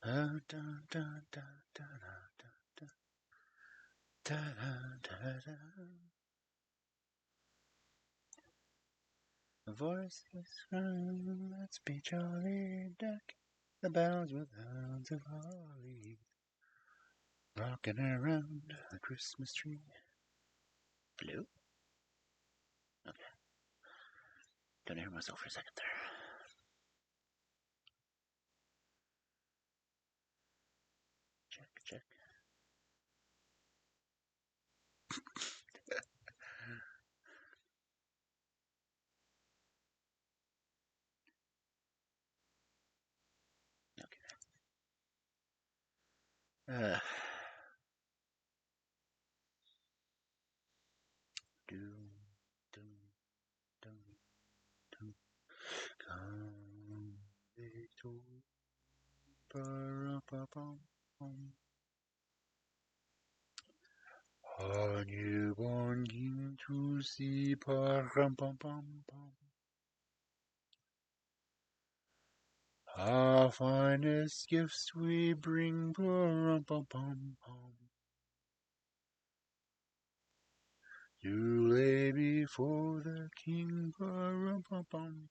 Dun, dun, dun, dun, dun, dun, dun, dun, dun, dun. Voices crying, let's be jolly, deck the bells with hounds of holly, rocking around the Christmas tree. Hello? Okay. Don't hear myself for a second there. Check, check. Okay. Doom, doom, doom, doom. Come, little, ba-rum-ba-bum, a newborn king to see, pa-rum-bum-bum-bum. Our finest gifts we bring, pa-rum-bum-bum-bum. You lay before the king, pa-rum-bum-bum,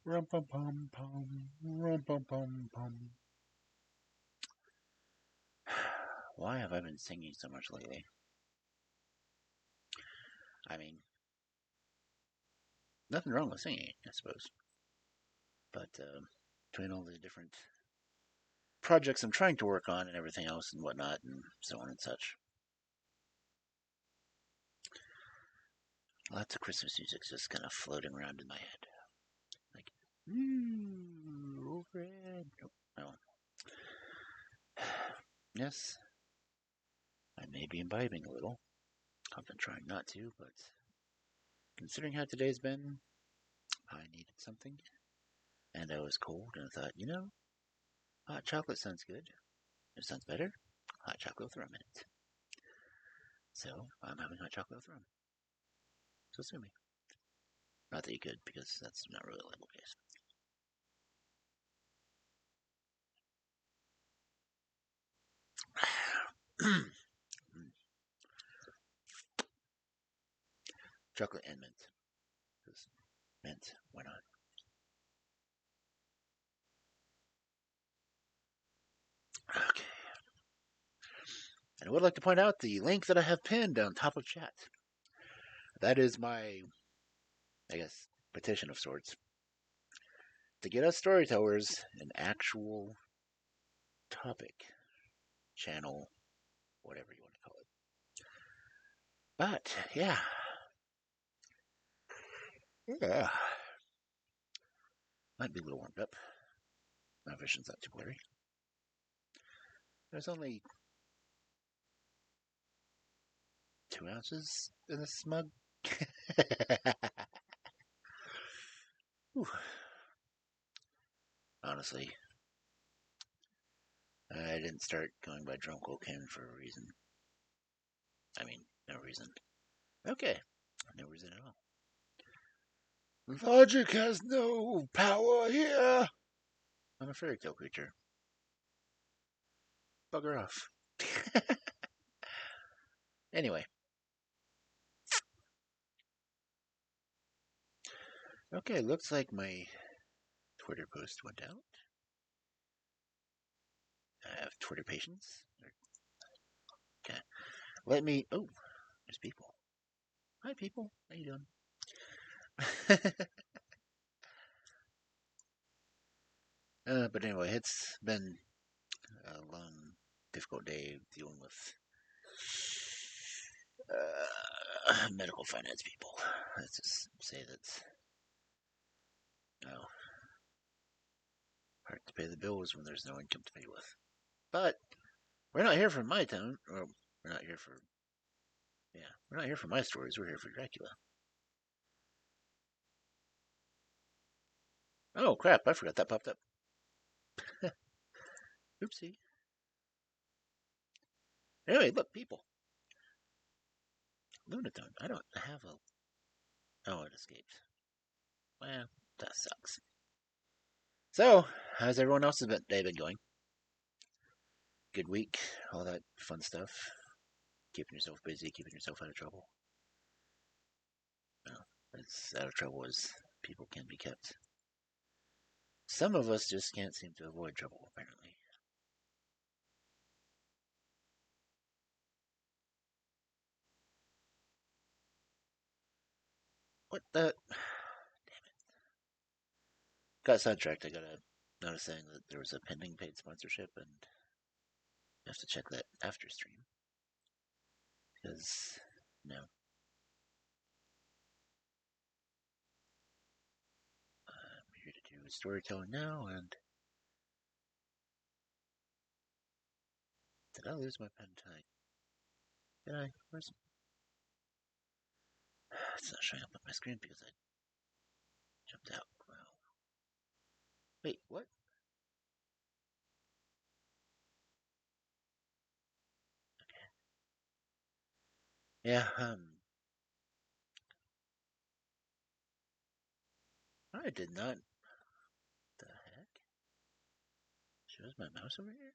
rum-bum-bum-bum, rum-bum-bum-bum. Why have I been singing so much lately? I mean, nothing wrong with singing, I suppose. But between all the different projects I'm trying to work on and everything else and whatnot and so on and such, lots of Christmas music just kind of floating around in my head. Like, overhead. Oh. Yes, I may be imbibing a little. I've been trying not to, but considering how today's been, I needed something. And I was cold, and I thought, hot chocolate sounds good. It sounds better. Hot chocolate with rum in it. So I'm having hot chocolate with rum. So sue me. Not that you could, because that's not really a legal case. Chocolate and mint. Because mint, why not? Okay. And I would like to point out the link that I have pinned on top of chat. That is my, I guess, petition of sorts. To get us storytellers an actual topic, channel, whatever you want to call it. But, yeah. Yeah. Might be a little warmed up. My vision's not too blurry. There's only 2 ounces in this mug. Honestly, I didn't start going by drunk cocaine for a reason. I mean, no reason. Okay, no reason at all. Logic has no power here. I'm a fairy tale creature. Bugger off. Anyway. Okay, looks like my Twitter post went out. I have Twitter patience. Okay. Let me. Oh, there's people. Hi, people. How you doing? But anyway, it's been a long, difficult day dealing with medical finance people. Let's just say that, hard to pay the bills when there's no income to pay with. But we're not here for my town, or we're not here for, we're not here for my stories. We're here for Dracula. Oh crap! I forgot that popped up. Oopsie. Anyway, look, people. Lunatone. I don't have a. Oh, it escaped. Well, that sucks. So, how's everyone else's day been going? Good week, all that fun stuff. Keeping yourself busy, keeping yourself out of trouble. Well, as out of trouble as people can be kept. Some of us just can't seem to avoid trouble, apparently. What the? Got sidetracked. I got a notice saying that there was a pending paid sponsorship, and I have to check that after stream. Because, no. I'm here to do storytelling now, and did I lose my pen tag? Did I? Where's... It's not showing up on my screen because I jumped out. Wow. Wait, what? Yeah, I did not. The heck? Shows my mouse over here?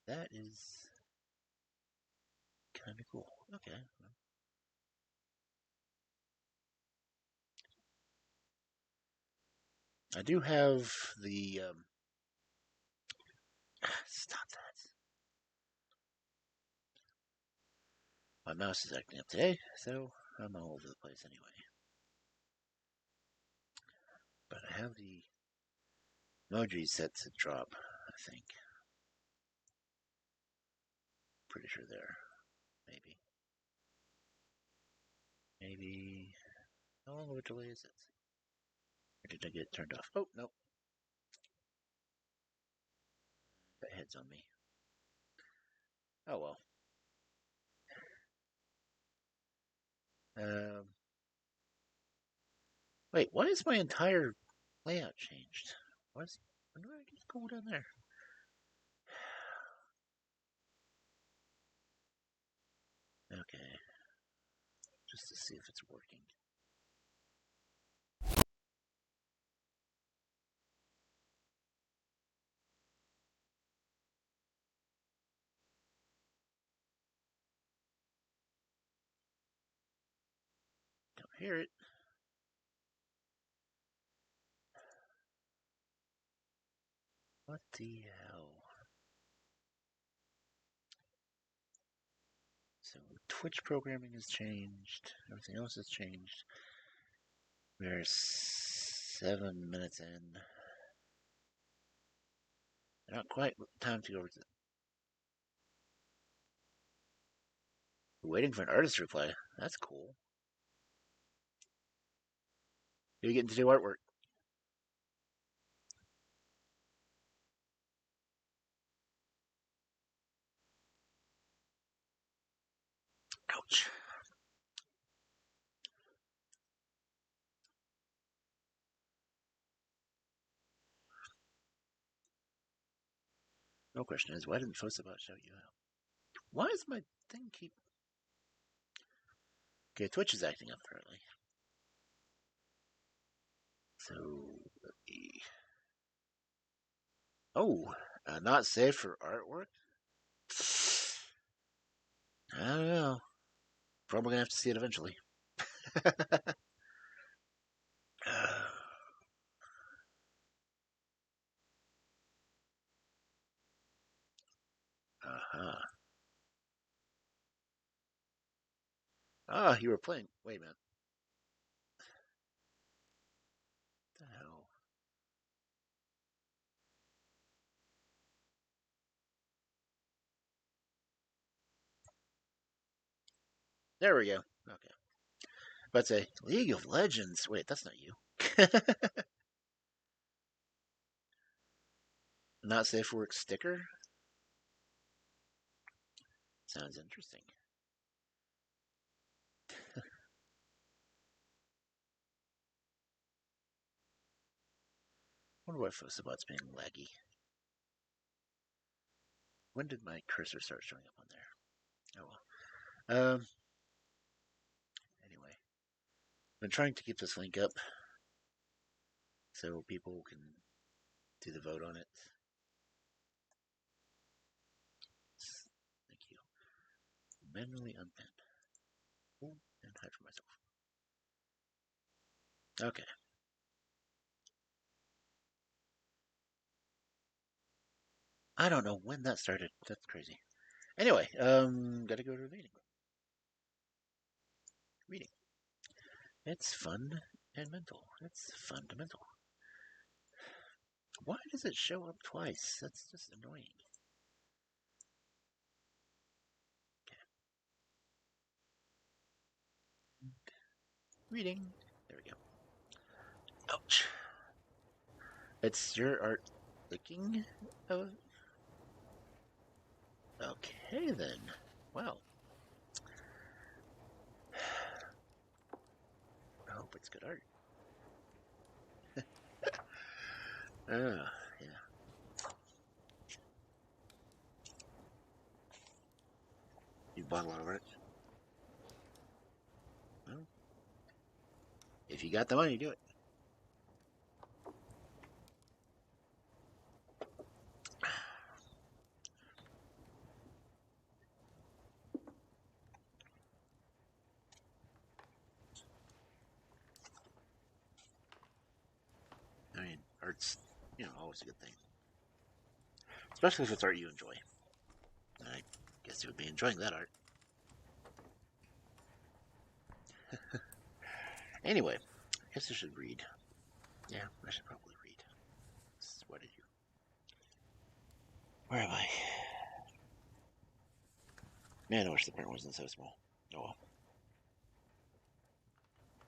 That is kind of cool. Okay. I do have the. Stop that. My mouse is acting up today, so I'm all over the place anyway. But I have the emoji set to drop, I think. Pretty sure there. Maybe. Maybe. How long of a delay is it? Or did I get it turned off? Oh, no. That head's on me. Oh well. Um, wait, why is my entire layout changed? When did I just go down there? Okay. Just to see if it's working. Don't hear it. What the hell? So Twitch programming has changed. Everything else has changed. We're 7 minutes in. Not quite time to go over to. Waiting for an artist reply. That's cool. You're getting to do artwork. Ouch. No question is, why didn't Fosabot shout you out? Why does my thing keep... Okay, Twitch is acting up apparently. So... Oh, not safe for artwork? I don't know. Probably gonna have to see it eventually. Uh-huh. Ah, you were playing. Wait a minute. What the hell? There we go. Okay. Let's say League of Legends. Wait, that's not you. Not safe for work sticker? Sounds interesting. Wonder why Fosabot's being laggy. When did my cursor start showing up on there? Oh well. Anyway, I've been trying to keep this link up so people can do the vote on it. Thank you. Manually unpin. And hide for myself. Okay. I don't know when that started. That's crazy. Anyway, gotta go to reading. Reading. It's fun and mental. It's fundamental. Why does it show up twice? That's just annoying. Okay. Reading. There we go. Ouch. It's your art licking? Oh. Okay then. Wow. I hope it's good art. Yeah. You bought a lot of art? Well, if you got the money, do it. I mean, art's, always a good thing. Especially if it's art you enjoy. I guess you would be enjoying that art. Anyway, I guess I should read. Yeah, I should probably read. What did you? Where am I? Man, I wish the print wasn't so small. Oh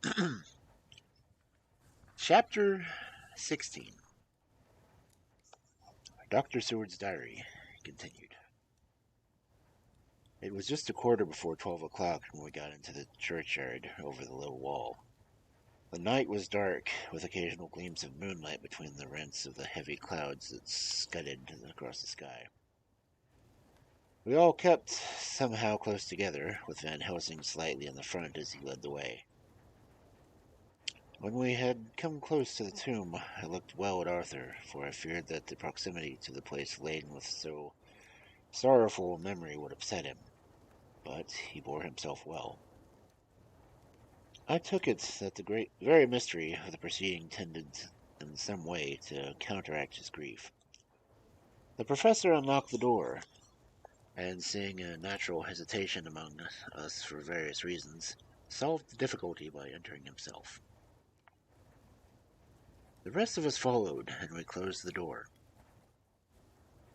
well. Chapter 16. Dr. Seward's diary continued. It was just a quarter before 12 o'clock when we got into the churchyard over the low wall. The night was dark, with occasional gleams of moonlight between the rents of the heavy clouds that scudded across the sky. We all kept somehow close together, with Van Helsing slightly in the front as he led the way. When we had come close to the tomb, I looked well at Arthur, for I feared that the proximity to the place laden with so sorrowful a memory would upset him. But he bore himself well. I took it that the very mystery of the proceeding tended in some way to counteract his grief. The professor unlocked the door, and seeing a natural hesitation among us for various reasons, solved the difficulty by entering himself. The rest of us followed, and we closed the door.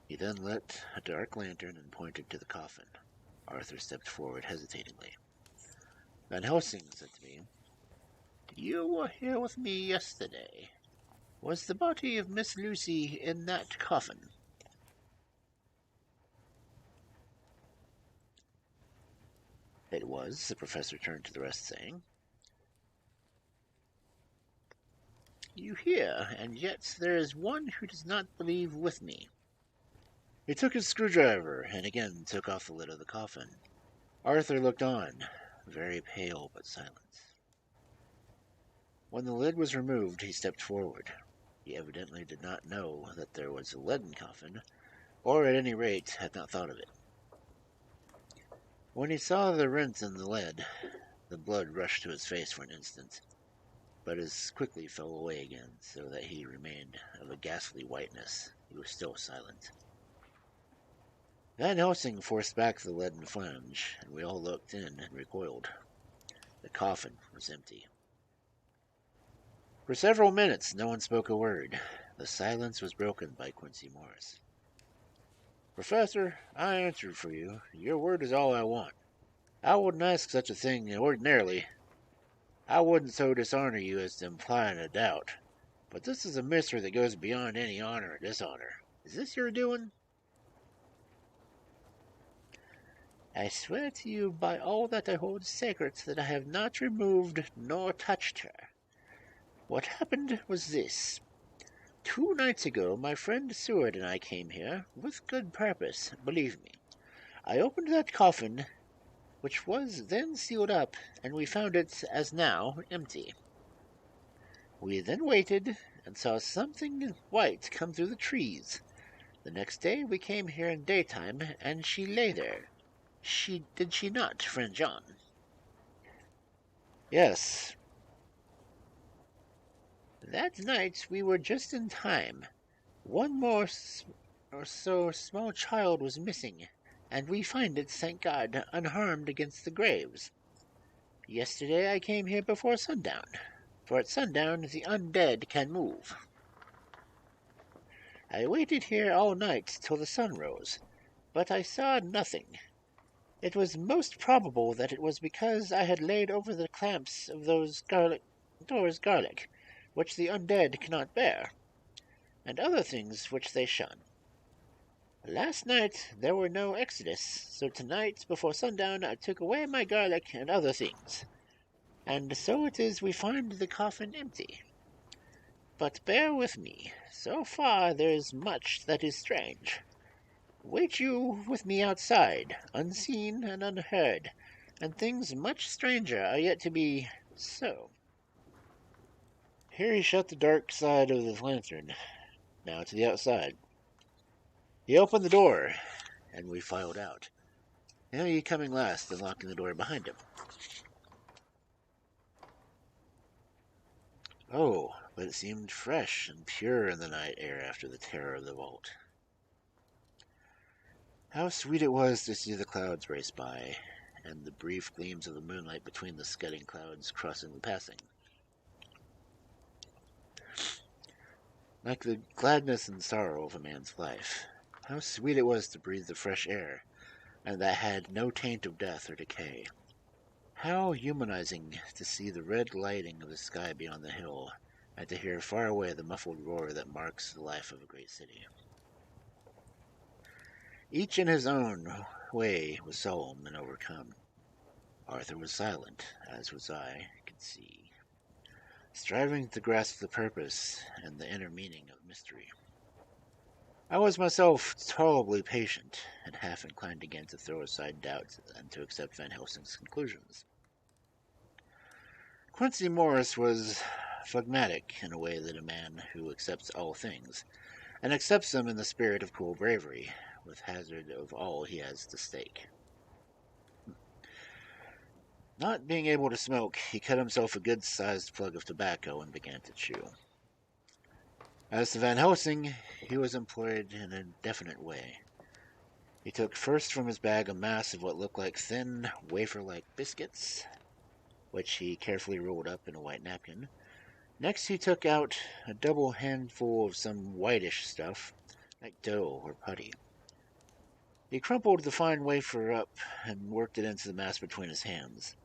He then lit a dark lantern and pointed to the coffin. Arthur stepped forward hesitatingly. Van Helsing said to me, "You were here with me yesterday. Was the body of Miss Lucy in that coffin?" It was, the professor turned to the rest, saying. "You hear, and yet there is one who does not believe with me." He took his screwdriver and again took off the lid of the coffin. Arthur looked on, very pale but silent. When the lid was removed, he stepped forward. He evidently did not know that there was a leaden coffin, or at any rate had not thought of it. When he saw the rent in the lead, the blood rushed to his face for an instant, but as quickly fell away again, so that he remained of a ghastly whiteness. He was still silent. Van Helsing forced back the leaden flange, and we all looked in and recoiled. The coffin was empty. For several minutes no one spoke a word. The silence was broken by Quincy Morris. "Professor, I answered for you. Your word is all I want. I wouldn't ask such a thing ordinarily. I wouldn't so dishonor you as to imply a doubt. But this is a mystery that goes beyond any honor or dishonor. Is this your doing?" "I swear to you by all that I hold sacred that I have not removed nor touched her. What happened was this. 2 nights ago my friend Seward and I came here, with good purpose, believe me. I opened that coffin, which was then sealed up, and we found it, as now, empty. We then waited, and saw something white come through the trees. The next day we came here in daytime, and she lay there. Did she not, friend John? Yes. That night we were just in time. One more or so small child was missing, and we find it, thank God, unharmed against the graves. Yesterday I came here before sundown, for at sundown the undead can move. I waited here all night till the sun rose, but I saw nothing. It was most probable that it was because I had laid over the clamps of those garlic, which the undead cannot bear, and other things which they shun. Last night there were no exodus, so tonight before sundown I took away my garlic and other things, and so it is we find the coffin empty. But bear with me, so far there is much that is strange. Wait you with me outside, unseen and unheard, and things much stranger are yet to be so. Here he shut the dark side of the lantern, now to the outside. He opened the door, and we filed out. Now he coming last and locking the door behind him. Oh, but it seemed fresh and pure in the night air after the terror of the vault. How sweet it was to see the clouds race by, and the brief gleams of the moonlight between the scudding clouds crossing the passing. Like the gladness and sorrow of a man's life, how sweet it was to breathe the fresh air, and that had no taint of death or decay. How humanizing to see the red lighting of the sky beyond the hill, and to hear far away the muffled roar that marks the life of a great city. Each in his own way was solemn and overcome. Arthur was silent, as was I, could see, striving to grasp the purpose and the inner meaning of mystery. I was myself tolerably patient, and half inclined again to throw aside doubts and to accept Van Helsing's conclusions. Quincey Morris was phlegmatic in a way that a man who accepts all things, and accepts them in the spirit of cool bravery, with hazard of all he has to stake. Not being able to smoke, he cut himself a good-sized plug of tobacco and began to chew. As to Van Helsing, he was employed in a definite way. He took first from his bag a mass of what looked like thin, wafer-like biscuits, which he carefully rolled up in a white napkin. Next he took out a double handful of some whitish stuff, like dough or putty. He crumpled the fine wafer up and worked it into the mass between his hands.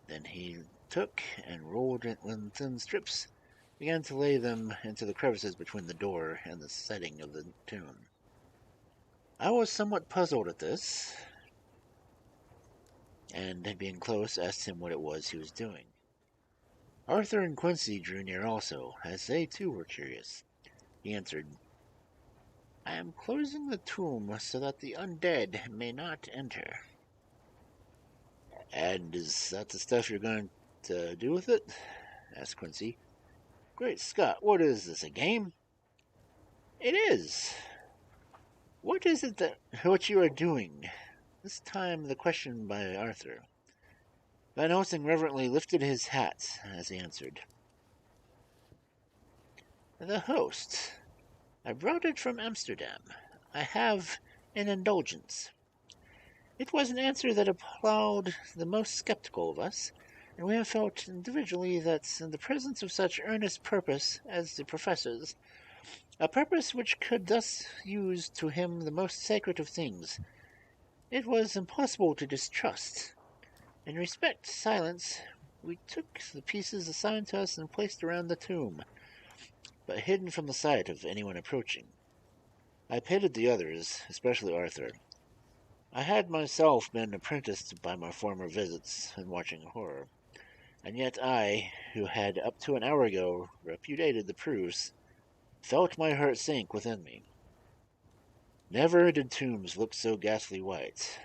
Then he took and rolled it in thin strips, began to lay them into the crevices between the door and the setting of the tomb. I was somewhat puzzled at this, and being close, asked him what it was he was doing. Arthur and Quincey drew near also, as they too were curious. He answered, I am closing the tomb so that the undead may not enter. And is that the stuff you're going to do with it? Asked Quincey. Great Scott, what is this, a game? It is. What is it what you are doing? This time the question by Arthur. Van Helsing reverently lifted his hat as he answered. The host. I brought it from Amsterdam. I have an indulgence. It was an answer that applauded the most skeptical of us, and we have felt individually that in the presence of such earnest purpose as the professor's, a purpose which could thus use to him the most sacred of things, it was impossible to distrust. In respect to silence, we took the pieces assigned to us and placed around the tomb, but hidden from the sight of anyone approaching. I pitied the others, especially Arthur. I had myself been apprenticed by my former visits and watching horror, and yet I, who had up to an hour ago repudiated the proofs, felt my heart sink within me. Never did tombs look so ghastly white.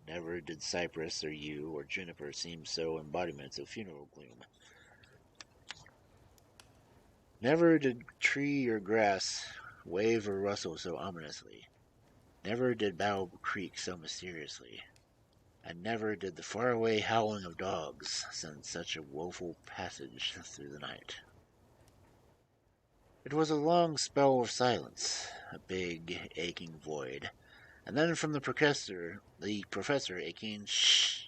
Never did cypress or yew or juniper seem so embodiments of funeral gloom. Never did tree or grass wave or rustle so ominously. Never did bough creak so mysteriously. And never did the faraway howling of dogs send such a woeful passage through the night. It was a long spell of silence, a big, aching void, and then from the professor, a keen shh.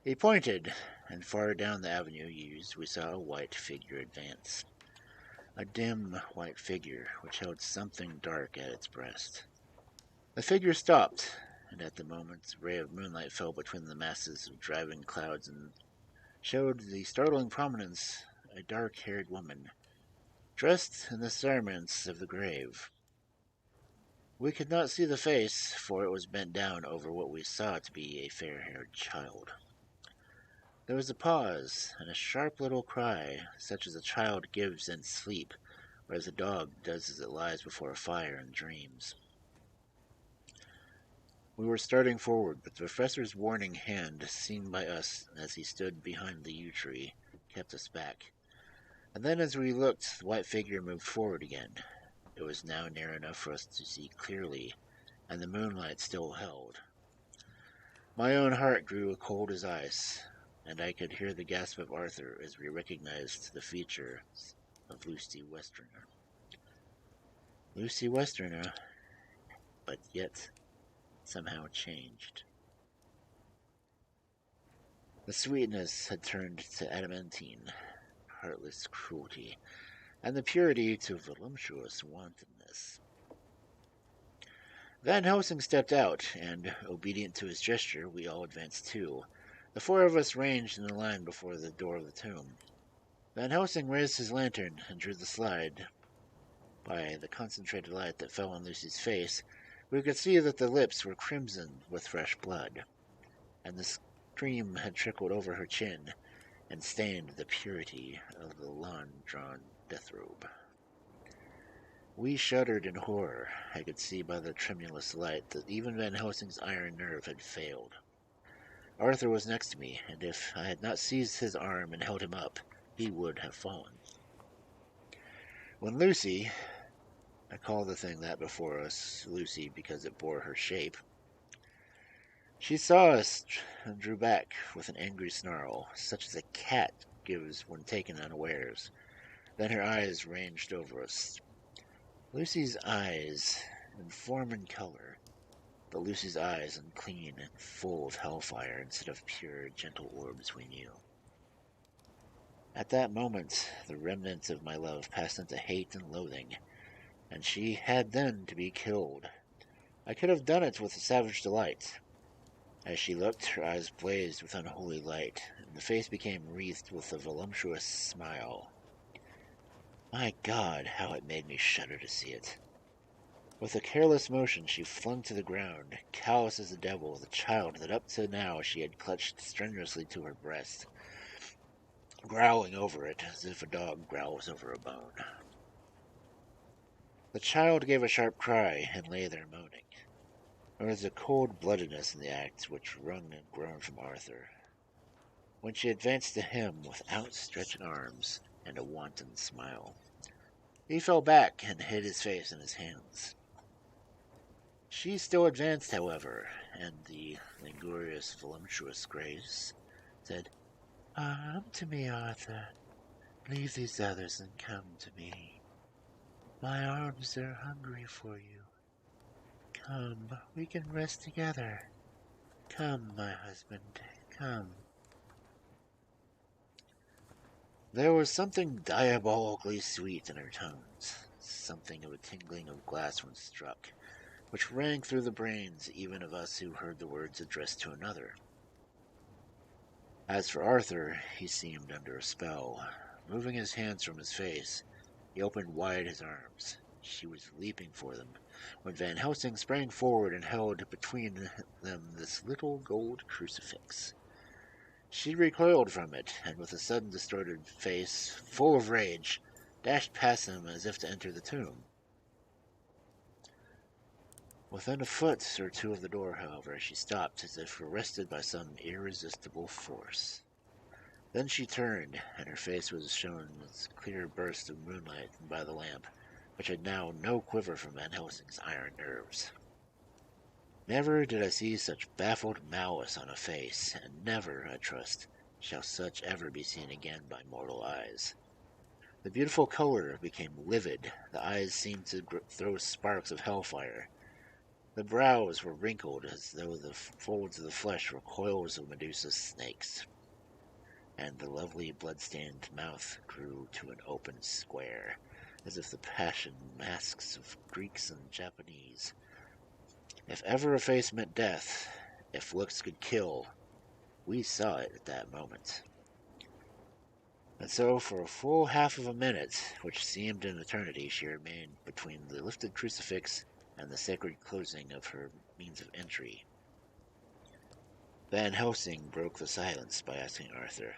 He pointed, and far down the avenue used we saw a white figure advance. A dim, white figure which held something dark at its breast. The figure stopped, and at the moment a ray of moonlight fell between the masses of driving clouds and showed the startling prominence a dark-haired woman, dressed in the cerements of the grave. We could not see the face, for it was bent down over what we saw to be a fair-haired child. There was a pause, and a sharp little cry, such as a child gives in sleep, or as a dog does as it lies before a fire and dreams. We were starting forward, but the professor's warning hand, seen by us as he stood behind the yew tree, kept us back. And then as we looked, the white figure moved forward again. It was now near enough for us to see clearly, and the moonlight still held. My own heart grew cold as ice, and I could hear the gasp of Arthur as we recognized the features of Lucy Westerner. Lucy Westerner, but yet somehow changed. The sweetness had turned to adamantine, heartless cruelty, and the purity to voluptuous wantonness. Van Helsing stepped out, and, obedient to his gesture, we all advanced too. The four of us ranged in a line before the door of the tomb. Van Helsing raised his lantern and drew the slide. By the concentrated light that fell on Lucy's face, we could see that the lips were crimson with fresh blood, and the cream had trickled over her chin and stained the purity of the lawn-drawn deathrobe. We shuddered in horror. I could see by the tremulous light that even Van Helsing's iron nerve had failed. Arthur was next to me, and if I had not seized his arm and held him up, he would have fallen. When Lucy, I call the thing that before us Lucy because it bore her shape, she saw us and drew back with an angry snarl, such as a cat gives when taken unawares. Then her eyes ranged over us. Lucy's eyes, in form and color, but Lucy's eyes unclean and full of hellfire instead of pure, gentle orbs we knew. At that moment, the remnants of my love passed into hate and loathing, and she had then to be killed. I could have done it with a savage delight. As she looked, her eyes blazed with unholy light, and the face became wreathed with a voluptuous smile. My God, how it made me shudder to see it. With a careless motion she flung to the ground, callous as the devil, the child that up to now she had clutched strenuously to her breast, growling over it as if a dog growls over a bone. The child gave a sharp cry and lay there moaning. There was a cold-bloodedness in the act which wrung a groan from Arthur. When she advanced to him with outstretched arms and a wanton smile, he fell back and hid his face in his hands. She still advanced, however, and the languorous, voluptuous Grace said, "Come to me, Arthur. Leave these others and come to me. My arms are hungry for you. Come, we can rest together. Come, my husband, come." There was something diabolically sweet in her tones, something of a tingling of glass when struck, which rang through the brains even of us who heard the words addressed to another. As for Arthur, he seemed under a spell. Moving his hands from his face, he opened wide his arms. She was leaping for them, when Van Helsing sprang forward and held between them this little gold crucifix. She recoiled from it, and with a sudden distorted face, full of rage, dashed past him as if to enter the tomb. Within a foot or two of the door, however, she stopped as if arrested by some irresistible force. Then she turned, and her face was shown with clear bursts of moonlight by the lamp, which had now no quiver from Van Helsing's iron nerves. Never did I see such baffled malice on a face, and never, I trust, shall such ever be seen again by mortal eyes. The beautiful color became livid, the eyes seemed to throw sparks of hellfire. The brows were wrinkled as though the folds of the flesh were coils of Medusa's snakes, and the lovely blood-stained mouth grew to an open square, as if the passion masks of Greeks and Japanese. If ever a face meant death, if looks could kill, we saw it at that moment. And so, for a full half of a minute, which seemed an eternity, she remained between the lifted crucifix and the sacred closing of her means of entry. Van Helsing broke the silence by asking Arthur,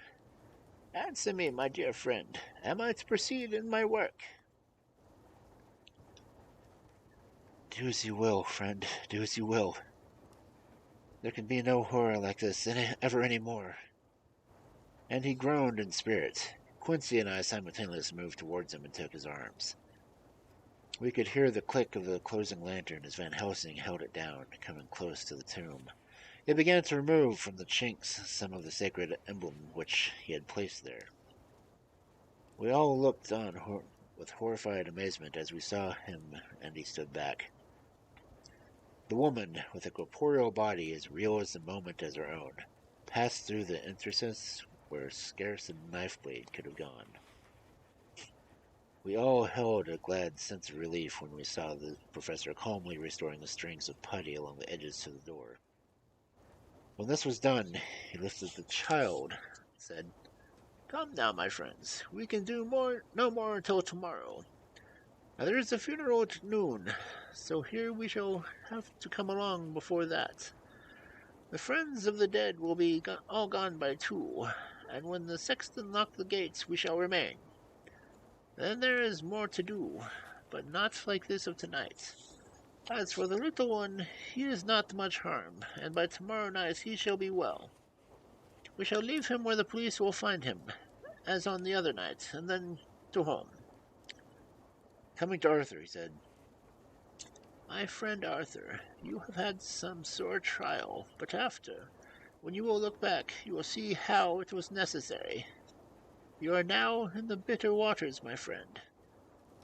"Answer me, my dear friend. Am I to proceed in my work?" "Do as you will, friend. Do as you will. There can be no horror like this ever any more." And he groaned in spirit. Quincy and I simultaneously moved towards him and took his arms. We could hear the click of the closing lantern as Van Helsing held it down, coming close to the tomb. It began to remove from the chinks some of the sacred emblem which he had placed there. We all looked on with horrified amazement as we saw him, and he stood back. The woman, with a corporeal body as real as the moment as her own, passed through the interstice where scarce a knife blade could have gone. We all held a glad sense of relief when we saw the professor calmly restoring the strings of putty along the edges to the door. When this was done, he lifted the child and said, "Come now, my friends, we can do no more until tomorrow. Now there is a funeral at noon, so here we shall have to come along before that. The friends of the dead will be all gone by 2, and when the sexton lock the gates we shall remain. Then there is more to do, but not like this of tonight. As for the little one, he is not much harm, and by tomorrow night he shall be well. We shall leave him where the police will find him, as on the other night, and then to home." Coming to Arthur, he said, "My friend Arthur, you have had some sore trial, but after, when you will look back, you will see how it was necessary. You are now in the bitter waters, my friend.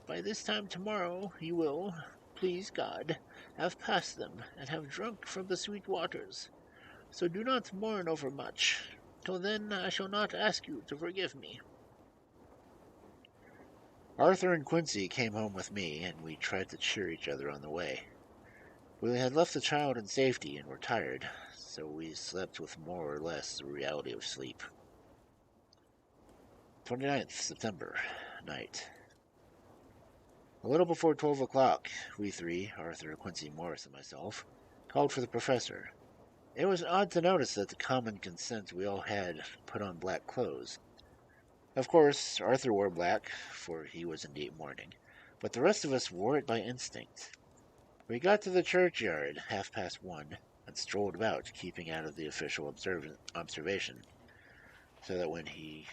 By this time tomorrow you will, please God, have passed them, and have drunk from the sweet waters. So do not mourn over much. Till then I shall not ask you to forgive me." Arthur and Quincy came home with me, and we tried to cheer each other on the way. We had left the child in safety and were tired, so we slept with more or less the reality of sleep. 29th September, night. A little before 12 o'clock, we three, Arthur, Quincy, Morris, and myself, called for the professor. It was odd to notice that the common consent we all had put on black clothes. Of course, Arthur wore black, for he was in deep mourning, but the rest of us wore it by instinct. We got to the churchyard 1:30 and strolled about, keeping out of the official observation, so that when he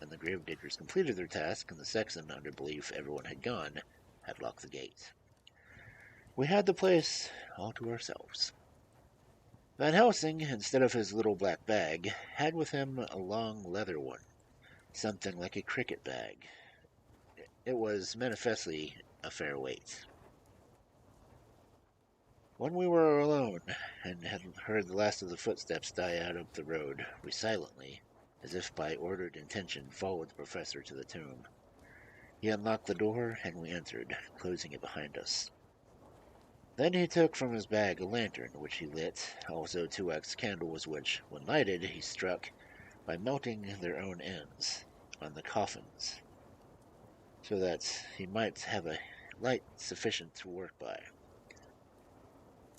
and the gravediggers completed their task and the sexton, under belief everyone had gone, had locked the gate, we had the place all to ourselves. Van Helsing, instead of his little black bag, had with him a long leather one, something like a cricket bag. It was manifestly a fair weight. When we were alone, and had heard the last of the footsteps die out up the road, we silently, as if by ordered intention, followed the professor to the tomb. He unlocked the door, and we entered, closing it behind us. Then he took from his bag a lantern, which he lit, also 2 wax candles, which, when lighted, he struck, by melting their own ends, on the coffins, so that he might have a light sufficient to work by.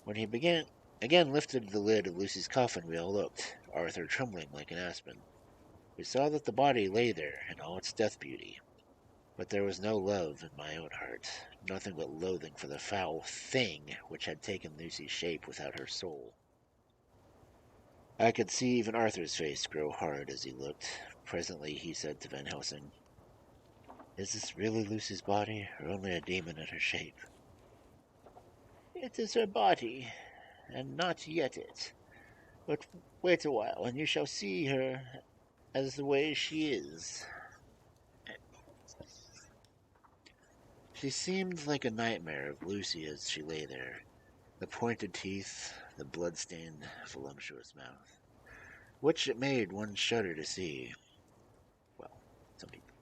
When he again lifted the lid of Lucy's coffin, we all looked, Arthur trembling like an aspen. We saw that the body lay there in all its death beauty, but there was no love in my own heart, nothing but loathing for the foul thing which had taken Lucy's shape without her soul. I could see even Arthur's face grow hard as he looked, Presently he said to Van Helsing, "Is this really Lucy's body, or only a demon in her shape?" "It is her body, and not yet it. But wait a while, and you shall see her as the way she is." She seemed like a nightmare of Lucy as she lay there, the pointed teeth, the blood-stained, voluptuous mouth, which it made one shudder to see. Well, some people.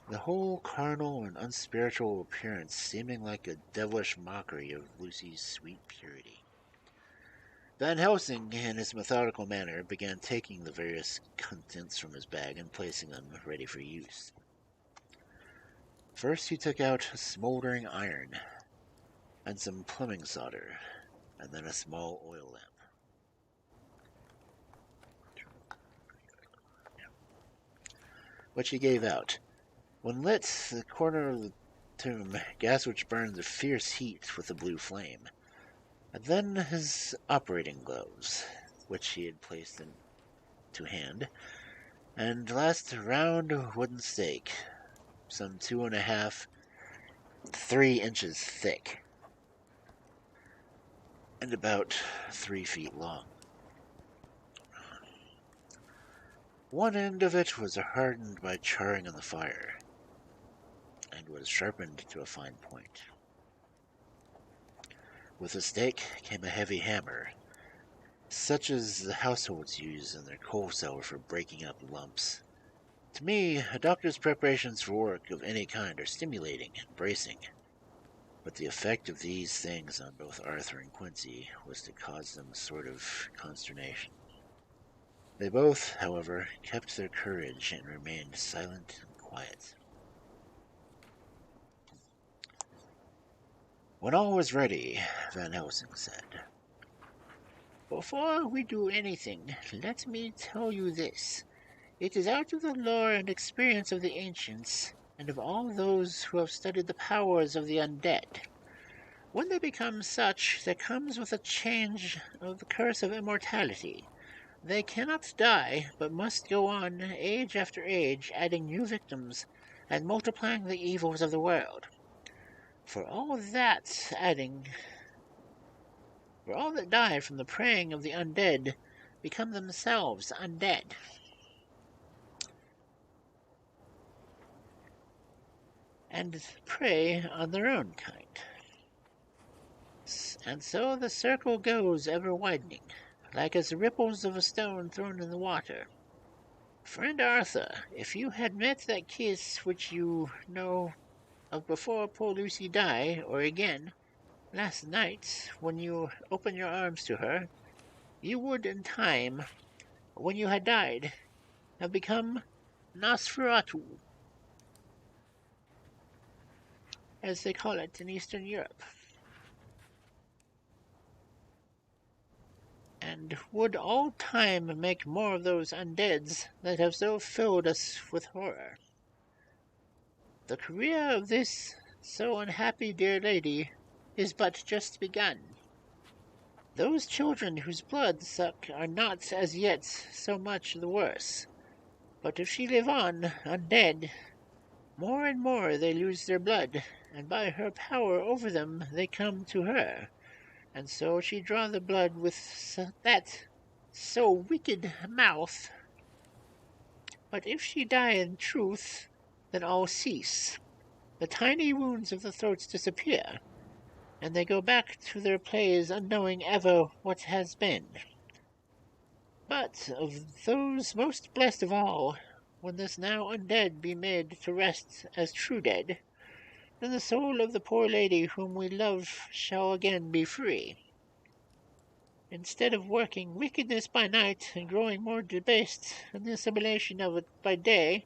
The whole carnal and unspiritual appearance seeming like a devilish mockery of Lucy's sweet purity. Van Helsing, in his methodical manner, began taking the various contents from his bag and placing them ready for use. First he took out a smoldering iron and some plumbing solder, and then a small oil lamp. Which he gave out. When lit, the corner of the tomb, gas which burns a fierce heat with a blue flame. And then his operating gloves, which he had placed to hand, and last a round wooden stake, some 2.5, 3 inches thick, and about 3 feet long. One end of it was hardened by charring on the fire, and was sharpened to a fine point. With the stake came a heavy hammer, such as the households use in their coal cellar for breaking up lumps. To me, a doctor's preparations for work of any kind are stimulating and bracing, but the effect of these things on both Arthur and Quincy was to cause them a sort of consternation. They both, however, kept their courage and remained silent and quiet. When all was ready, Van Helsing said, "Before we do anything, let me tell you this. It is out of the lore and experience of the ancients, and of all those who have studied the powers of the undead. When they become such, there comes with a change of the curse of immortality. They cannot die, but must go on, age after age, adding new victims, and multiplying the evils of the world. For all that die from the preying of the undead become themselves undead. And prey on their own kind. And so the circle goes ever widening, like as the ripples of a stone thrown in the water. Friend Arthur, if you had met that kiss which you know of before poor Lucy died, or again, last night, when you opened your arms to her, you would in time, when you had died, have become Nosferatu, as they call it in Eastern Europe, and would all time make more of those undeads that have so filled us with horror. The career of this so unhappy dear lady is but just begun. Those children whose blood suck are not as yet so much the worse, but if she live on, undead, more and more they lose their blood, and by her power over them they come to her, and so she draw the blood with that so wicked mouth. But if she die in truth, then all cease. The tiny wounds of the throats disappear, and they go back to their plays unknowing ever what has been. But of those most blessed of all, when this now undead be made to rest as true dead, then the soul of the poor lady whom we love shall again be free. Instead of working wickedness by night and growing more debased in the assimilation of it by day,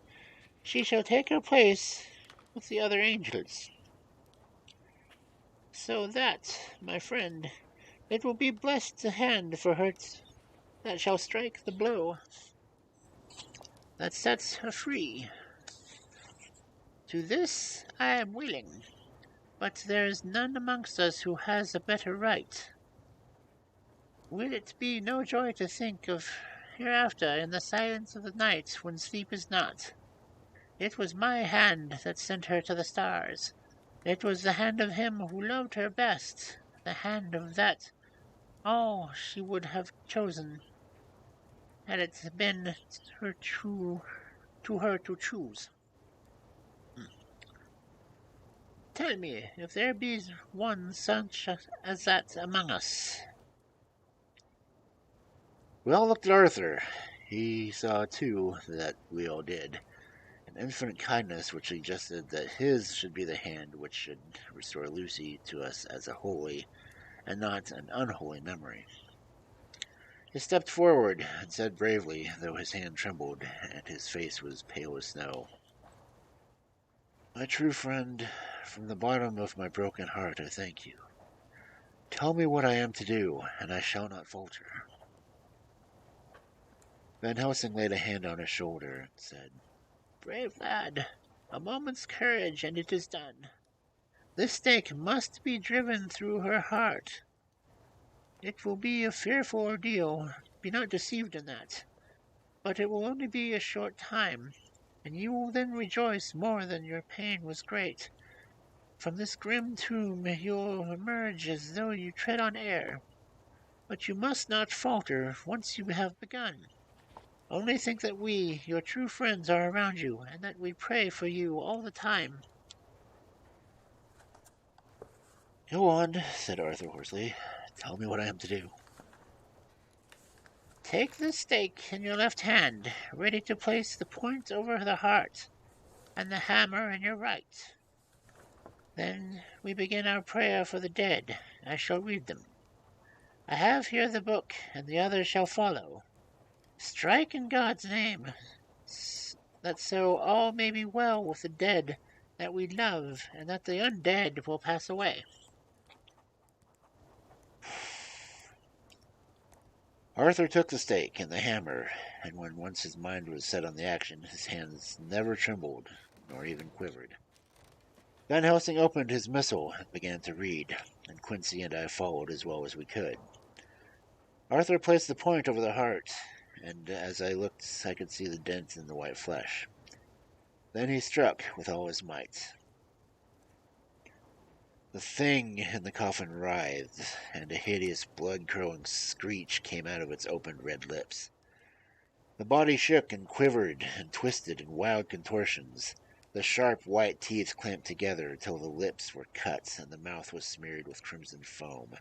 she shall take her place with the other angels. So that, my friend, it will be blessed the hand for her that shall strike the blow that sets her free. To this I am willing, but there is none amongst us who has a better right. Will it be no joy to think of hereafter in the silence of the night when sleep is not. It was my hand that sent her to the stars. It was the hand of him who loved her best, the hand of that all she would have chosen, had it been her to her to choose. Tell me, if there be one such as that among us. We all looked at Arthur. He saw, too, that we all did. An infinite kindness which suggested that his should be the hand which should restore Lucy to us as a holy and not an unholy memory. He stepped forward and said bravely, though his hand trembled and his face was pale as snow, "My true friend, from the bottom of my broken heart I thank you. Tell me what I am to do, and I shall not falter." Van Helsing laid a hand on his shoulder and said, Brave lad, a moment's courage and it is done. This stake must be driven through her heart. It will be a fearful ordeal, be not deceived in that. But it will only be a short time, and you will then rejoice more than your pain was great. From this grim tomb you'll emerge as though you tread on air. But you must not falter once you have begun. Only think that we, your true friends, are around you, and that we pray for you all the time. "Go on," said Arthur hoarsely. "Tell me what I am to do." Take the stake in your left hand, ready to place the point over the heart, and the hammer in your right. Then we begin our prayer for the dead. I shall read them. I have here the book, and the others shall follow. Strike in God's name, that so all may be well with the dead that we love, and that the undead will pass away. Arthur took the stake and the hammer, and when once his mind was set on the action, his hands never trembled, nor even quivered. Van Helsing opened his missal and began to read, and Quincy and I followed as well as we could. Arthur placed the point over the heart, and as I looked I could see the dent in the white flesh. Then he struck with all his might. The thing in the coffin writhed, and a hideous blood-curdling screech came out of its opened red lips. The body shook and quivered and twisted in wild contortions. The sharp white teeth clamped together till the lips were cut and the mouth was smeared with crimson foam.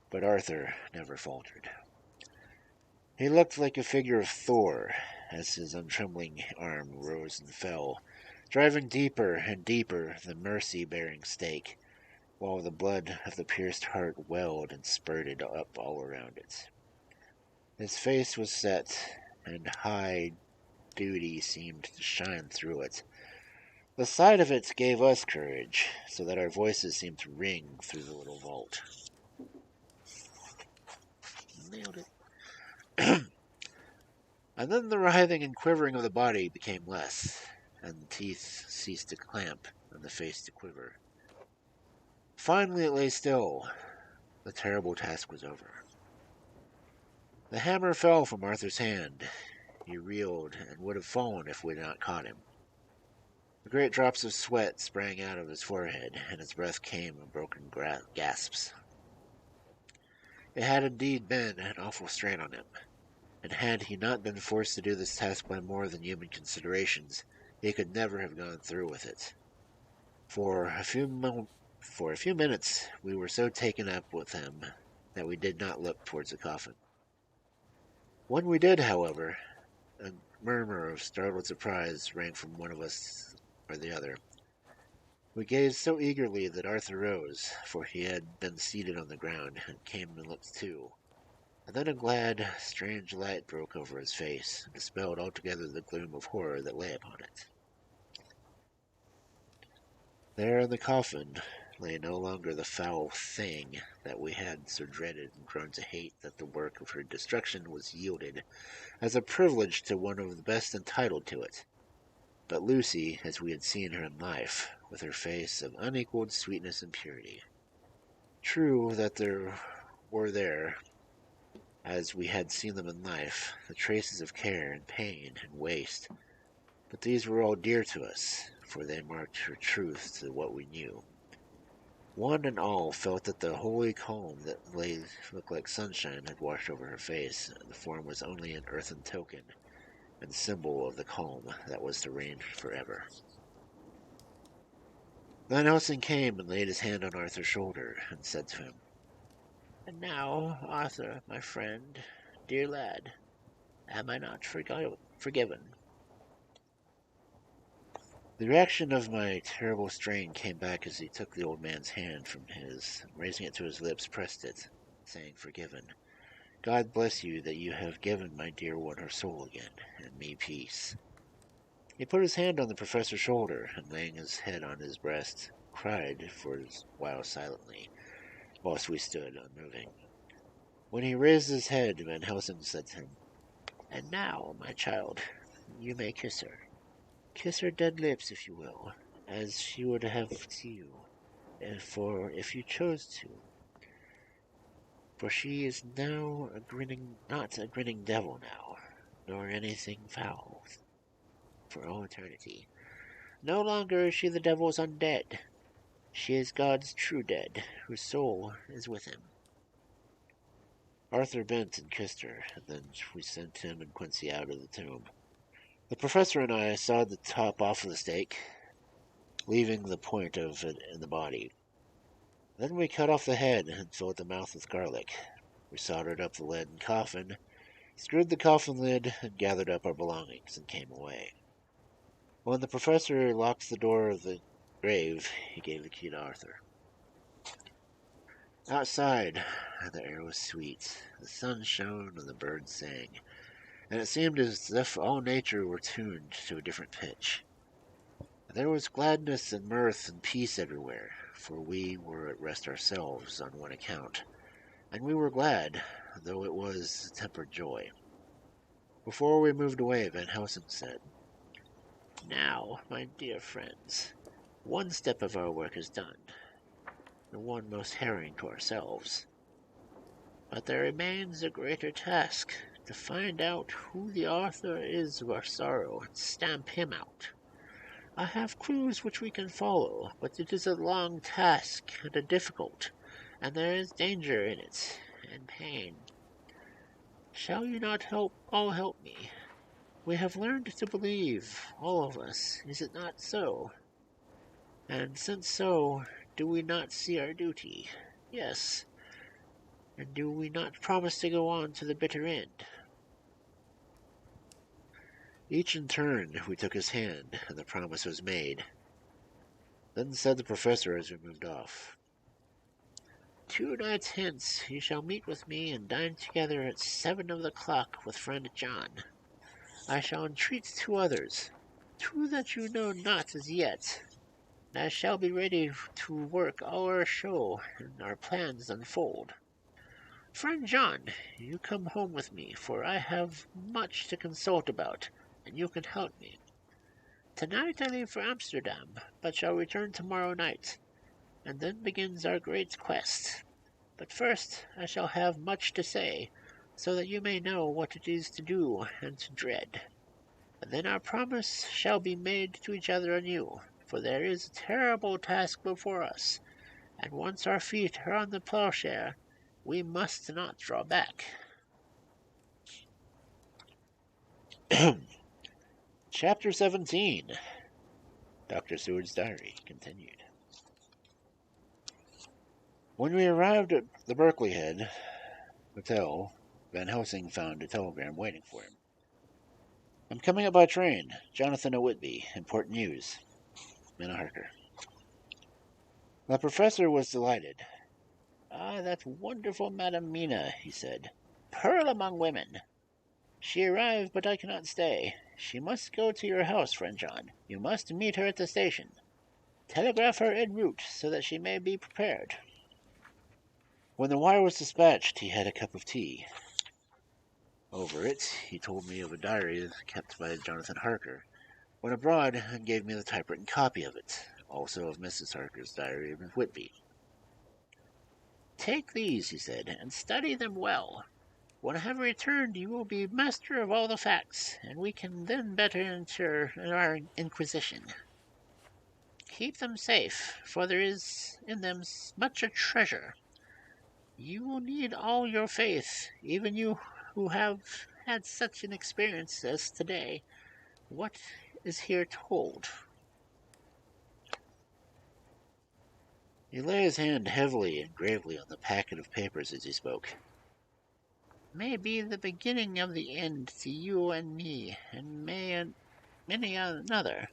But Arthur never faltered. He looked like a figure of Thor as his untrembling arm rose and fell, driving deeper and deeper the mercy-bearing stake, while the blood of the pierced heart welled and spurted up all around it. His face was set, and high duty seemed to shine through it. The sight of it gave us courage, so that our voices seemed to ring through the little vault. Nailed it. And then the writhing and quivering of the body became less, and the teeth ceased to clamp, and the face to quiver. Finally it lay still. The terrible task was over. The hammer fell from Arthur's hand. He reeled and would have fallen if we had not caught him. The great drops of sweat sprang out of his forehead, and his breath came in broken gasps. It had indeed been an awful strain on him, and had he not been forced to do this task by more than human considerations, he could never have gone through with it. For a few minutes we were so taken up with him that we did not look towards the coffin. When we did, however, a murmur of startled surprise rang from one of us or the other. We gazed so eagerly that Arthur rose, for he had been seated on the ground, and came and looked too. And then a glad, strange light broke over his face, and dispelled altogether the gloom of horror that lay upon it. There in the coffin lay no longer the foul thing that we had so dreaded and grown to hate, that the work of her destruction was yielded as a privilege to one of the best entitled to it, but Lucy as we had seen her in life, with her face of unequaled sweetness and purity. True that there were as we had seen them in life, the traces of care and pain and waste. But these were all dear to us, for they marked her truth to what we knew. One and all felt that the holy calm that looked like sunshine had washed over her face, and the form was only an earthen token and symbol of the calm that was to reign forever. Van Helsing came and laid his hand on Arthur's shoulder and said to him, "And now, Arthur, my friend, dear lad, am I not forgiven?" The reaction of my terrible strain came back as he took the old man's hand from his, and raising it to his lips, pressed it, saying, "Forgiven. God bless you that you have given my dear one her soul again, and me peace." He put his hand on the professor's shoulder, and laying his head on his breast, cried for a while silently, whilst we stood unmoving. When he raised his head, Van Helsing said to him, "And now, my child, you may kiss her. Kiss her dead lips, if you will, as she would have to you, if you chose to. For she is now not a grinning devil now, nor anything foul, for all eternity. No longer is she the devil's undead. She is God's true dead, whose soul is with him." Arthur bent and kissed her, and then we sent him and Quincy out of the tomb. The professor and I sawed the top off of the stake, leaving the point of it in the body. Then we cut off the head and filled the mouth with garlic. We soldered up the leaden coffin, screwed the coffin lid, and gathered up our belongings and came away. When the professor locked the door of the grave, he gave the key to Arthur. Outside, the air was sweet, the sun shone and the birds sang, and it seemed as if all nature were tuned to a different pitch. There was gladness and mirth and peace everywhere, for we were at rest ourselves on one account, and we were glad, though it was tempered joy. Before we moved away, Van Helsing said, "Now, my dear friends, one step of our work is done, the one most harrowing to ourselves. But there remains a greater task, to find out who the author is of our sorrow and stamp him out. I have clues which we can follow, but it is a long task and a difficult, and there is danger in it, and pain. Shall you not all help me? We have learned to believe, all of us, is it not so? And since so, do we not see our duty? Yes. And do we not promise to go on to the bitter end?" Each in turn we took his hand, and the promise was made. Then said the professor as we moved off, 2 nights hence you shall meet with me and dine together at 7 of the clock with friend John. I shall entreat 2 others, 2 that you know not as yet, and I shall be ready to work all our show and our plans unfold. Friend John, you come home with me, for I have much to consult about, and you can help me. Tonight I leave for Amsterdam, but shall return tomorrow night, and then begins our great quest. But first I shall have much to say, so that you may know what it is to do and to dread. And then our promise shall be made to each other anew, for there is a terrible task before us, and once our feet are on the plowshare, we must not draw back. Chapter 17. Dr. Seward's Diary continued. When we arrived at the Berkeley Head Hotel, Van Helsing found a telegram waiting for him. "I'm coming up by train. Jonathan at Whitby. Important news. Minna Harker." The professor was delighted. "Ah, that wonderful Madame Mina," he said. "Pearl among women. She arrived, but I cannot stay. She must go to your house, friend John. You must meet her at the station. Telegraph her en route, so that she may be prepared." When the wire was dispatched, he had a cup of tea. Over it, he told me of a diary kept by Jonathan Harker when abroad, and gave me the typewritten copy of it, also of Mrs. Harker's diary of Whitby. "Take these," he said, "and study them well. When I have returned, you will be master of all the facts, and we can then better ensure our inquisition. Keep them safe, for there is in them much a treasure. You will need all your faith, even you who have had such an experience as today. What is here told? He lay his hand heavily and gravely on the packet of papers as he spoke. May be the beginning of the end to you and me, and many another,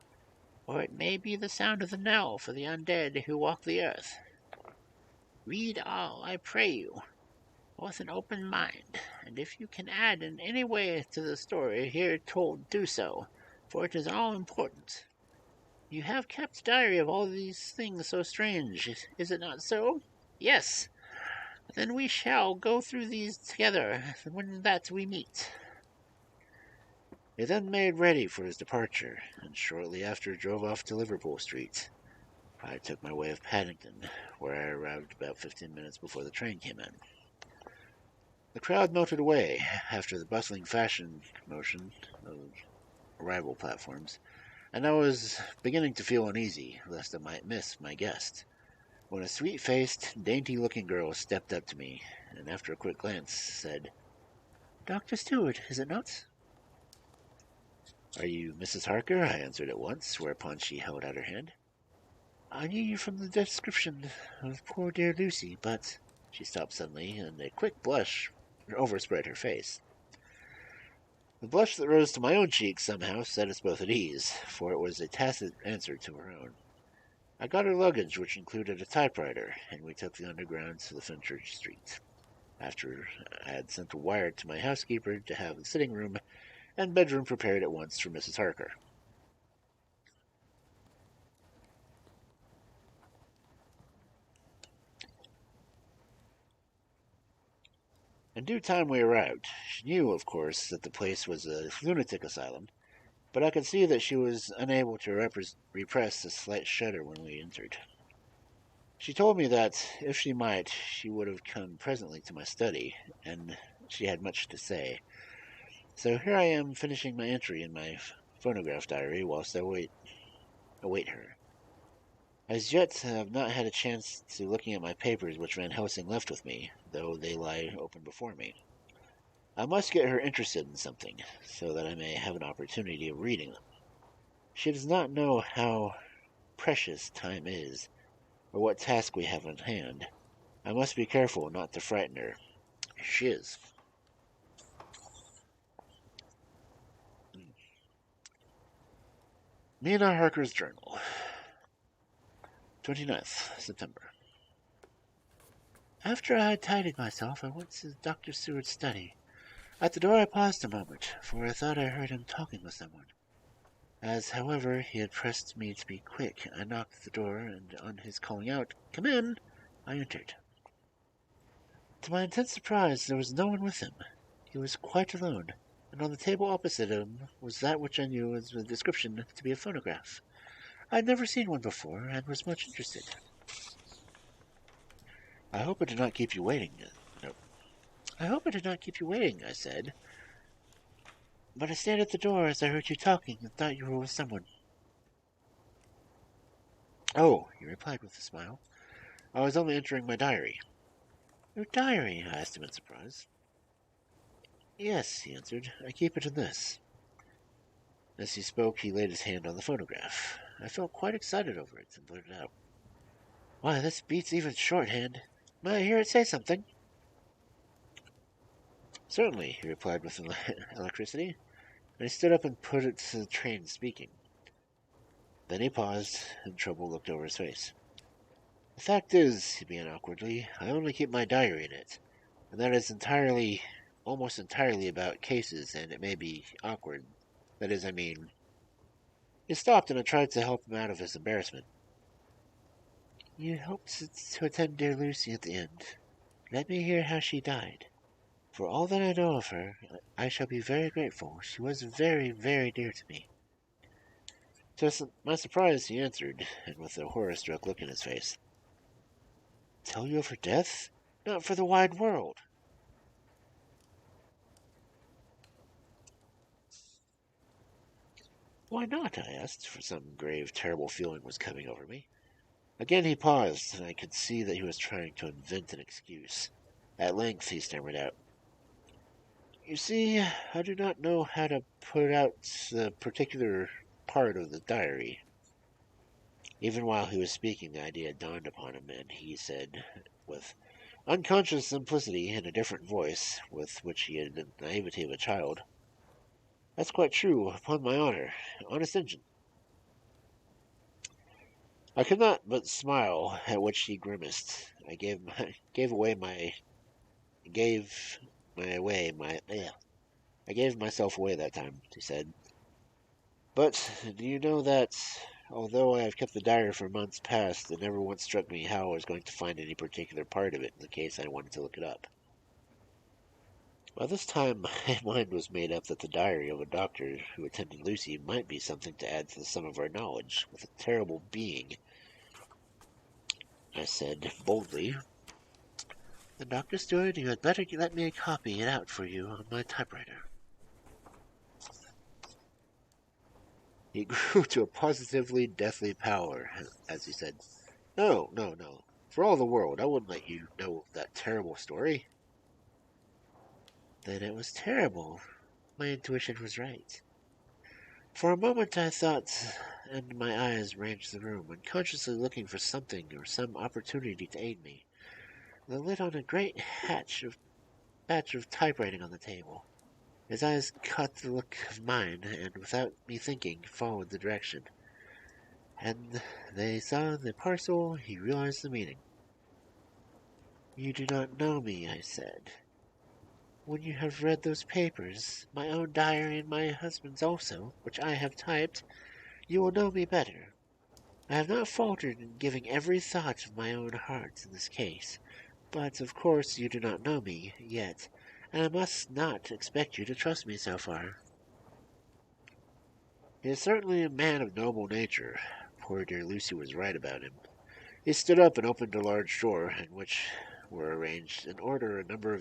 or it may be the sound of the knell for the undead who walk the earth. Read all, I pray you, with an open mind, and if you can add in any way to the story here told, do so, for it is all important. You have kept a diary of all these things so strange, is it not so? Yes. Then we shall go through these together when that we meet. He then made ready for his departure, and shortly after drove off to Liverpool Street. I took my way of Paddington, where I arrived about 15 minutes before the train came in. The crowd melted away after the bustling fashion commotion of arrival platforms, and I was beginning to feel uneasy lest I might miss my guest, when a sweet-faced, dainty-looking girl stepped up to me, and after a quick glance said, Dr. Stewart, is it not? Are you Mrs. Harker? I answered at once, whereupon she held out her hand. I knew you from the description of poor dear Lucy, but... She stopped suddenly, and a quick blush overspread her face. The blush that rose to my own cheek somehow set us both at ease, for it was a tacit answer to her own. I got her luggage, which included a typewriter, and we took the underground to the Fenchurch Street. After I had sent a wire to my housekeeper to have the sitting room and bedroom prepared at once for Mrs. Harker. In due time we arrived. She knew, of course, that the place was a lunatic asylum, but I could see that she was unable to repress a slight shudder when we entered. She told me that, if she might, she would have come presently to my study, and she had much to say. So here I am finishing my entry in my phonograph diary whilst I await her. As yet I have not had a chance to looking at my papers which Van Helsing left with me, though they lie open before me. I must get her interested in something, so that I may have an opportunity of reading them. She does not know how precious time is, or what task we have on hand. I must be careful not to frighten her. She is. Nina Harker's Journal, 29th September. After I had tidied myself, I went to Dr. Seward's study. At the door I paused a moment, for I thought I heard him talking with someone. As, however, he had pressed me to be quick, I knocked at the door, and on his calling out, "Come in," I entered. To my intense surprise, there was no one with him. He was quite alone, and on the table opposite him was that which I knew as the description to be a phonograph. I had never seen one before, and was much interested. I hope I did not keep you waiting. I hope I did not keep you waiting, I said. But I stayed at the door as I heard you talking and thought you were with someone. Oh, he replied with a smile. I was only entering my diary. Your diary? I asked him in surprise. Yes, he answered. I keep it in this. As he spoke, he laid his hand on the phonograph. I felt quite excited over it and blurted out, "Why, this beats even shorthand. May I hear it say something?" Certainly, he replied with electricity, and he stood up and put it to the train speaking. Then he paused, and trouble looked over his face. The fact is, he began awkwardly, I only keep my diary in it, and that is almost entirely about cases, and it may be awkward. That is, I mean... He stopped, and I tried to help him out of his embarrassment. You hoped to attend dear Lucy at the end. Let me hear how she died. For all that I know of her, I shall be very grateful. She was very, very dear to me. To my surprise, he answered, and with a horror-struck look in his face. Tell you of her death? Not for the wide world. Why not? I asked, for some grave, terrible feeling was coming over me. Again he paused, and I could see that he was trying to invent an excuse. At length he stammered out, "You see, I do not know how to put out the particular part of the diary." Even while he was speaking, the idea dawned upon him, and he said, with unconscious simplicity in a different voice, with which he had the naivety of a child, "That's quite true, upon my honor. Honest Injun." I could not but smile, at which he grimaced. I gave myself away that time, he said. "But do you know that, although I have kept the diary for months past, it never once struck me how I was going to find any particular part of it in the case I wanted to look it up?" By this time, my mind was made up that the diary of a doctor who attended Lucy might be something to add to the sum of our knowledge with a terrible being. I said boldly, "Then, Dr. Stewart, you had better let me copy it out for you on my typewriter." He grew to a positively deathly pallor as he said, "No, no, no. For all the world, I wouldn't let you know that terrible story." Then it was terrible. My intuition was right. For a moment I thought, and my eyes ranged the room, unconsciously looking for something or some opportunity to aid me. They lit on a great batch of typewriting on the table. His eyes caught the look of mine, and without me thinking, followed the direction. And they saw the parcel, he realized the meaning. "You do not know me," I said. "When you have read those papers, my own diary and my husband's also, which I have typed, you will know me better. I have not faltered in giving every thought of my own heart in this case, but of course you do not know me yet, and I must not expect you to trust me so far." He is certainly a man of noble nature. Poor dear Lucy was right about him. He stood up and opened a large drawer, in which were arranged in order a number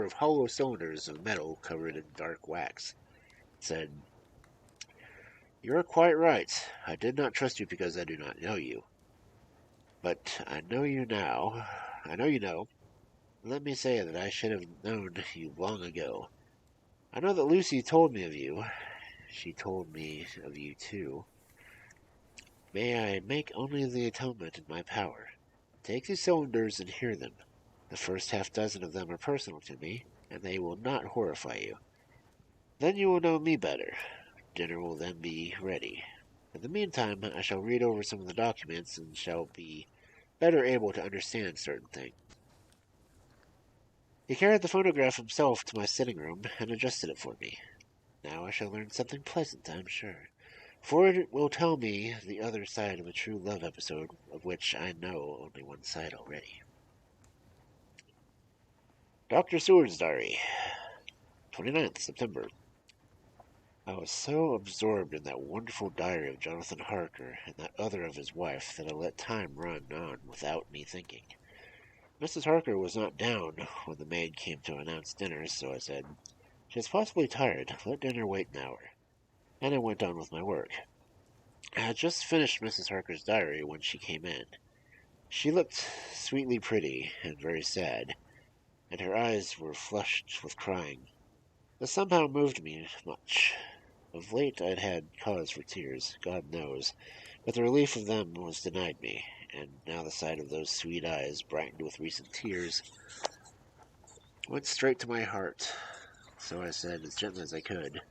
of hollow cylinders of metal covered in dark wax. He said, "You are quite right. I did not trust you because I do not know you. But I know you now. I know you know. Let me say that I should have known you long ago. I know that Lucy told me of you. She told me of you, too. May I make only the atonement in my power. Take these cylinders and hear them. The first half-dozen of them are personal to me, and they will not horrify you. Then you will know me better. Dinner will then be ready. In the meantime, I shall read over some of the documents and shall be better able to understand certain things." He carried the phonograph himself to my sitting room and adjusted it for me. Now I shall learn something pleasant, I am sure, for it will tell me the other side of a true love episode, of which I know only one side already. Dr. Seward's Diary, 29th September. I was so absorbed in that wonderful diary of Jonathan Harker and that other of his wife that I let time run on without me thinking. Mrs. Harker was not down when the maid came to announce dinner, so I said, "She is possibly tired. Let dinner wait an hour." And I went on with my work. I had just finished Mrs. Harker's diary when she came in. She looked sweetly pretty and very sad, and her eyes were flushed with crying. This somehow moved me much. Of late I had had cause for tears, God knows, but the relief of them was denied me, and now the sight of those sweet eyes, brightened with recent tears, went straight to my heart. So I said, as gently as I could,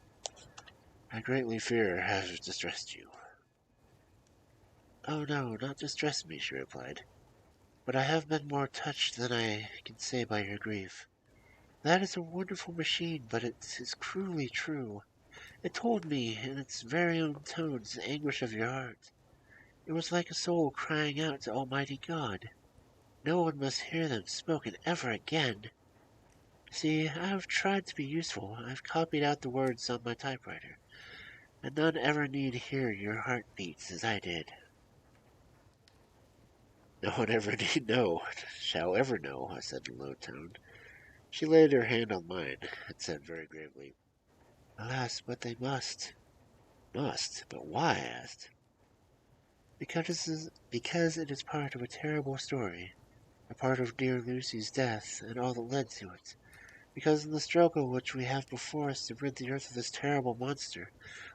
"I greatly fear I have distressed you." "Oh no, not distressed me," she replied, "but I have been more touched than I can say by your grief. That is a wonderful machine, but it is cruelly true. It told me in its very own tones the anguish of your heart. It was like a soul crying out to Almighty God. No one must hear them spoken ever again. See, I have tried to be useful. I have copied out the words on my typewriter, and none ever need hear your heart beats as I did." "No one ever need know, shall ever know," I said in a low tone. She laid her hand on mine and said very gravely, "Alas, but they must." Must, but why? I asked. Because it is part of a terrible story, a part of dear Lucy's death and all that led to it. Because in the struggle which we have before us to rid the earth of this terrible monster,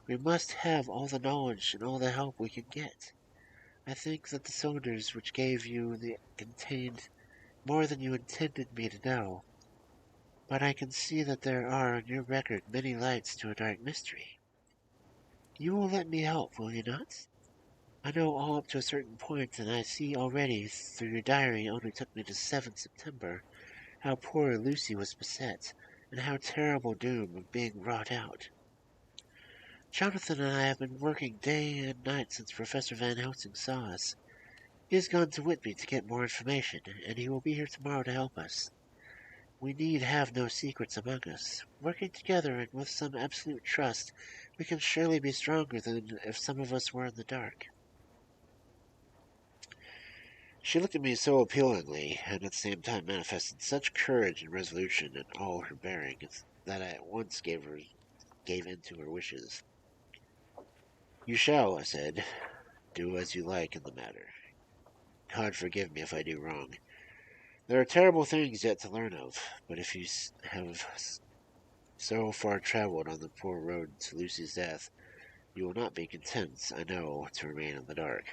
we must have all the knowledge and all the help we can get. I think that the cylinders which gave you contained more than you intended me to know, but I can see that there are on your record many lights to a dark mystery. You will let me help, will you not? I know all up to a certain point, and I see already through your diary only took me to 7th September how poor Lucy was beset, and how terrible doom of being wrought out. Jonathan and I have been working day and night since Professor Van Helsing saw us. He has gone to Whitby to get more information, and he will be here tomorrow to help us. We need have no secrets among us. Working together and with some absolute trust, we can surely be stronger than if some of us were in the dark. She looked at me so appealingly, and at the same time manifested such courage and resolution in all her bearing, that I at once gave in to her wishes. You shall, I said, do as you like in the matter. God forgive me if I do wrong. There are terrible things yet to learn of, but if you have so far traveled on the poor road to Lucy's death, you will not be content, I know, to remain in the dark.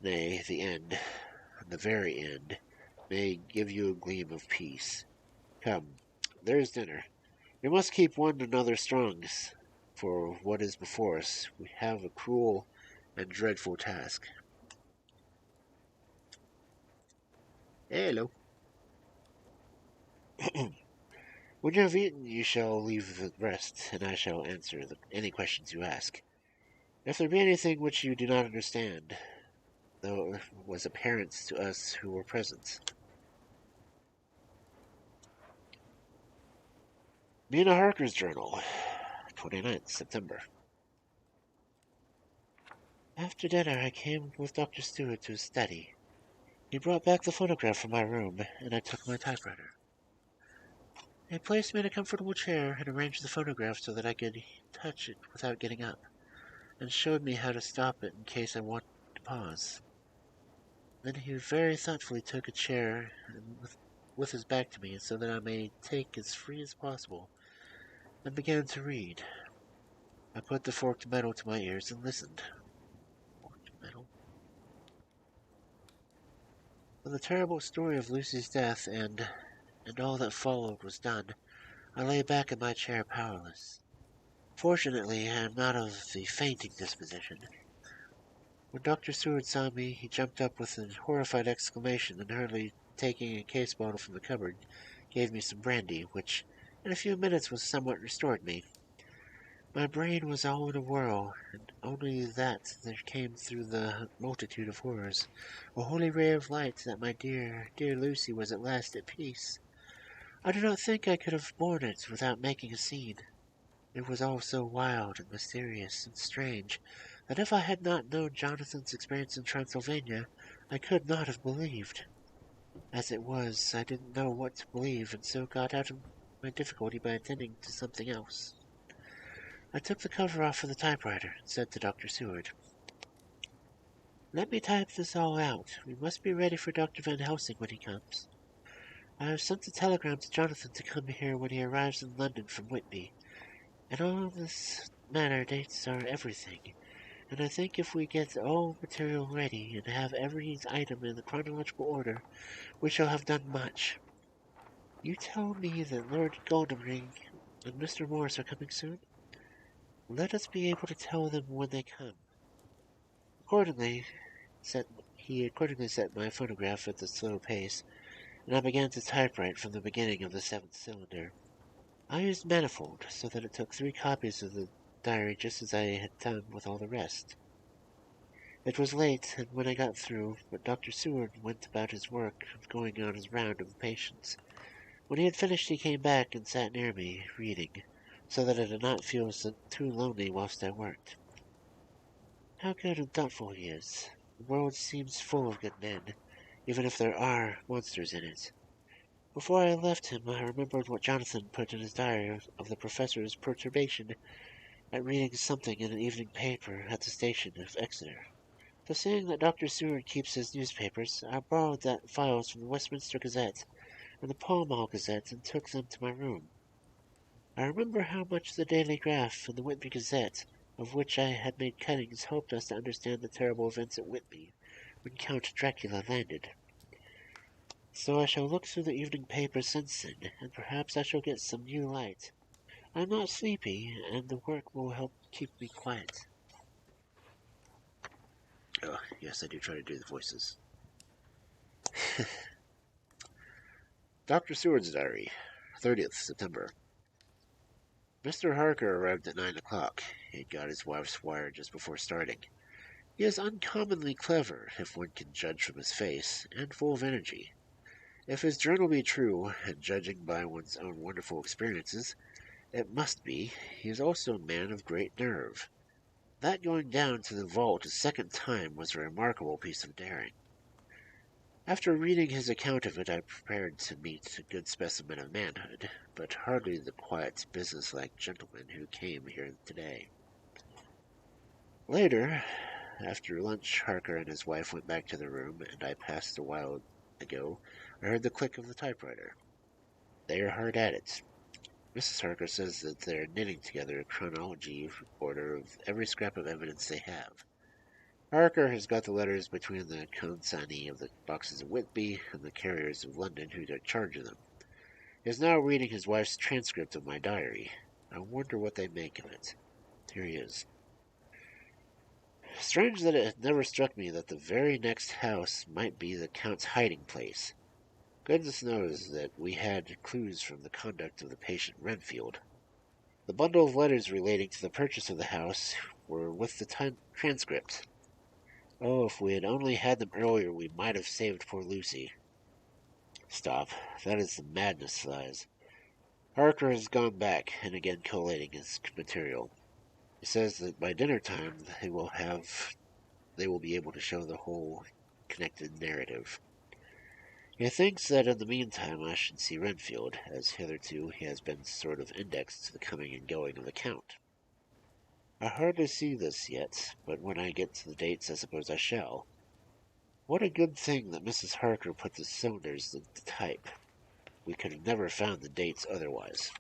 Nay, the end, the very end, may give you a gleam of peace. Come, there is dinner. We must keep one another strong, for what is before us. We have a cruel and dreadful task. Hello. When you have eaten, you shall leave the rest, and I shall answer any questions you ask. If there be anything which you do not understand, though it was apparent to us who were present. Mina Harker's Journal, 29th September. After dinner, I came with Dr. Stewart to his study. He brought back the phonograph from my room, and I took my typewriter. He placed me in a comfortable chair and arranged the phonograph so that I could touch it without getting up, and showed me how to stop it in case I wanted to pause. Then he very thoughtfully took a chair with his back to me so that I may take as free as possible, and began to read. I put the forked metal to my ears and listened. Forked metal? When the terrible story of Lucy's death and all that followed was done, I lay back in my chair powerless. Fortunately, I am not of the fainting disposition. When Dr. Seward saw me, he jumped up with a horrified exclamation and hurriedly taking a case bottle from the cupboard, gave me some brandy, which in a few minutes was somewhat restored me. My brain was all in a whirl, and only that there came through the multitude of horrors a holy ray of light that my dear, dear Lucy was at last at peace. I do not think I could have borne it without making a scene. It was all so wild and mysterious and strange that if I had not known Jonathan's experience in Transylvania, I could not have believed. As it was, I didn't know what to believe, and so got out of my difficulty by attending to something else. I took the cover off of the typewriter and said to Dr. Seward, "Let me type this all out. We must be ready for Dr. Van Helsing when he comes. I have sent a telegram to Jonathan to come here when he arrives in London from Whitby. And all this matter dates are everything, and I think if we get all material ready and have every item in the chronological order, we shall have done much. You tell me that Lord Goldring and Mr. Morris are coming soon? Let us be able to tell them when they come." Accordingly, he accordingly set my phonograph at the slow pace, and I began to typewrite from the beginning of the 7th cylinder. I used manifold, so that it took 3 copies of the diary just as I had done with all the rest. It was late, and when I got through, but Dr. Seward went about his work of going on his round of the patients. When he had finished he came back and sat near me, reading, so that I did not feel too lonely whilst I worked. How good and thoughtful he is. The world seems full of good men, even if there are monsters in it. Before I left him, I remembered what Jonathan put in his diary of the professor's perturbation. at reading something in an evening paper at the station of Exeter. So seeing that Dr. Seward keeps his newspapers, I borrowed that files from the Westminster Gazette and the Pall Mall Gazette and took them to my room. I remember how much the Daily Graph and the Whitby Gazette, of which I had made cuttings, helped us to understand the terrible events at Whitby when Count Dracula landed. So I shall look through the evening paper since then, and perhaps I shall get some new light. I'm not sleepy, and the work will help keep me quiet. Oh, yes, I do try to do the voices. Dr. Seward's Diary, 30th September. Mr. Harker arrived at 9 o'clock. He had got his wife's wire just before starting. He is uncommonly clever, if one can judge from his face, and full of energy. If his journal be true, and judging by one's own wonderful experiences, it must be, he is also a man of great nerve. That going down to the vault a second time was a remarkable piece of daring. After reading his account of it, I prepared to meet a good specimen of manhood, but hardly the quiet, business-like gentleman who came here today. Later, after lunch, Harker and his wife went back to their room, and I passed a while ago. I heard the click of the typewriter. They are hard at it. Mrs. Harker says that they are knitting together a chronology order of every scrap of evidence they have. Harker has got the letters between the consignee of the boxes of Whitby and the carriers of London who took charge of them. He is now reading his wife's transcript of my diary. I wonder what they make of it. Here he is. Strange that it had never struck me that the very next house might be the Count's hiding place. Goodness knows that we had clues from the conduct of the patient Renfield. The bundle of letters relating to the purchase of the house were with the transcript. Oh, if we had only had them earlier, we might have saved poor Lucy. Stop. That is the madness, lies. Harker has gone back and again collating his material. He says that by dinner time they will be able to show the whole connected narrative. He thinks that in the meantime I should see Renfield, as hitherto he has been sort of indexed to the coming and going of the Count. I hardly see this yet, but when I get to the dates I suppose I shall. What a good thing that Mrs. Harker put the cylinders in the type. We could have never found the dates otherwise.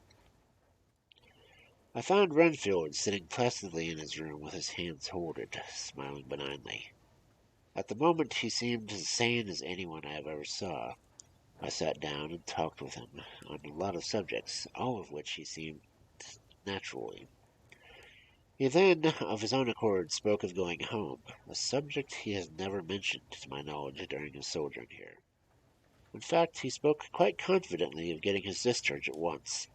I found Renfield sitting placidly in his room with his hands folded, smiling benignly. At the moment he seemed as sane as anyone I ever saw. I sat down and talked with him on a lot of subjects, all of which he seemed naturally. He then, of his own accord, spoke of going home, a subject he has never mentioned, to my knowledge, during his sojourn here. In fact, he spoke quite confidently of getting his discharge at once.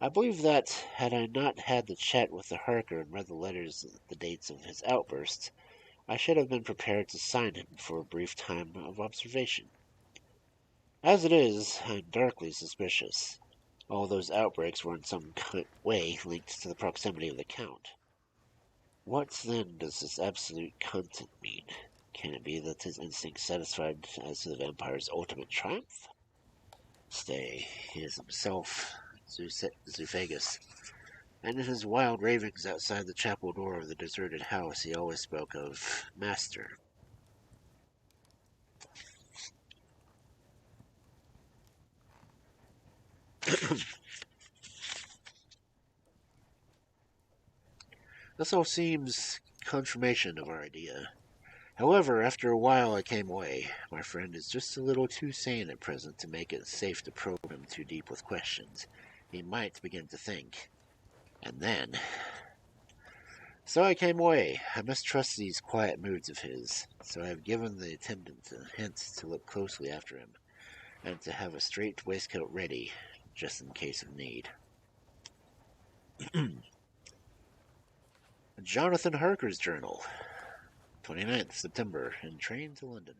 I believe that, had I not had the chat with the Harker and read the letters and the dates of his outbursts, I should have been prepared to sign him for a brief time of observation. As it is, I am darkly suspicious. All those outbreaks were in some way linked to the proximity of the Count. What, then, does this absolute content mean? Can it be that his instinct satisfied as to the vampire's ultimate triumph? Stay, he is himself Zoophagous, and in his wild ravings outside the chapel door of the deserted house he always spoke of Master. This all seems confirmation of our idea. However, after a while I came away. My friend is just a little too sane at present to make it safe to probe him too deep with questions. He might begin to think. And then... So I came away. I mistrust these quiet moods of his, so I have given the attendant a hint to look closely after him, and to have a straight waistcoat ready, just in case of need. Jonathan Harker's Journal, 29th September, in train to London.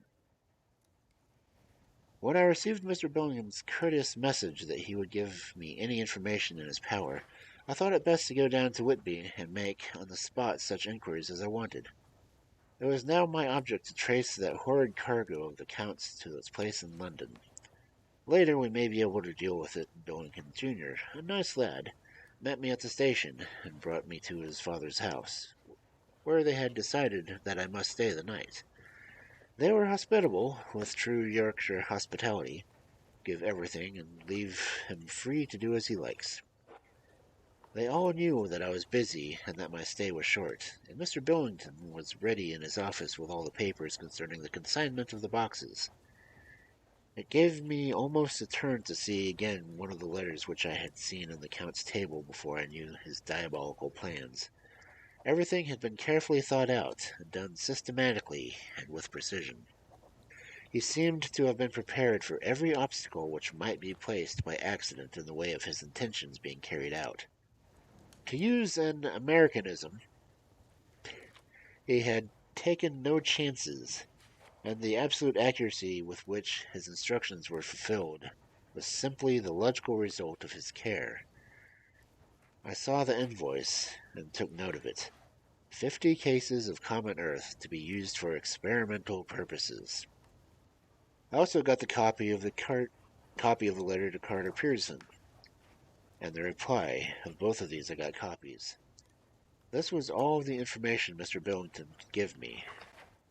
When I received Mr. Billingham's courteous message that he would give me any information in his power, I thought it best to go down to Whitby and make, on the spot, such inquiries as I wanted. It was now my object to trace that horrid cargo of the Count's to its place in London. Later we may be able to deal with it in Billingham Jr., a nice lad, met me at the station and brought me to his father's house, where they had decided that I must stay the night. They were hospitable, with true Yorkshire hospitality, give everything and leave him free to do as he likes. They all knew that I was busy and that my stay was short, and Mr. Billington was ready in his office with all the papers concerning the consignment of the boxes. It gave me almost a turn to see again one of the letters which I had seen on the Count's table before I knew his diabolical plans. Everything had been carefully thought out, and done systematically and with precision. He seemed to have been prepared for every obstacle which might be placed by accident in the way of his intentions being carried out. To use an Americanism, he had taken no chances, and the absolute accuracy with which his instructions were fulfilled was simply the logical result of his care. I saw the invoice and took note of it. 50 cases of common earth to be used for experimental purposes. I also got the copy of the letter to Carter Pearson, and the reply of both of these I got copies. This was all the information Mr. Billington could give me,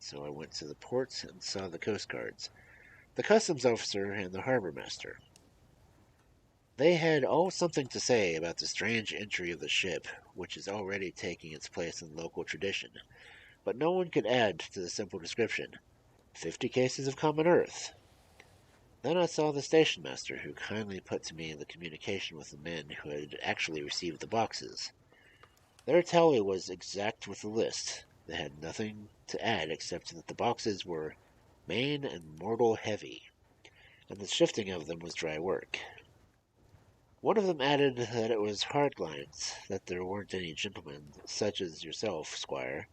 so I went to the port and saw the Coast Guards, the customs officer, and the harbor master. They had all something to say about the strange entry of the ship, which is already taking its place in local tradition, but no one could add to the simple description, 50 cases of common earth. Then I saw the station master, who kindly put to me the communication with the men who had actually received the boxes. Their tally was exact with the list. They had nothing to add except that the boxes were main and mortal heavy, and the shifting of them was dry work. One of them added that it was hard lines, that there weren't any gentlemen, such as yourself, squire,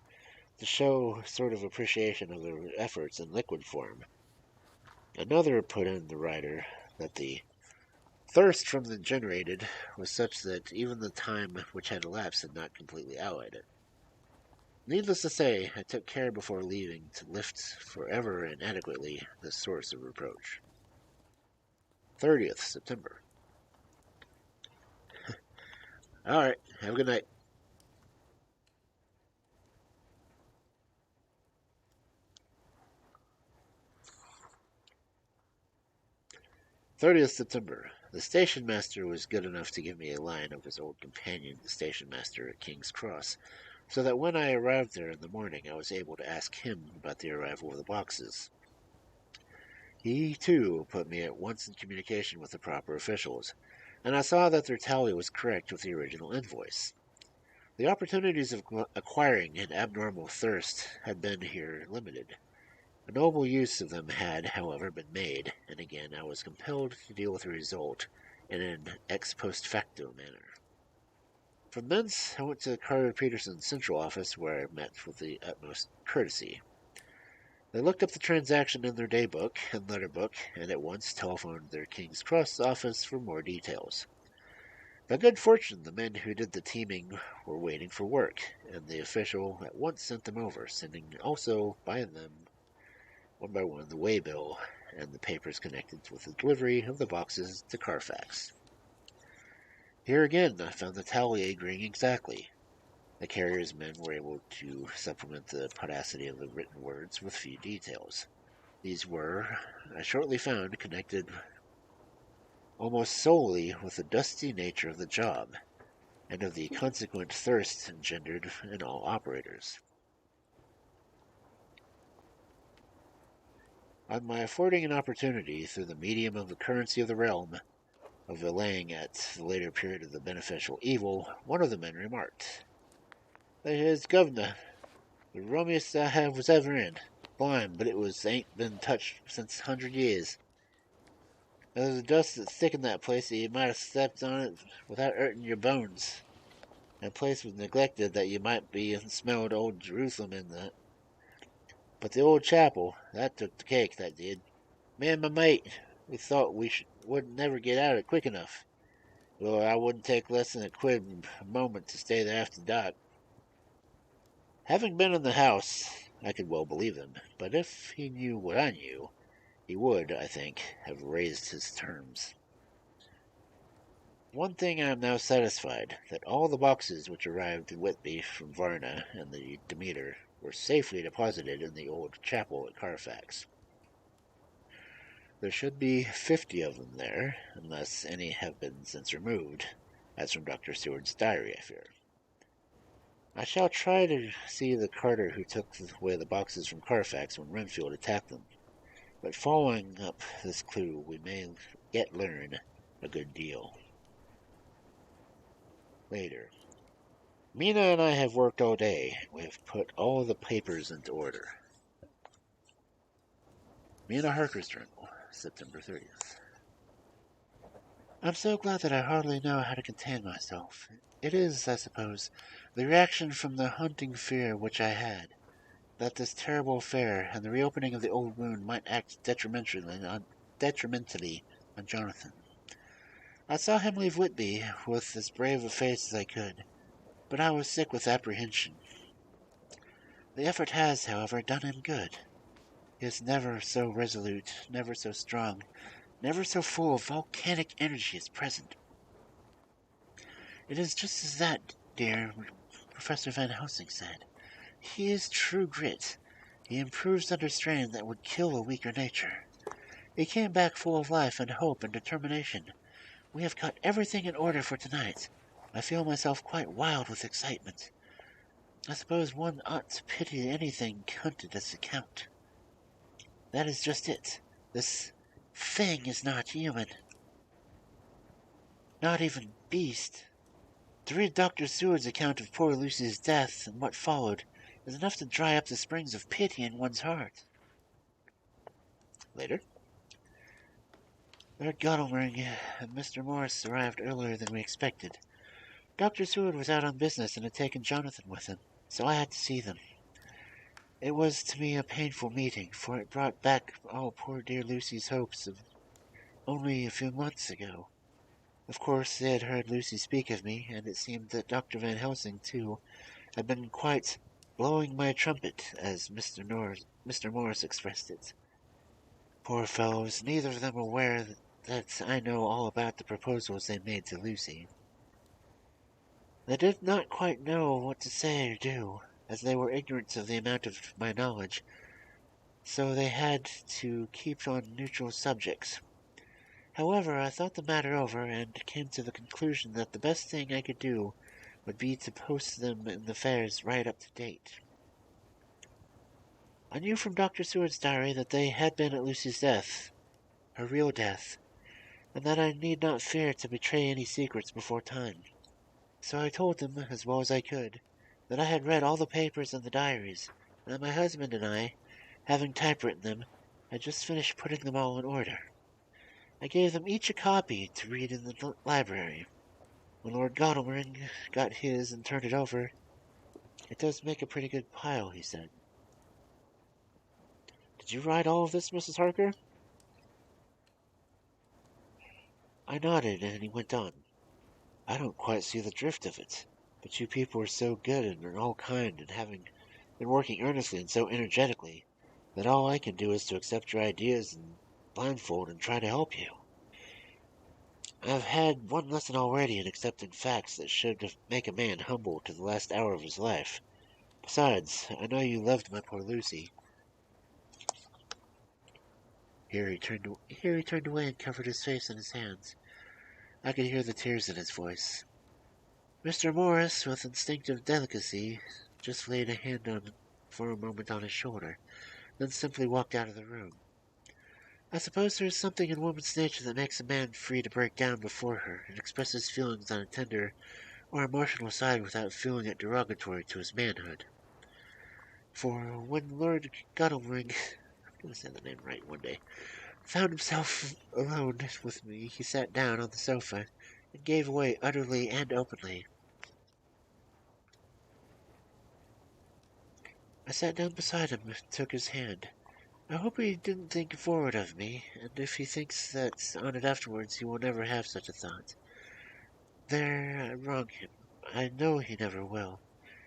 to show sort of appreciation of their efforts in liquid form. Another put in the writer that the thirst from the generated was such that even the time which had elapsed had not completely allayed it. Needless to say, I took care before leaving to lift forever and adequately this source of reproach. 30th September. All right, have a good night. 30th September. The station master was good enough to give me a line of his old companion, the station master at King's Cross, so that when I arrived there in the morning I was able to ask him about the arrival of the boxes. He, too, put me at once in communication with the proper officials, and I saw that their tally was correct with the original invoice. The opportunities of acquiring an abnormal thirst had been here limited. A noble use of them had, however, been made, and again I was compelled to deal with the result in an ex post facto manner. From thence I went to Carter Peterson's central office, where I met with the utmost courtesy. They looked up the transaction in their daybook and letter book, and at once telephoned their King's Cross office for more details. By good fortune, the men who did the teaming were waiting for work, and the official at once sent them over, sending also by them, one by one, the waybill and the papers connected with the delivery of the boxes to Carfax. Here again I found the tally agreeing exactly. The carrier's men were able to supplement the pudicity of the written words with few details. These were, I shortly found, connected almost solely with the dusty nature of the job, and of the consequent thirst engendered in all operators. On my affording an opportunity, through the medium of the currency of the realm, of allaying at the later period of the beneficial evil, one of the men remarked, "That is, governor, the rummiest I was ever in. Blind, but it ain't been touched since 100 years. There's a dust that's thick in that place that you might have stepped on it without hurting your bones. That place was neglected that you might be and smelled old Jerusalem in that. But the old chapel, that took the cake, that did. Me and my mate, we thought wouldn't never get out of it quick enough. Well, I wouldn't take less than a moment to stay there after dark." Having been in the house, I could well believe him, but if he knew what I knew, he would, I think, have raised his terms. one thing I am now satisfied, that all the boxes which arrived in Whitby from Varna and the Demeter were safely deposited in the old chapel at Carfax. There should be 50 of them there, unless any have been since removed, as from Dr. Seward's diary, I fear. I shall try to see the carter who took away the boxes from Carfax when Renfield attacked them, but following up this clue, we may yet learn a good deal. Later. Mina and I have worked all day. We have put all the papers into order. Mina Harker's journal, September 30th. I'm so glad that I hardly know how to contain myself. It is, I suppose, the reaction from the haunting fear which I had, that this terrible affair and the reopening of the old wound might act detrimentally on Jonathan. I saw him leave Whitby with as brave a face as I could, but I was sick with apprehension. The effort has, however, done him good. He is never so resolute, never so strong, never so full of volcanic energy as present. It is just as that, dear Professor Van Helsing said. He is true grit. He improves under strain that would kill a weaker nature. He came back full of life and hope and determination. We have got everything in order for tonight. I feel myself quite wild with excitement. I suppose one ought to pity anything hunted as a count. That is just it. This thing is not human. Not even beast. To read Dr. Seward's account of poor Lucy's death and what followed is enough to dry up the springs of pity in one's heart. Later. Lord Godalming and Mr. Morris arrived earlier than we expected. Dr. Seward was out on business and had taken Jonathan with him, so I had to see them. It was to me a painful meeting, for it brought back all poor dear Lucy's hopes of only a few months ago. Of course, they had heard Lucy speak of me, and it seemed that Dr. Van Helsing, too, had been quite blowing my trumpet, as Mr. Morris expressed it. Poor fellows, neither of them aware that I know all about the proposals they made to Lucy. They did not quite know what to say or do, as they were ignorant of the amount of my knowledge, so they had to keep on neutral subjects. However, I thought the matter over and came to the conclusion that the best thing I could do would be to post them in the fairs right up to date. I knew from Dr. Seward's diary that they had been at Lucy's death, her real death, and that I need not fear to betray any secrets before time. So I told them, as well as I could, that I had read all the papers and the diaries, and that my husband and I, having typewritten them, had just finished putting them all in order. I gave them each a copy to read in the library. When Lord Godalming got his and turned it over, "It does make a pretty good pile," he said. "Did you write all of this, Mrs. Harker?" I nodded, and he went on. "I don't quite see the drift of it, but you people are so good and are all kind, and having been working earnestly and so energetically, that all I can do is to accept your ideas and blindfold and try to help you. I've had one lesson already in accepting facts that should make a man humble to the last hour of his life. Besides, I know you loved my poor Lucy." Here he turned away and covered his face in his hands. I could hear the tears in his voice. Mr. Morris, with instinctive delicacy, just laid a hand for a moment on his shoulder, then simply walked out of the room. I suppose there is something in woman's nature that makes a man free to break down before her and express his feelings on a tender or emotional side without feeling it derogatory to his manhood. For when Lord Godalming, I'm going to say the name right one day, found himself alone with me, he sat down on the sofa and gave way utterly and openly. I sat down beside him and took his hand. I hope he didn't think forward of me, and if he thinks that on it afterwards he will never have such a thought. There I wrong him. I know he never will.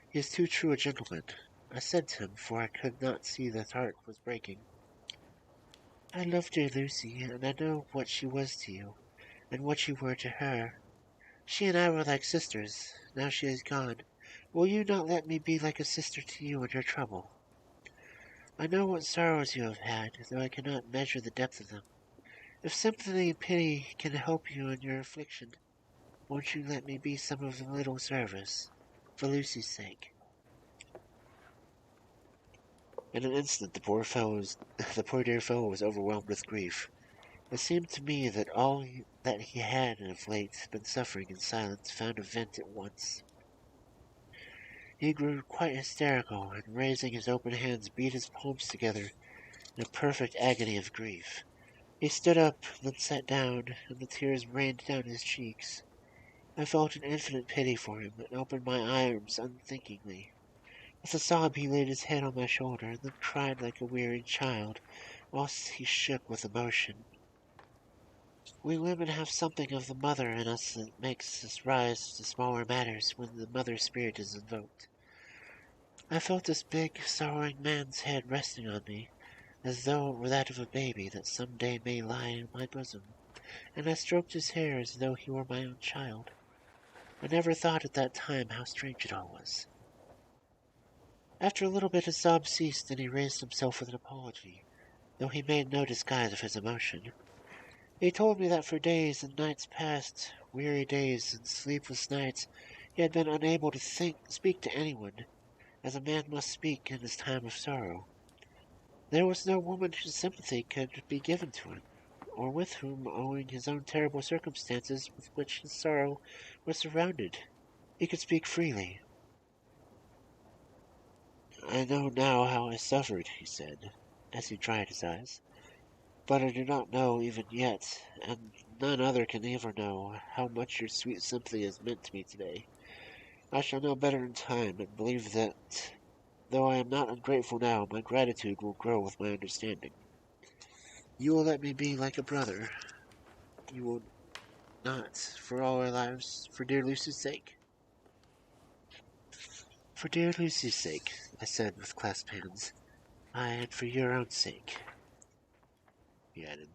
He is too true a gentleman. I said to him, for I could not see that heart was breaking, "I love dear Lucy, and I know what she was to you, and what you were to her. She and I were like sisters. Now she is gone. Will you not let me be like a sister to you in your trouble? I know what sorrows you have had, though I cannot measure the depth of them. If sympathy and pity can help you in your affliction, won't you let me be some of the little service, for Lucy's sake? In an instant, the poor dear fellow was overwhelmed with grief. It seemed to me that that he had of late been suffering in silence found a vent at once. He grew quite hysterical, and raising his open hands, beat his palms together in a perfect agony of grief. He stood up, then sat down, and the tears rained down his cheeks. I felt an infinite pity for him, and opened my arms unthinkingly. With a sob he laid his head on my shoulder, and then cried like a wearied child, whilst he shook with emotion. We women have something of the mother in us that makes us rise to smaller matters when the mother spirit is invoked. I felt this big, sorrowing man's head resting on me, as though it were that of a baby that some day may lie in my bosom, and I stroked his hair as though he were my own child. I never thought at that time how strange it all was. After a little bit his sobs ceased, and he raised himself with an apology, though he made no disguise of his emotion. He told me that for days and nights past, weary days and sleepless nights, he had been unable to speak to anyone, as a man must speak in his time of sorrow. There was no woman whose sympathy could be given to him, or with whom, owing his own terrible circumstances with which his sorrow was surrounded, he could speak freely. I know now how I suffered, he said, as he dried his eyes. But I do not know even yet, and none other can ever know, how much your sweet sympathy has meant to me today. I shall know better in time, and believe that, though I am not ungrateful now, my gratitude will grow with my understanding. You will let me be like a brother. You will not, for all our lives, for dear Lucy's sake? For dear Lucy's sake, I said with clasped hands. Aye, and for your own sake, he added.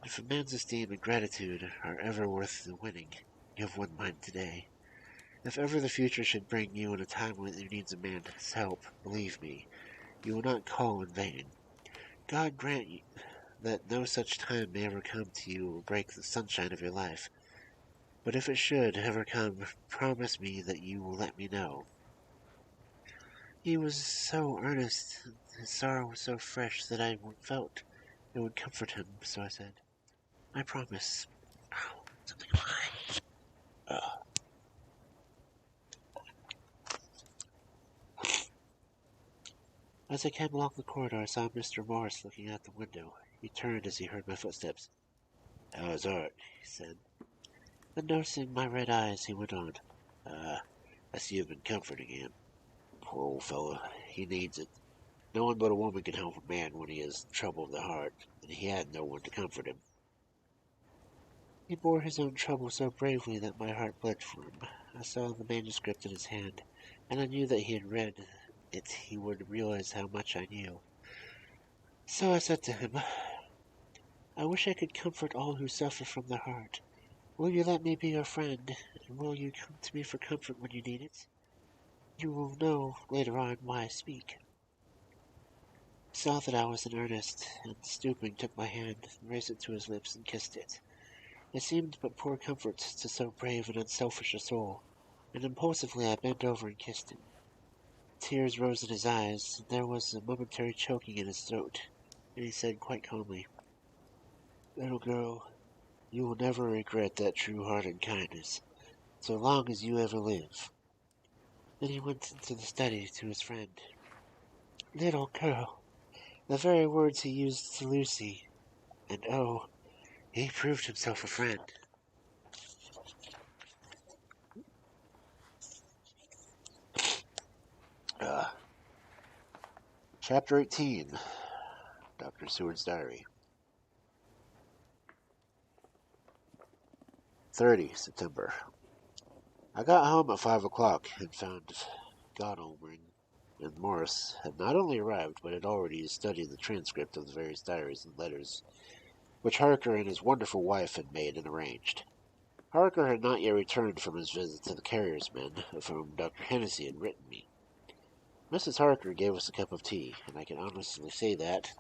If a man's esteem and gratitude are ever worth the winning, you have won mine today. If ever the future should bring you in a time when there needs a man's help, believe me, you will not call in vain. God grant you that no such time may ever come to you or break the sunshine of your life. But if it should ever come, promise me that you will let me know. He was so earnest, and his sorrow was so fresh that I felt it would comfort him, so I said, I promise. Ow, something high. As I came along the corridor, I saw Mr. Morris looking out the window. He turned as he heard my footsteps. How is Art? He said. Then noticing my red eyes, he went on. I see you've been comforting him. Poor old fellow. He needs it. No one but a woman can help a man when he has trouble of the heart, and he had no one to comfort him. He bore his own trouble so bravely that my heart bled for him. I saw the manuscript in his hand, and I knew that he had read it he would realize how much I knew. So I said to him, I wish I could comfort all who suffer from the heart. Will you let me be your friend, and will you come to me for comfort when you need it? You will know later on why I speak. He saw that I was in earnest, and stooping took my hand, and raised it to his lips and kissed it. It seemed but poor comfort to so brave and unselfish a soul, and impulsively I bent over and kissed him. Tears rose in his eyes, and there was a momentary choking in his throat, and he said quite calmly, Little girl, you will never regret that true heart and kindness, so long as you ever live. Then he went into the study to his friend. Little girl, the very words he used to Lucy, and oh, he proved himself a friend. Uh, Chapter 18, Dr. Seward's Diary. 30 September. I got home at 5 o'clock and found Godalming and Morris had not only arrived, but had already studied the transcript of the various diaries and letters which Harker and his wonderful wife had made and arranged. Harker had not yet returned from his visit to the carrier's men, of whom Dr. Hennessy had written me. Mrs. Harker gave us a cup of tea, and I can honestly say that,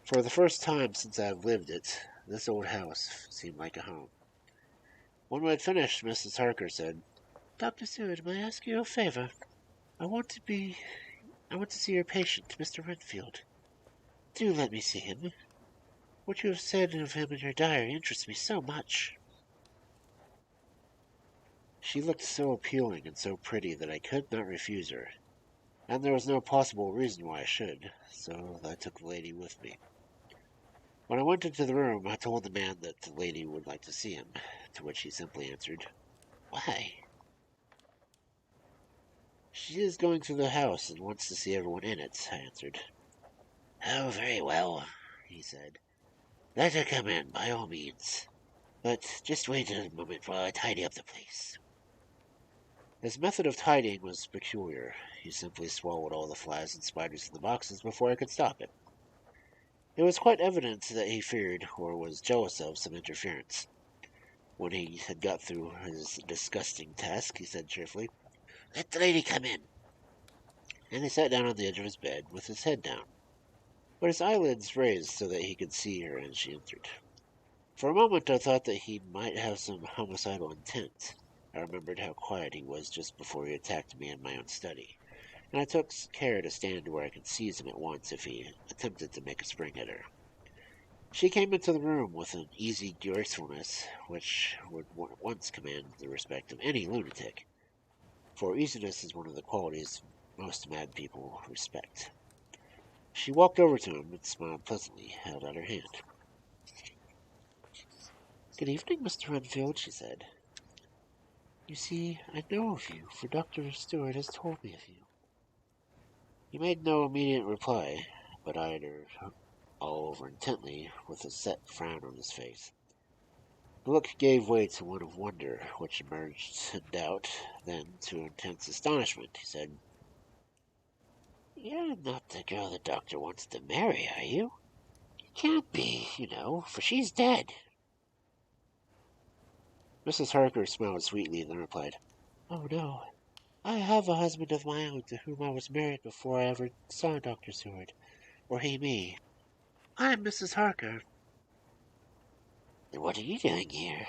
for the first time since I have lived it, this old house seemed like a home. When we had finished, Mrs. Harker said, "Dr. Seward, may I ask you a favor? I want to see your patient, Mr. Renfield. Do let me see him. What you have said of him in your diary interests me so much." She looked so appealing and so pretty that I could not refuse her, and there was no possible reason why I should, so I took the lady with me. When I went into the room, I told the man that the lady would like to see him, to which he simply answered, "Why?" "She is going through the house and wants to see everyone in it," I answered. "Oh, very well," he said. "Let her come in, by all means. But just wait a moment while I tidy up the place." His method of tidying was peculiar. He simply swallowed all the flies and spiders in the boxes before I could stop him. It was quite evident that he feared, or was jealous of, some interference. When he had got through his disgusting task, he said cheerfully, "Let the lady come in." And he sat down on the edge of his bed, with his head down, but his eyelids raised so that he could see her as she entered. For a moment I thought that he might have some homicidal intent. I remembered how quiet he was just before he attacked me in my own study, and I took care to stand where I could seize him at once if he attempted to make a spring at her. She came into the room with an easy gracefulness which would at once command the respect of any lunatic, for easiness is one of the qualities most mad people respect. She walked over to him and smiled pleasantly, held out her hand. "Good evening, Mr. Renfield," she said. "You see, I know of you, for Dr. Stewart has told me of you." He made no immediate reply, but eyed her all over intently, with a set frown on his face. The look gave way to one of wonder, which emerged in doubt, then to intense astonishment. He said, "You're not the girl the doctor wants to marry, are you? You can't be, for she's dead." Mrs. Harker smiled sweetly, then replied, "Oh, no. I have a husband of my own to whom I was married before I ever saw Dr. Seward, or he me. I'm Mrs. Harker." "And what are you doing here?"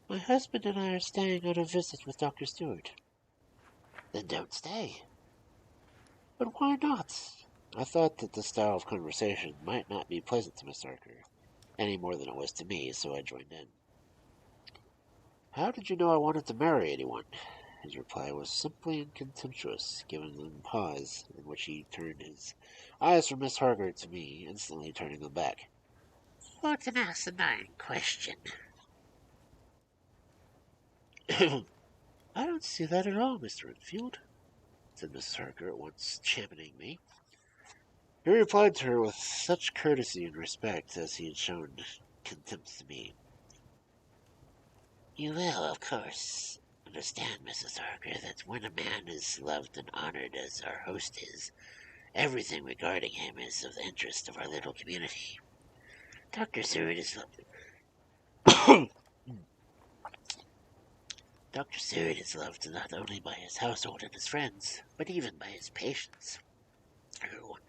"My husband and I are staying on a visit with Dr. Stewart." "Then don't stay." "But why not?" I thought that this style of conversation might not be pleasant to Miss Harker, any more than it was to me, so I joined in. "How did you know I wanted to marry anyone?" His reply was simply and contemptuous, given the pause in which he turned his eyes from Miss Harker to me, instantly turning them back. "What an asinine question." "I don't see that at all, Mr. Renfield," said Mrs. Harker, at once championing me. He replied to her with such courtesy and respect as he had shown contempt to me. "You will, of course, understand, Mrs. Harker, that when a man is loved and honored as our host is, everything regarding him is of the interest of our little community. Dr. Seward is Dr. Seward is loved not only by his household and his friends, but even by his patients, who,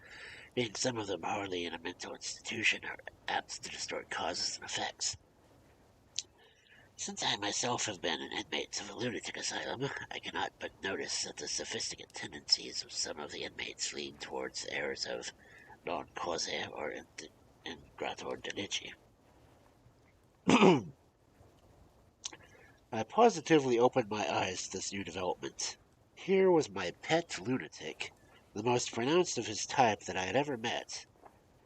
being some of them hardly in a mental institution, are apt to distort causes and effects. Since I myself have been an inmate of a lunatic asylum, I cannot but notice that the sophisticated tendencies of some of the inmates lean towards the errors of non causa or ingrator deligi. I positively opened my eyes to this new development. Here was my pet lunatic, the most pronounced of his type that I had ever met,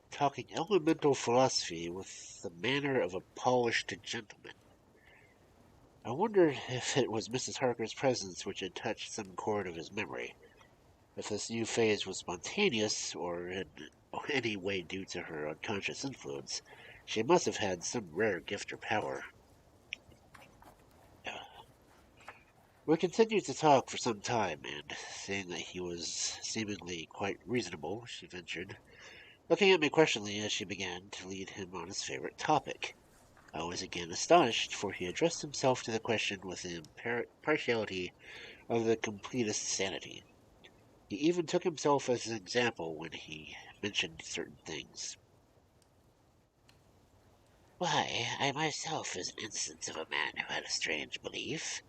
talking elemental philosophy with the manner of a polished gentleman. I wondered if it was Mrs. Harker's presence which had touched some chord of his memory, if this new phase was spontaneous, or in any way due to her unconscious influence. She must have had some rare gift or power. We continued to talk for some time, and seeing that he was seemingly quite reasonable, she ventured, looking at me questioningly as she began to lead him on his favorite topic. I was again astonished, for he addressed himself to the question with the impartiality of the completest sanity. He even took himself as an example when he mentioned certain things. Why, I myself is an instance of a man who had a strange belief.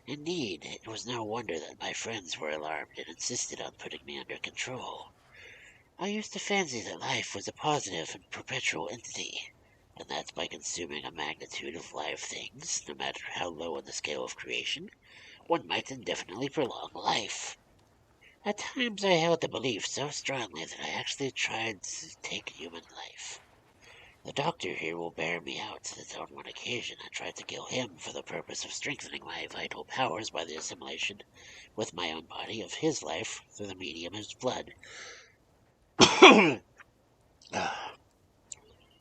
Indeed, it was no wonder that my friends were alarmed and insisted on putting me under control. I used to fancy that life was a positive and perpetual entity, and that by consuming a magnitude of live things, no matter how low on the scale of creation, one might indefinitely prolong life. At times I held the belief so strongly that I actually tried to take human life. The doctor here will bear me out that on one occasion I tried to kill him for the purpose of strengthening my vital powers by the assimilation with my own body of his life through the medium of his blood.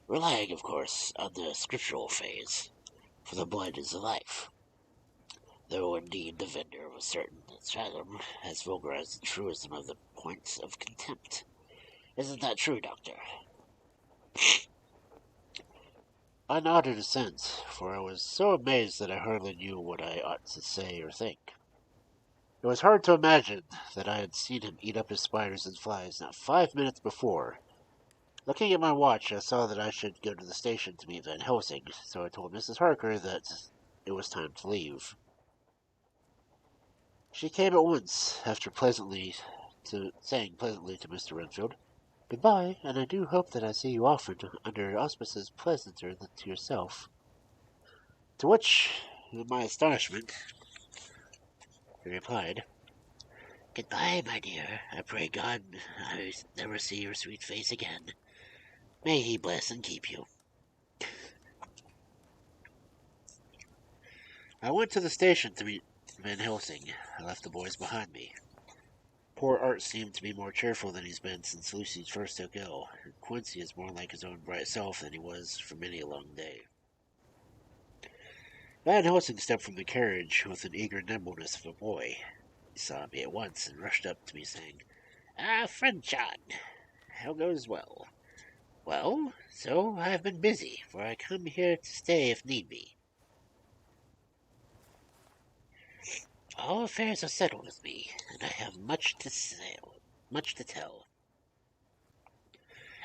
Relying, of course, on the scriptural phase, for the blood is the life. Though indeed the vendor was certain that Fathom has vulgarized the truism of the points of contempt. Isn't that true, Doctor? I nodded assent, for I was so amazed that I hardly knew what I ought to say or think. It was hard to imagine that I had seen him eat up his spiders and flies not 5 minutes before. Looking at my watch, I saw that I should go to the station to meet Van Helsing, so I told Mrs. Harker that it was time to leave. She came at once, after saying pleasantly to Mr. Renfield, "Goodbye, and I do hope that I see you often under auspices pleasanter than to yourself." To which, in my astonishment, he replied, Goodbye, my dear. I pray God I never see your sweet face again. May he bless and keep you. I went to the station to meet Van Helsing. I left the boys behind me. Poor Art seemed to be more cheerful than he's been since Lucy first took ill, and Quincy is more like his own bright self than he was for many a long day. Van Helsing stepped from the carriage with an eager nimbleness of a boy. He saw me at once and rushed up to me, saying, Friend John, how goes well? Well, so I have been busy, for I come here to stay if need be. All affairs are settled with me, and I have much to tell.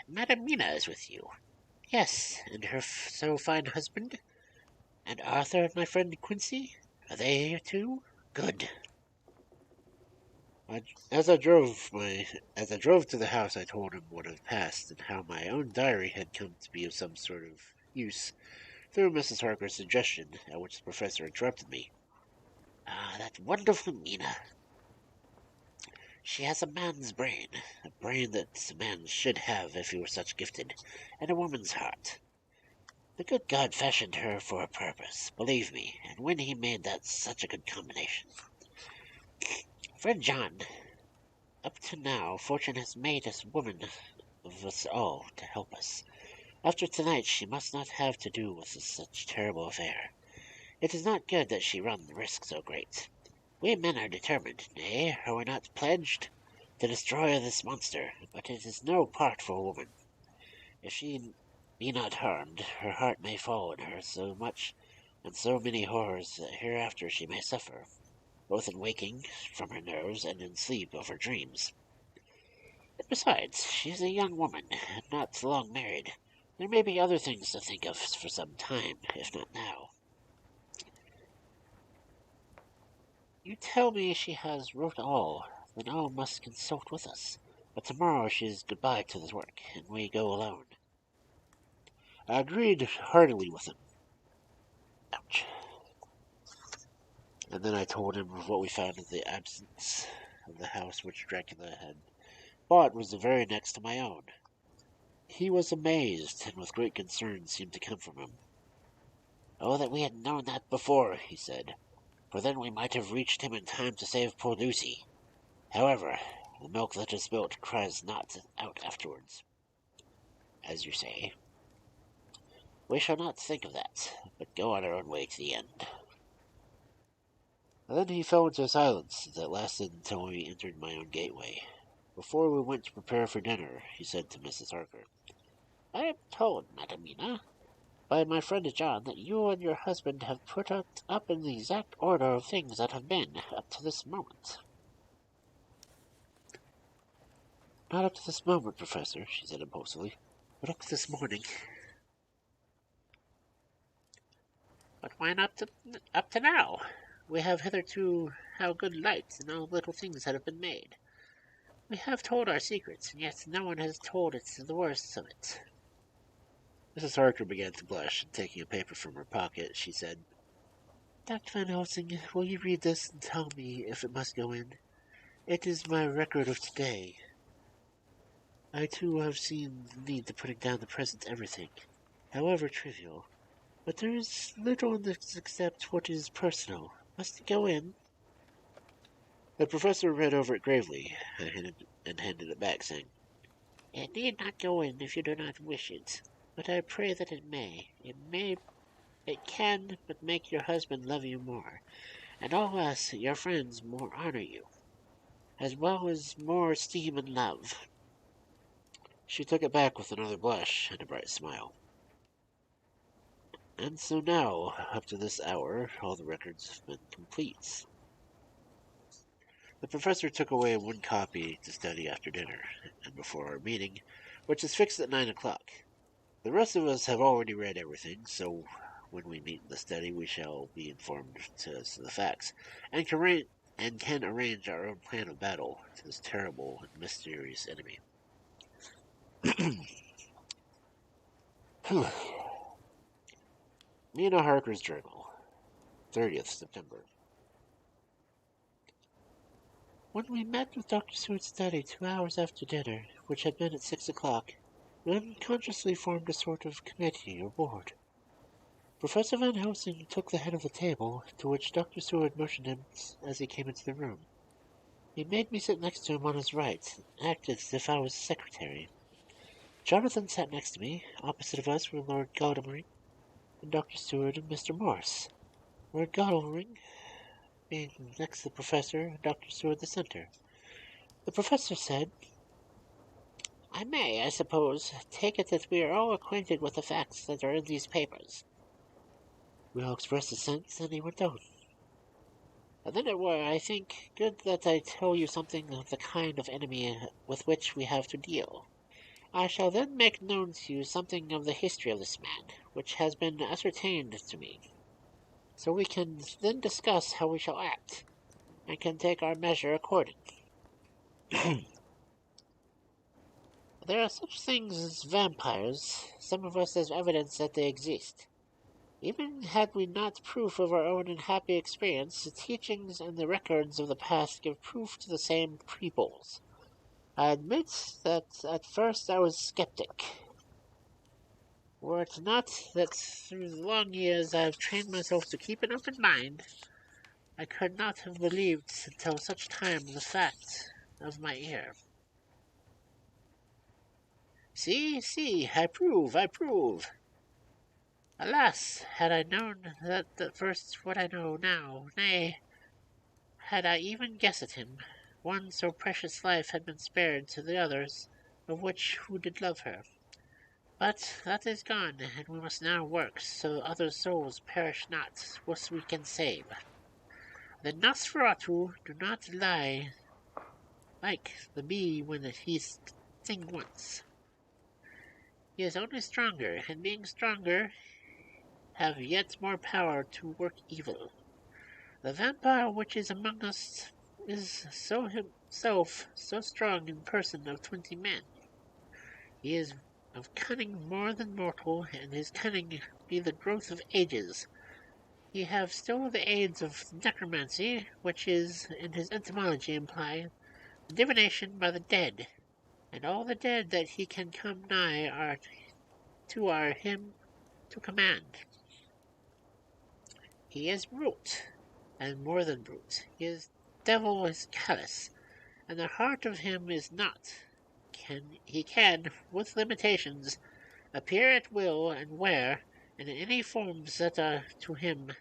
Madam Mina is with you. Yes, and her so fine husband. And Arthur and my friend Quincy, are they here too? Good. As I drove to the house, I told him what had passed and how my own diary had come to be of some sort of use through Mrs. Harker's suggestion, at which the professor interrupted me. That wonderful Mina. She has a man's brain, a brain that a man should have if he were such gifted, and a woman's heart. The good God fashioned her for a purpose, believe me, and when he made that such a good combination. Friend John, up to now, fortune has made us woman of us all to help us. After tonight, she must not have to do with such terrible affair. It is not good that she run the risk so great. We men are determined, nay, are we not pledged, to destroy this monster, but it is no part for a woman. If she be not harmed, her heart may fall in her so much and so many horrors that hereafter she may suffer, both in waking from her nerves and in sleep of her dreams. And besides, she is a young woman, and not long married. There may be other things to think of for some time, if not now. You tell me she has wrote all, then all must consult with us. But tomorrow she is goodbye to the work, and we go alone. I agreed heartily with him. Ouch. And then I told him of what we found in the absence of the house which Dracula had bought was the very next to my own. He was amazed, and with great concern seemed to come from him. Oh, that we had known that before, he said, for then we might have reached him in time to save poor Lucy. However, the milk that is spilt cries not out afterwards. As you say, we shall not think of that, but go on our own way to the end. And then he fell into a silence that lasted until we entered my own gateway. Before we went to prepare for dinner, he said to Mrs. Harker, I am told, Madam Mina, by my friend John that you and your husband have put it up in the exact order of things that have been up to this moment. Not up to this moment, Professor, she said impulsively, but up to this morning. But why not up to now? We have hitherto how good lights and all little things that have been made. We have told our secrets, and yet no one has told it the worst of it. Mrs. Harker began to blush, and taking a paper from her pocket, she said, Dr. Van Helsing, will you read this and tell me if it must go in? It is my record of today. I too have seen the need to putting down the present everything, however trivial. But there is little in this except what is personal. Must it go in? The professor read over it gravely, and handed it back, saying, It need not go in if you do not wish it, but I pray that it may. It can but make your husband love you more, and all us, your friends, more honor you, as well as more esteem and love. She took it back with another blush and a bright smile. And so now, up to this hour, all the records have been complete. The professor took away one copy to study after dinner, and before our meeting, which is fixed at 9 o'clock. The rest of us have already read everything, so when we meet in the study we shall be informed as to the facts, and can arrange our own plan of battle to this terrible and mysterious enemy. Mina Harker's Journal, 30th September. When we met with Dr. Seward's study 2 hours after dinner, which had been at 6 o'clock, we unconsciously formed a sort of committee or board. Professor Van Helsing took the head of the table, to which Dr. Seward motioned him as he came into the room. He made me sit next to him on his right, and acted as if I was his secretary. Jonathan sat next to me. Opposite of us were Lord Godalming and Dr. Seward and Mr. Morse. Lord Godalming being next to the professor, and Dr. Seward the center. The professor said, I may, I suppose, take it that we are all acquainted with the facts that are in these papers. We all expressed assent, and he went on. And then it were, I think, good that I tell you something of the kind of enemy with which we have to deal. I shall then make known to you something of the history of this man, which has been ascertained to me. So we can then discuss how we shall act, and can take our measure according. There are such things as vampires, some of us as evidence that they exist. Even had we not proof of our own unhappy experience, the teachings and the records of the past give proof to the same peoples. I admit that at first I was skeptic. Were it not that through the long years I have trained myself to keep an open mind, I could not have believed until such time the fact of my ear. See, I prove. Alas, had I known that at first what I know now, nay, had I even guessed at him, one so precious life had been spared to the others, of which who did love her. But that is gone, and we must now work, so other souls perish not, what we can save. The Nosferatu do not lie like the bee when he sting once. He is only stronger, and being stronger, have yet more power to work evil. The vampire which is among us is so himself so strong in person of 20 men. He is of cunning more than mortal, and his cunning be the growth of ages. He have still the aids of necromancy, which is, in his etymology imply, divination by the dead, and all the dead that he can come nigh are him to command. He is brute, and more than brute. His devil is callous, and the heart of him is not. He can, with limitations, appear at will and where, and in any forms that are to him.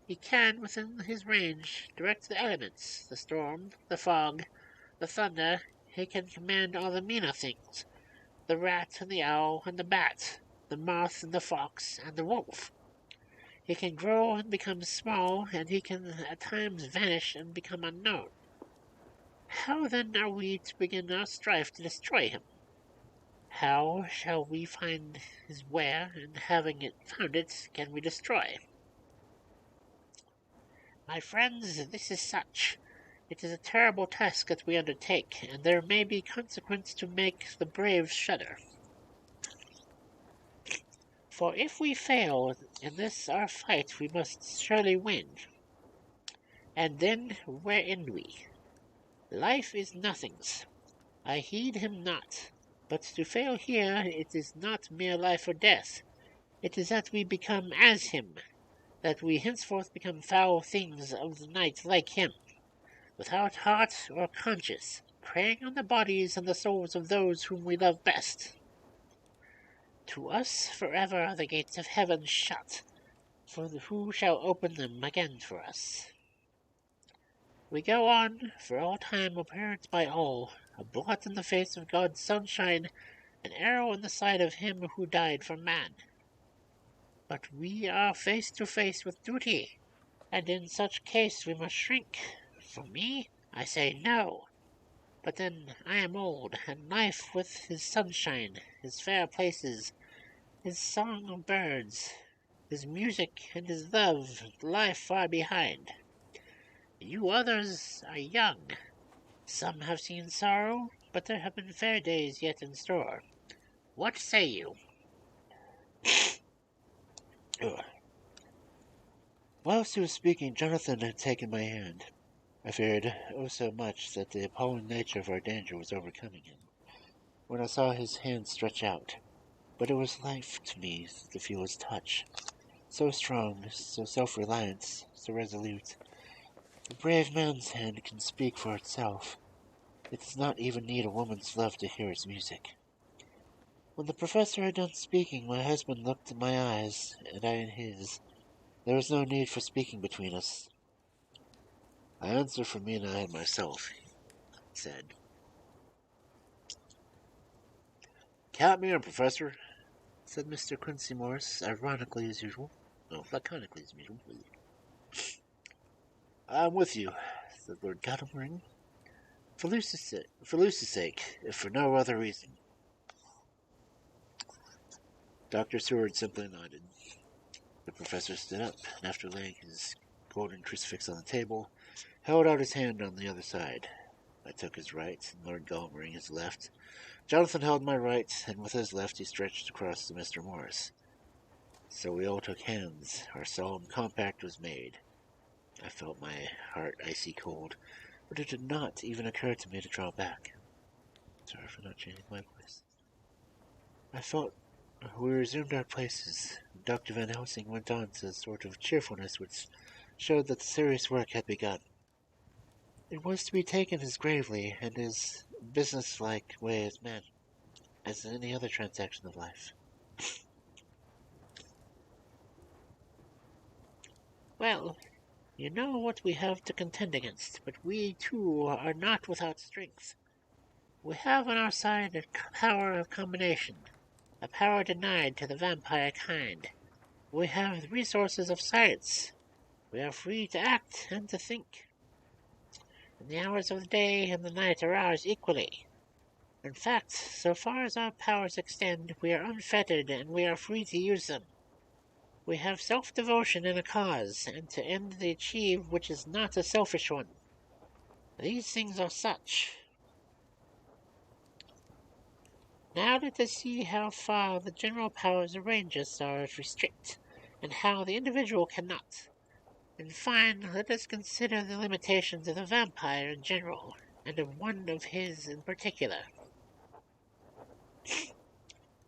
He can, within his range, direct the elements, the storm, the fog, the thunder. He can command all the meaner things, the rat and the owl and the bat. the moth and the fox and the wolf. He can grow and become small, and he can at times vanish and become unknown. How then are we to begin our strife to destroy him? How shall we find his where, and having found it, can we destroy? My friends, this is such. It is a terrible task that we undertake, and there may be consequence to make the brave shudder. For if we fail in this our fight, we must surely win. And then where end we? Life is nothing's. I heed him not. But to fail here, it is not mere life or death. It is that we become as him, that we henceforth become foul things of the night like him, without heart or conscience, preying on the bodies and the souls of those whom we love best. To us forever are the gates of heaven shut, for who shall open them again for us? We go on, for all time apparent by all, a blot in the face of God's sunshine, an arrow in the side of him who died for man. But we are face to face with duty, and in such case we must shrink. For me, I say no. But then I am old, and life with his sunshine, his fair places, his song of birds, his music and his love, life far behind. You others are young. Some have seen sorrow, but there have been fair days yet in store. What say you? Whilst he was speaking, Jonathan had taken my hand. I feared, oh so much, that the appalling nature of our danger was overcoming him, when I saw his hand stretch out. But it was life to me to feel his touch. So strong, so self-reliant, so resolute. A brave man's hand can speak for itself. It does not even need a woman's love to hear its music. When the professor had done speaking, my husband looked in my eyes, and I in his. There was no need for speaking between us. I answer for me and I myself, he said. Count me in, Professor, said Mr. Quincy Morris, ironically as usual. No, laconically as usual. I'm with you, said Lord Godalming, for Lucy's sake, if for no other reason. Dr. Seward simply nodded. The professor stood up, and after laying his golden crucifix on the table, held out his hand on the other side. I took his right, and Lord Godalming his left. Jonathan held my right, and with his left he stretched across to Mr. Morris. So we all took hands. Our solemn compact was made. I felt my heart icy cold, but it did not even occur to me to draw back. Sorry for not changing my voice. I felt we resumed our places. Dr. Van Helsing went on to a sort of cheerfulness which showed that the serious work had begun. It was to be taken as gravely and as business-like way as men, as in any other transaction of life. Well, you know what we have to contend against, but we, too, are not without strength. We have on our side a power of combination, a power denied to the vampire kind. We have the resources of science. We are free to act and to think. And the hours of the day and the night are ours equally. In fact, so far as our powers extend, we are unfettered and we are free to use them. We have self-devotion in a cause, and to end the achieve which is not a selfish one. These things are such. Now let us see how far the general powers arrange us are restrict, and how the individual cannot. In fine, let us consider the limitations of the vampire in general, and of one of his in particular.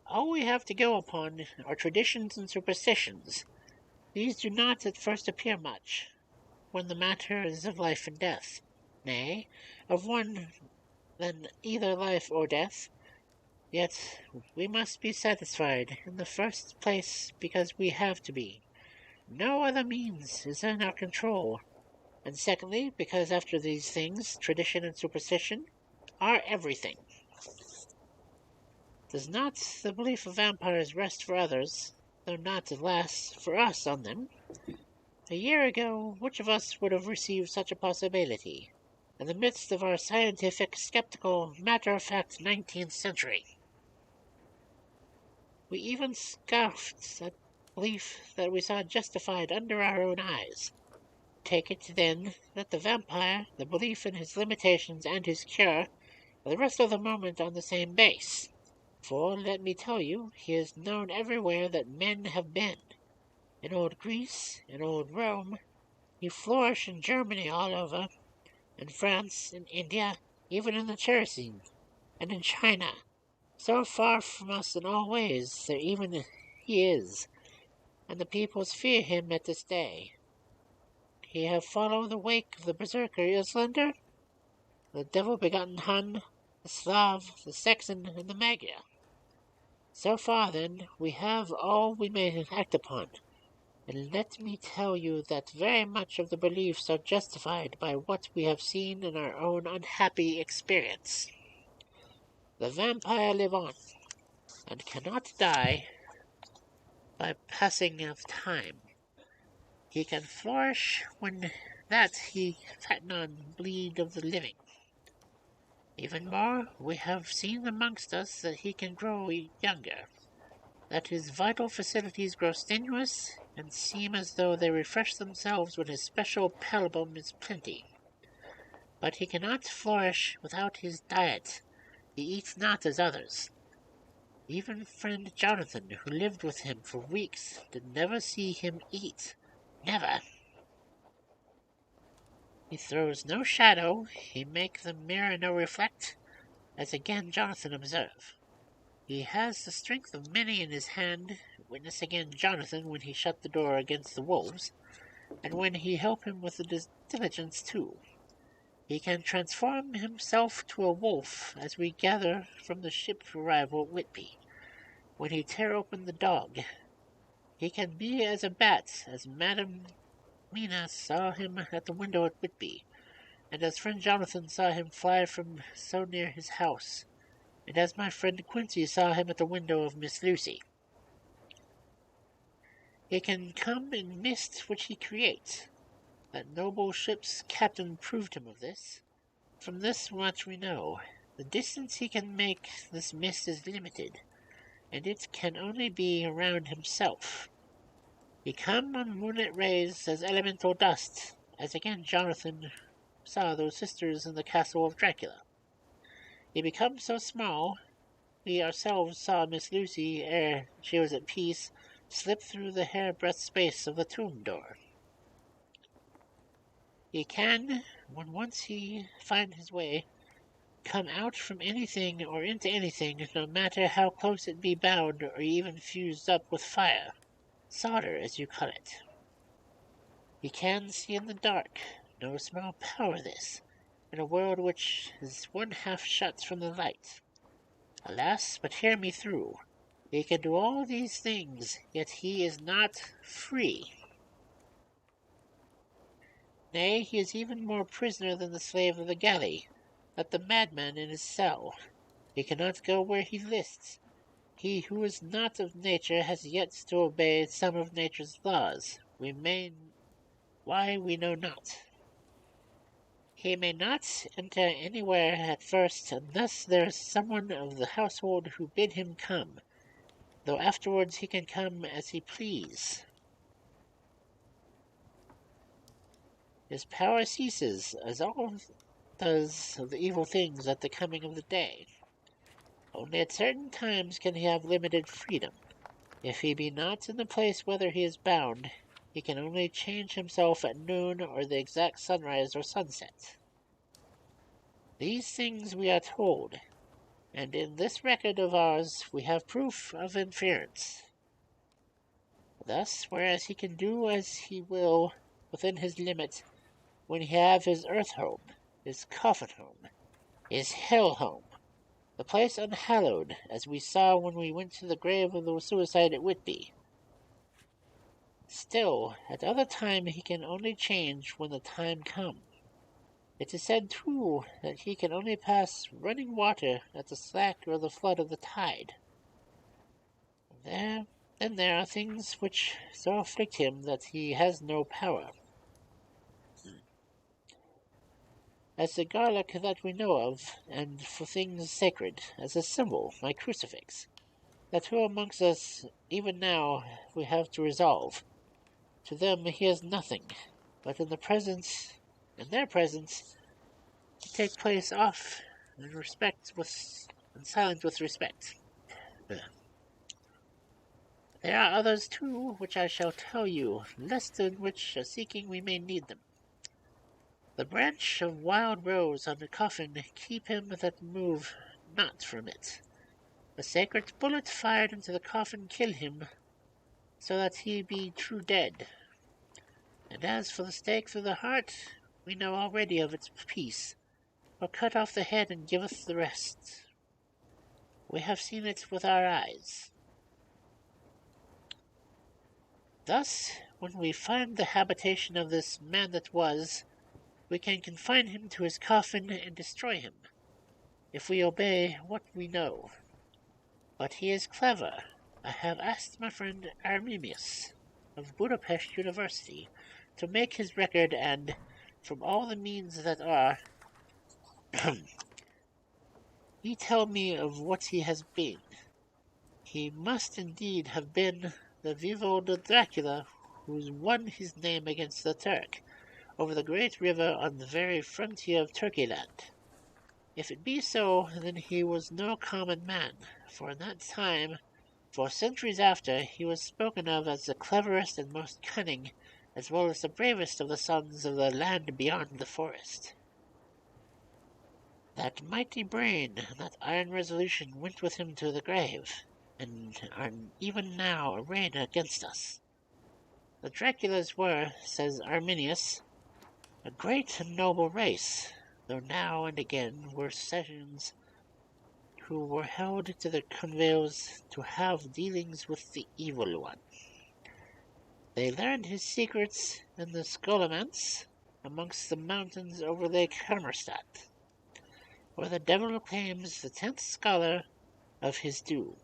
All we have to go upon are traditions and superstitions. These do not at first appear much, when the matter is of life and death, nay, of one than either life or death. Yet we must be satisfied, in the first place because we have to be. No other means is in our control, and secondly, because after these things, tradition and superstition are everything. Does not the belief of vampires rest for others, though not, alas, for us on them? A year ago, which of us would have received such a possibility, in the midst of our scientific, skeptical, matter-of-fact 19th century? We even scoffed at belief that we saw justified under our own eyes. Take it, then, that the vampire, the belief in his limitations and his cure, are the rest of the moment on the same base. For, let me tell you, he is known everywhere that men have been. In old Greece, in old Rome, he flourished in Germany all over, in France, in India, even in the Cherusine, and in China. So far from us in all ways, there even he is, and the peoples fear him at this day. He have followed the wake of the berserker Islander, the devil-begotten Hun, the Slav, the Saxon, and the Magyar. So far, then, we have all we may act upon, and let me tell you that very much of the beliefs are justified by what we have seen in our own unhappy experience. The vampire live on, and cannot die by passing of time. He can flourish when that he fatten on bleed of the living. Even more, we have seen amongst us that he can grow younger, that his vital facilities grow strenuous and seem as though they refresh themselves when his special pallium is plenty. But he cannot flourish without his diet. He eats not as others. Even friend Jonathan, who lived with him for weeks, did never see him eat. Never. He throws no shadow, he make the mirror no reflect, as again Jonathan observe. He has the strength of many in his hand, witness again Jonathan when he shut the door against the wolves, and when he help him with the diligence too. He can transform himself to a wolf, as we gather from the ship arrival at Whitby, when he tear open the dog. He can be as a bat, as Madam Mina saw him at the window at Whitby, and as friend Jonathan saw him fly from so near his house, and as my friend Quincy saw him at the window of Miss Lucy. He can come in mist which he creates. That noble ship's captain proved him of this. From this much we know. The distance he can make this mist is limited, and it can only be around himself. He come on moonlit rays as elemental dust, as again Jonathan saw those sisters in the castle of Dracula. He becomes so small, we ourselves saw Miss Lucy, ere she was at peace, slip through the hairbreadth space of the tomb door. He can, when once he find his way, come out from anything or into anything, no matter how close it be bound or even fused up with fire, solder as you call it. He can see in the dark, no small power this, in a world which is one half shut from the light. Alas, but hear me through. He can do all these things, yet he is not free. Nay, he is even more prisoner than the slave of the galley, that the madman in his cell. He cannot go where he lists. He who is not of nature has yet to obey some of nature's laws. Why we know not. He may not enter anywhere at first unless there is someone of the household who bid him come, though afterwards he can come as he please. His power ceases, as all does of the evil things at the coming of the day. Only at certain times can he have limited freedom. If he be not in the place whither he is bound, he can only change himself at noon or the exact sunrise or sunset. These things we are told, and in this record of ours we have proof of inference. Thus, whereas he can do as he will within his limit, when he have his earth home, his coffin home, his hell home, the place unhallowed, as we saw when we went to the grave of the suicide at Whitby. Still, at other time he can only change when the time come. It is said, too, that he can only pass running water at the slack or the flood of the tide. Then there are things which so afflict him that he has no power. As the garlic that we know of, and for things sacred, as a symbol, my crucifix, that who amongst us even now we have to resolve. To them he is nothing, but in their presence, to take place off and silent with respect. There are others too, which I shall tell you, lest in which a seeking we may need them. The branch of wild rose on the coffin keep him that move not from it. A sacred bullet fired into the coffin kill him, so that he be true dead. And as for the stake through the heart, we know already of its peace, for cut off the head and giveth the rest. We have seen it with our eyes. Thus, when we find the habitation of this man that was, we can confine him to his coffin and destroy him, if we obey what we know. But he is clever. I have asked my friend Arminius of Budapest University to make his record, and from all the means that are, he tell me of what he has been. He must indeed have been the Voivode Dracula who's won his name against the Turk, over the great river on the very frontier of Turkeyland. If it be so, then he was no common man, for in that time, for centuries after, he was spoken of as the cleverest and most cunning, as well as the bravest of the sons of the land beyond the forest. That mighty brain and that iron resolution went with him to the grave, and are even now arrayed against us. The Draculas were, says Arminius, a great and noble race, though now and again were sessions who were held to the convils to have dealings with the evil one. They learned his secrets in the Scholomance amongst the mountains over Lake Hermerstadt, where the devil claims the 10th scholar of his doom,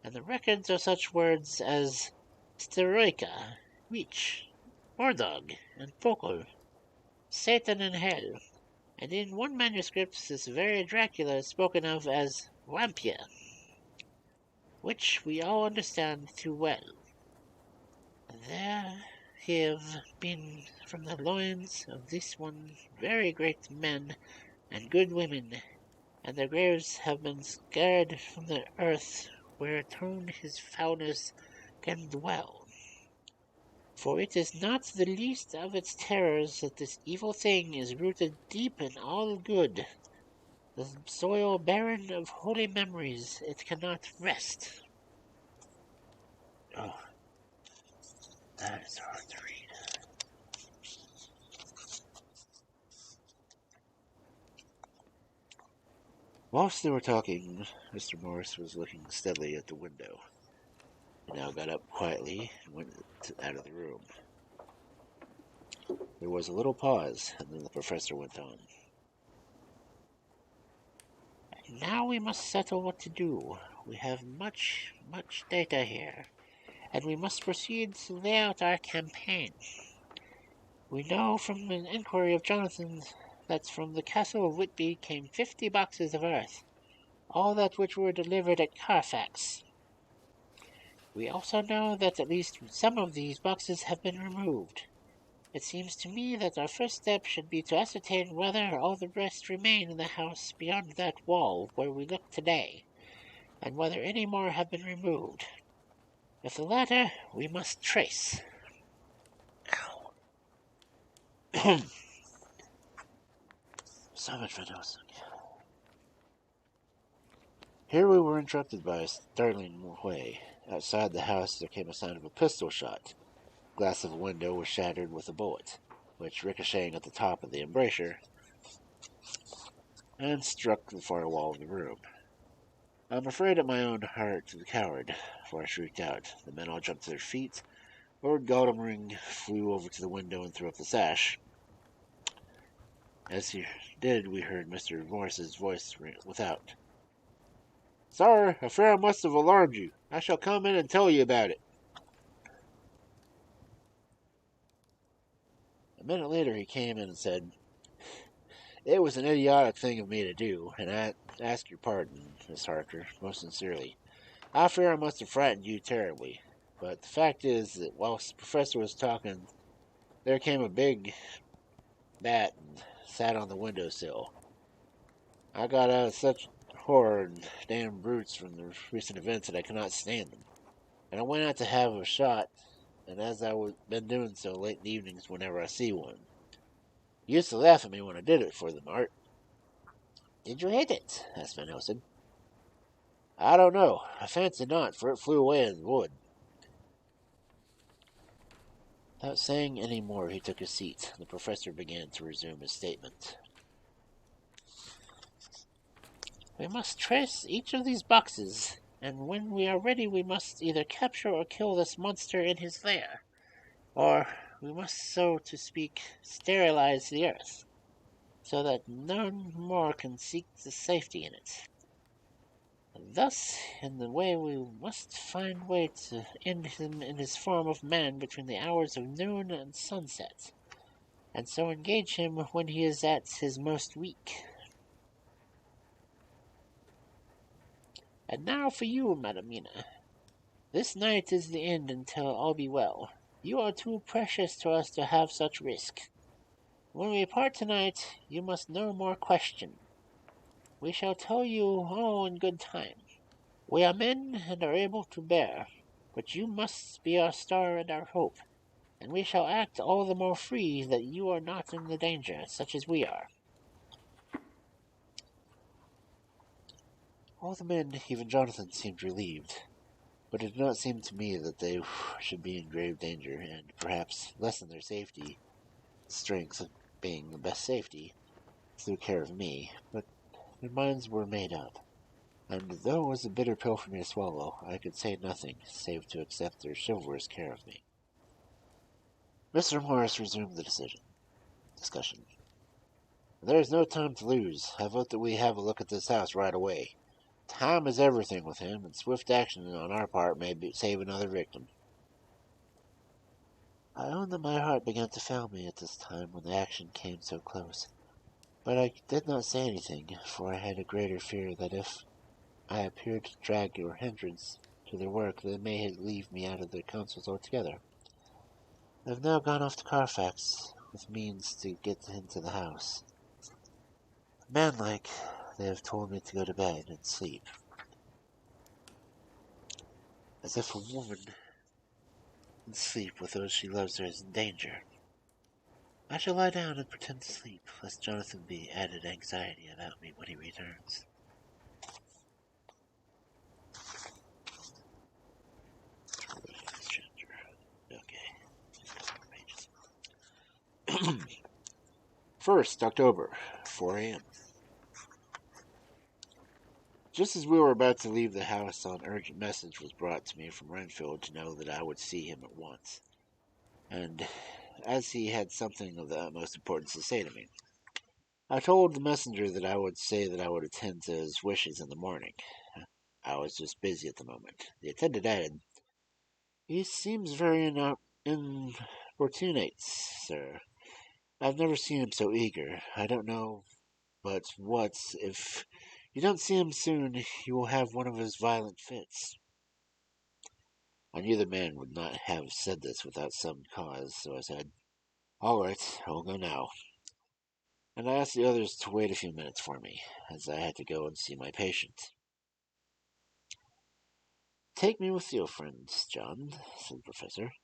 and the records are such words as Steroika, Witch, Mordog, and Pokol, Satan and Hell, and in one manuscript this very Dracula is spoken of as Vampire, which we all understand too well. There have been from the loins of this one very great men and good women, and their graves have been scarred from the earth where tone his foulness can dwell. For it is not the least of its terrors that this evil thing is rooted deep in all good. The soil barren of holy memories, it cannot rest. Oh, that is hard to read. Whilst they were talking, Mr. Morris was looking steadily at the window. He now got up quietly and went out of the room. There was a little pause, and then the professor went on. Now we must settle what to do. We have much data here, and we must proceed to lay out our campaign. We know from an inquiry of Jonathan's that from the castle of Whitby came 50 boxes of earth, all that which were delivered at Carfax. We also know that at least some of these boxes have been removed. It seems to me that our first step should be to ascertain whether all the rest remain in the house beyond that wall where we look today, and whether any more have been removed. If the latter, we must trace. So much for dosing. Here we were interrupted by a startling way. Outside the house there came a sound of a pistol shot. The glass of a window was shattered with a bullet, which ricocheting at the top of the embrasure and struck the far wall of the room. I am afraid at my own heart the coward, for I shrieked out. The men all jumped to their feet. Lord Godalming flew over to the window and threw up the sash. As he did, we heard Mr. Morris's voice without. "Sir, I fear I must have alarmed you. I shall come in and tell you about it." A minute later he came in and said, "It was an idiotic thing of me to do, and I ask your pardon, Miss Harker, most sincerely. I fear I must have frightened you terribly. But the fact is that whilst the professor was talking, there came a big bat and sat on the window sill. I got out of such horror and damn brutes from the recent events that I cannot stand them. And I went out to have a shot, and as I was been doing so late in the evenings whenever I see one. You used to laugh at me when I did it for them, Art." "Did you hit it?" asked Van Helsing. "I don't know. I fancy not, for it flew away in the wood." Without saying any more, he took a seat. The professor began to resume his statement. "We must trace each of these boxes, and when we are ready we must either capture or kill this monster in his lair, or we must, so to speak, sterilize the earth, so that none more can seek the safety in it. Thus, in the way we must find way to end him in his form of man between the hours of noon and sunset, and so engage him when he is at his most weak. And now for you, Madamina. This night is the end until all be well. You are too precious to us to have such risk. When we part tonight, you must no more question. We shall tell you all in good time. We are men and are able to bear, but you must be our star and our hope, and we shall act all the more free that you are not in the danger, such as we are." All the men, even Jonathan, seemed relieved, but it did not seem to me that they should be in grave danger, and perhaps lessen their safety, the strength being the best safety, through care of me, but their minds were made up, and though it was a bitter pill for me to swallow, I could say nothing save to accept their chivalrous care of me. Mr. Morris resumed the discussion. "There is no time to lose. I vote that we have a look at this house right away. Time is everything with him, and swift action on our part may save another victim." I own that my heart began to fail me at this time when the action came so close, but I did not say anything, for I had a greater fear that if I appeared to drag or hindrance to their work, they may leave me out of their counsels altogether. I have now gone off to Carfax with means to get into the house. Manlike, they have told me to go to bed and sleep, as if a woman in sleep with those she loves is in danger. I shall lie down and pretend to sleep, lest Jonathan be added anxiety about me when he returns. Okay. 1st October, 4 a.m. Just as we were about to leave the house, an urgent message was brought to me from Renfield to know that I would see him at once, and as he had something of the utmost importance to say to me. I told the messenger that I would say that I would attend to his wishes in the morning. I was just busy at the moment. The attendant added, "He seems very importunate, sir. I've never seen him so eager. I don't know but what, if you don't see him soon, he will have one of his violent fits." I knew the man would not have said this without some cause, so I said, "All right, I will go now." And I asked the others to wait a few minutes for me, as I had to go and see my patient. "Take me with you, friends, John," said the professor.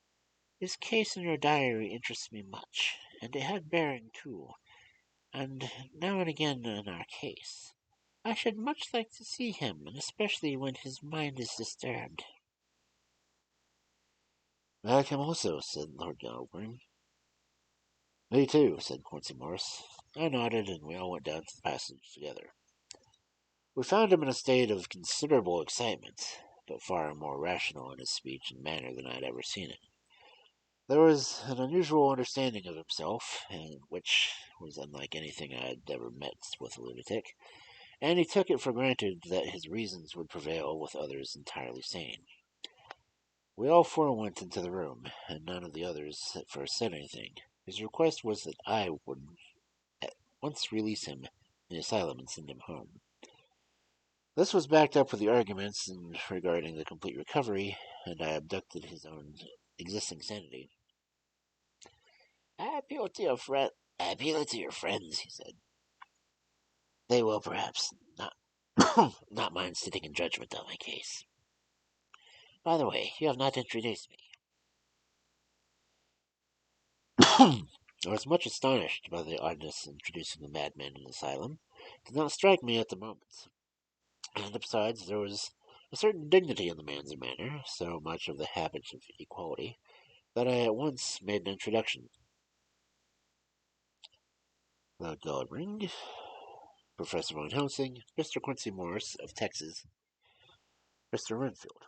"His case in your diary interests me much, and it had bearing, too, and now and again in our case. I should much like to see him, and especially when his mind is disturbed." "May I come also?" said Lord Galbraith. "Me too," said Quincy Morris. I nodded, and we all went down to the passage together. We found him in a state of considerable excitement, but far more rational in his speech and manner than I had ever seen it. There was an unusual understanding of himself, which was unlike anything I had ever met with a lunatic, and he took it for granted that his reasons would prevail with others entirely sane. We all four went into the room, and none of the others at first said anything. His request was that I would at once release him in the asylum and send him home. This was backed up with the arguments regarding the complete recovery, and I abducted his own existing sanity. I appeal to your friends, he said. They will perhaps not not mind sitting in judgment on my case. By the way, you have not introduced me. I was much astonished by the oddness introducing the madman in the asylum. It did not strike me at the moment. And besides, there was a certain dignity in the man's manner, so much of the habit of equality, that I at once made an introduction. Lord Goldring, Professor Von Helsing, Mr. Quincy Morris of Texas, Mr. Renfield.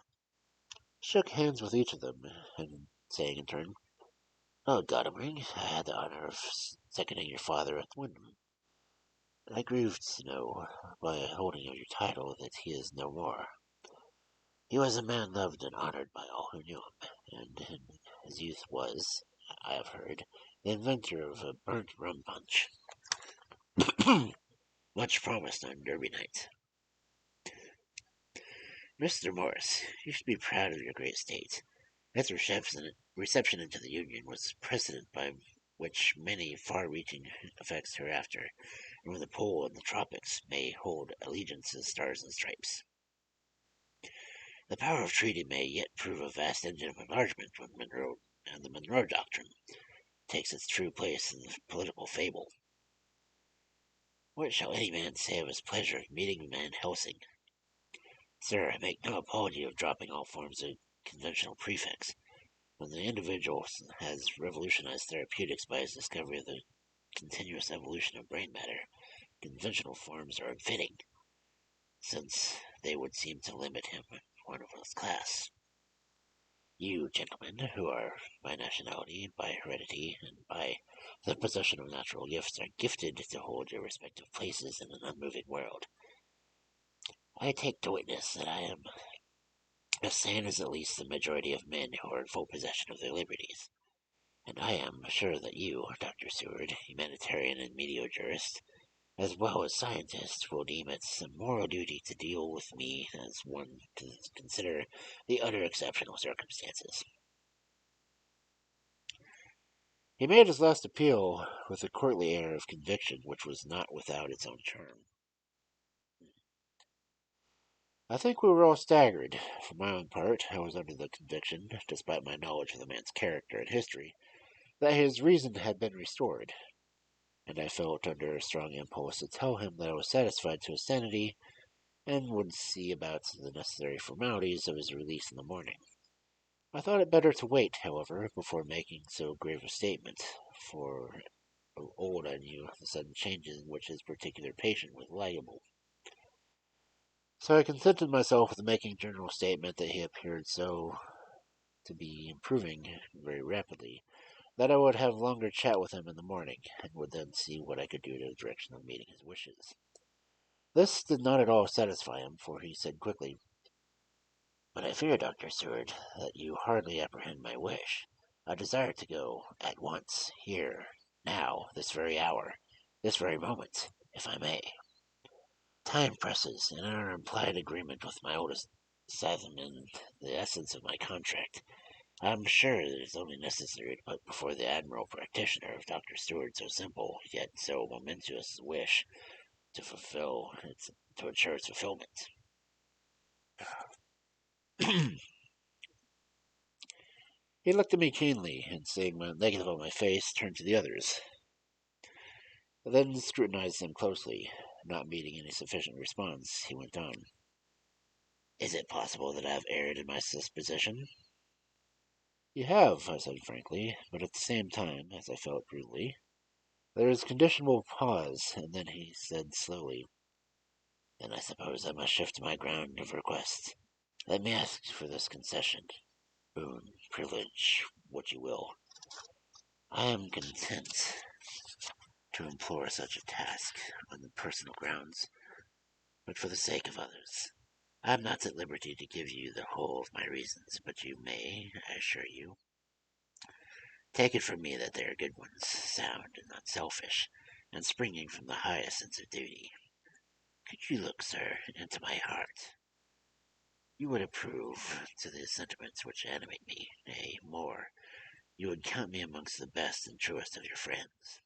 Shook hands with each of them, and saying in turn, "Lord Goldring, I had the honor of seconding your father at Wyndham. I grieve to know, by holding of your title, that he is no more. He was a man loved and honored by all who knew him, and in his youth was, I have heard, the inventor of a burnt rum punch. Much promised on Derby night. Mr. Morris, you should be proud of your great state. Its reception into the Union was precedent by which many far-reaching effects hereafter, and when the pole and the tropics may hold allegiance as stars and stripes. The power of treaty may yet prove a vast engine of enlargement when the Monroe Doctrine takes its true place in the political fable. What shall any man say of his pleasure of meeting Van Helsing? Sir, I make no apology of dropping all forms of conventional prefix. When the individual has revolutionized therapeutics by his discovery of the continuous evolution of brain matter, conventional forms are unfitting, since they would seem to limit him one of his class. You, gentlemen, who are by nationality, by heredity, and by the possession of natural gifts, are gifted to hold your respective places in an unmoving world. I take to witness that I am as sane as at least the majority of men who are in full possession of their liberties. And I am sure that you, Dr. Seward, humanitarian and meteorologist, as well as scientist, will deem it a moral duty to deal with me as one to consider the utter exceptional circumstances. He made his last appeal with a courtly air of conviction which was not without its own charm. I think we were all staggered. For my own part, I was under the conviction, despite my knowledge of the man's character and history, that his reason had been restored, and I felt under a strong impulse to tell him that I was satisfied to his sanity and would see about the necessary formalities of his release in the morning. I thought it better to wait, however, before making so grave a statement, for of old I knew the sudden changes in which his particular patient was liable. So I contented myself with making a general statement that he appeared so to be improving very rapidly, that I would have longer chat with him in the morning, and would then see what I could do to the direction of meeting his wishes. This did not at all satisfy him, for he said quickly, "But I fear, Dr. Seward, that you hardly apprehend my wish. I desire to go at once, here, now, this very hour, this very moment, if I may. Time presses, and in our implied agreement with my oldest Satham and the essence of my contract, I am sure that it is only necessary to put before the admirable practitioner of Dr. Seward so simple, yet so momentous a wish to ensure its fulfillment." He looked at me keenly, and seeing the negative on my face, turned to the others. I then scrutinized them closely. Not meeting any sufficient response, he went on. "Is it possible that I have erred in my supposition?" "You have," I said frankly, but at the same time, as I felt brutally. There was a conditional pause, and then he said slowly, "Then I suppose I must shift my ground of request. Let me ask for this concession, boon, privilege, what you will. I am content to implore such a task on the personal grounds, but for the sake of others. I am not at liberty to give you the whole of my reasons, but you may, I assure you, take it from me that they are good ones, sound and unselfish, and springing from the highest sense of duty. Could you look, sir, into my heart? You would approve to the sentiments which animate me, nay, more, you would count me amongst the best and truest of your friends.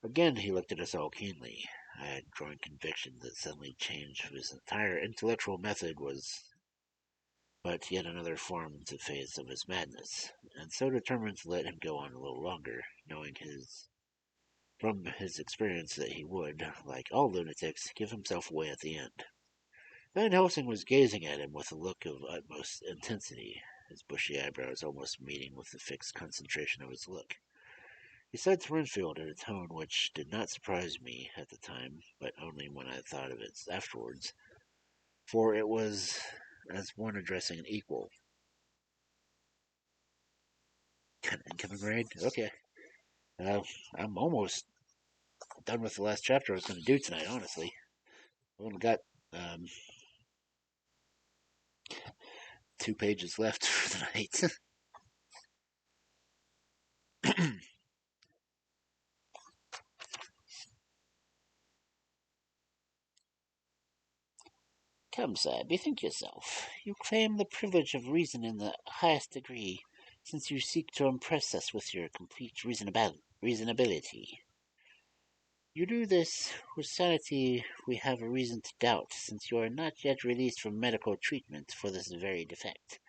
Again he looked at us all keenly. I had growing conviction that suddenly change of his entire intellectual method was but yet another form to phase of his madness, and so determined to let him go on a little longer, knowing from his experience that he would, like all lunatics, give himself away at the end. Van Helsing was gazing at him with a look of utmost intensity, his bushy eyebrows almost meeting with the fixed concentration of his look. He said to Renfield in a tone which did not surprise me at the time, but only when I thought of it afterwards, for it was as one addressing an equal. Incoming raid? Okay. Uh, I'm almost done with the last chapter I was going to do tonight, honestly. I've only got um, 2 pages left for the night. Come, sir, bethink yourself. You claim the privilege of reason in the highest degree, since you seek to impress us with your complete reasonability. You do this whose sanity we have a reason to doubt, since you are not yet released from medical treatment for this very defect.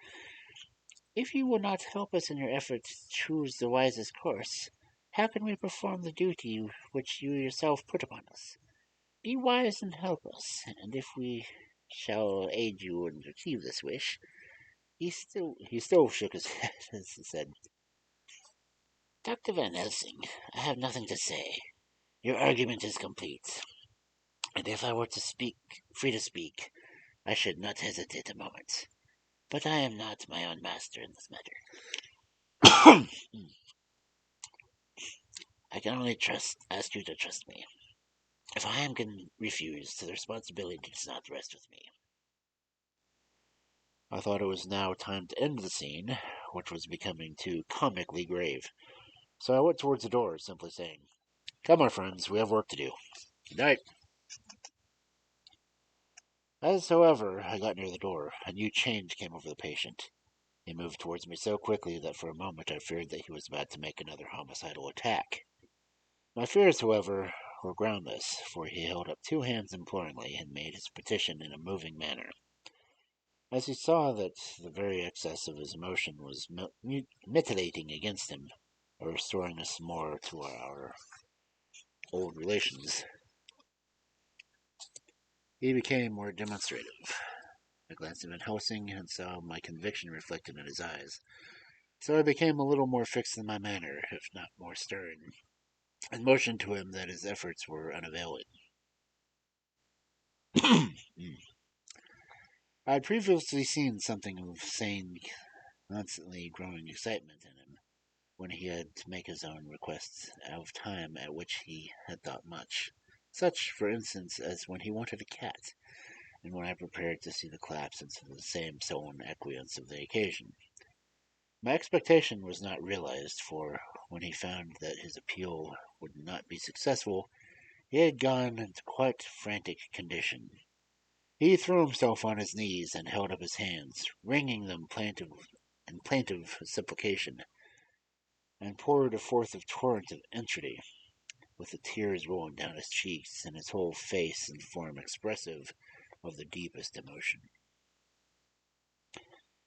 If you will not help us in your effort to choose the wisest course, how can we perform the duty which you yourself put upon us? Be wise and help us, and if we shall aid you and achieve this wish. He still shook his head as he said, Dr. Van Helsing, I have nothing to say. Your argument is complete, and if I were free to speak, I should not hesitate a moment. But I am not my own master in this matter. I can only ask you to trust me. If I am refused, the responsibility does not rest with me. I thought it was now time to end the scene, which was becoming too comically grave. So I went towards the door, simply saying, Come on, friends, we have work to do. Good night. As, however, I got near the door, a new change came over the patient. He moved towards me so quickly that for a moment I feared that he was about to make another homicidal attack. My fears, however, were groundless, for he held up 2 hands imploringly and made his petition in a moving manner. As he saw that the very excess of his emotion was mitigating against him, or restoring us more to our old relations, he became more demonstrative. I glanced at Van Helsing and saw my conviction reflected in his eyes, so I became a little more fixed in my manner, if not more stern, and motioned to him that his efforts were unavailing. I had previously seen something of sane, constantly growing excitement in him when he had to make his own requests of time at which he had thought much. Such, for instance, as when he wanted a cat, and when I prepared to see the collapse into the same sullen acquiescence of the occasion. My expectation was not realized, for when he found that his appeal would not be successful, he had gone into quite frantic condition. He threw himself on his knees and held up his hands, wringing them in plaintive supplication, and poured forth a torrent of entreaty, with the tears rolling down his cheeks and his whole face in form expressive of the deepest emotion.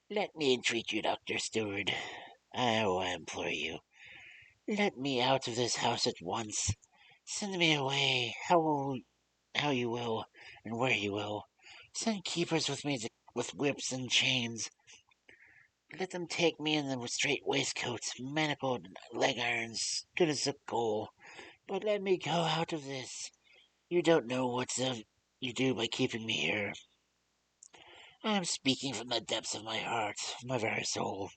Let me entreat you, Dr. Steward. I implore you. Let me out of this house at once. Send me away, how you will, and where you will. Send keepers with me with whips and chains. Let them take me in the strait waistcoats, manacled leg irons, good as a goal. But let me go out of this. You don't know you do by keeping me here. I am speaking from the depths of my heart, my very soul.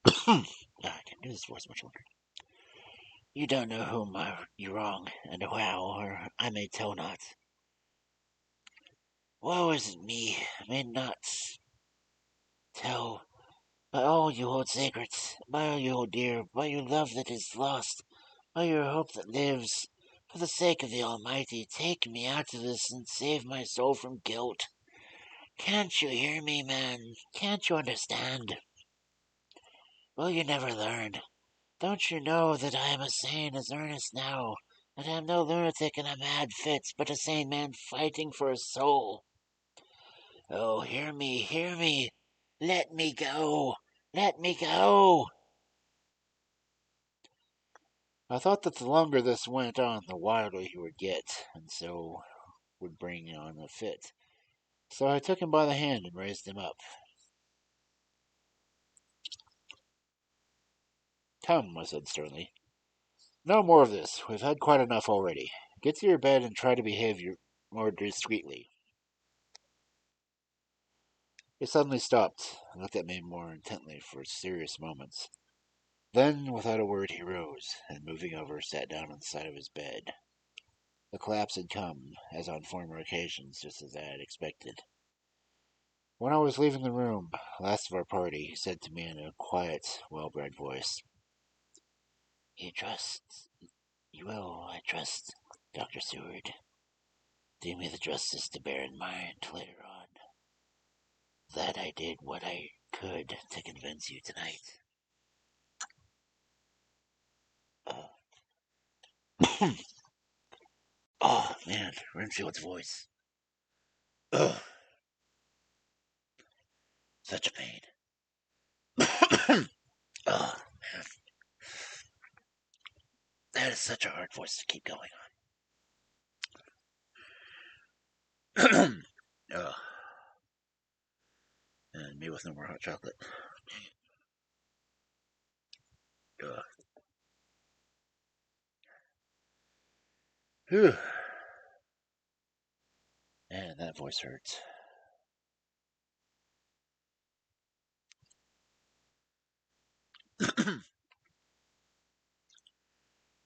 I can't do this voice much longer. You don't know whom you wrong, and how, or I may tell not. Woe is it me, may not tell. By all you hold sacred, by all you hold dear, by your love that is lost, by your hope that lives, for the sake of the Almighty, take me out of this and save my soul from guilt. Can't you hear me, man? Can't you understand? Will you never learn? Don't you know that I am as sane as earnest now, that I am no lunatic in a mad fit, but a sane man fighting for his soul? Oh, hear me, hear me! Let me go! Let me go! I thought that the longer this went on, the wilder he would get, and so would bring on a fit. So I took him by the hand and raised him up. Come, I said sternly. No more of this. We've had quite enough already. Get to your bed and try to behave more discreetly. He suddenly stopped and looked at me more intently for serious moments. Then, without a word, he rose, and moving over, sat down on the side of his bed. The collapse had come, as on former occasions, just as I had expected. When I was leaving the room, last of our party, he said to me in a quiet, well-bred voice, "You trust, you will, I trust, Dr. Seward. Do me the justice to bear in mind later on that I did what I could to convince you tonight." Uh, oh, man, Renfield's voice. Ugh, such a pain. Oh, man, that is such a hard voice to keep going on. Ugh, and me with no more hot chocolate. Ugh. Whew. Man, that voice hurts.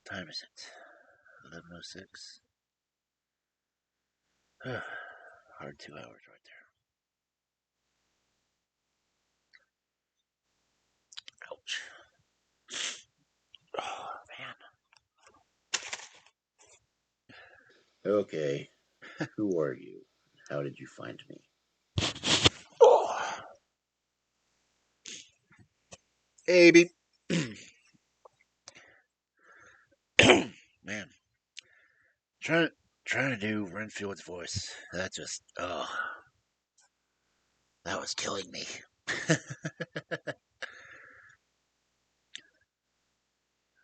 Time is it? 11:06. Hard 2 hours right there. Ouch. Oh, man. Okay, who are you? How did you find me? Oh, baby. Man, trying trying to do Renfield's voice. That just that was killing me.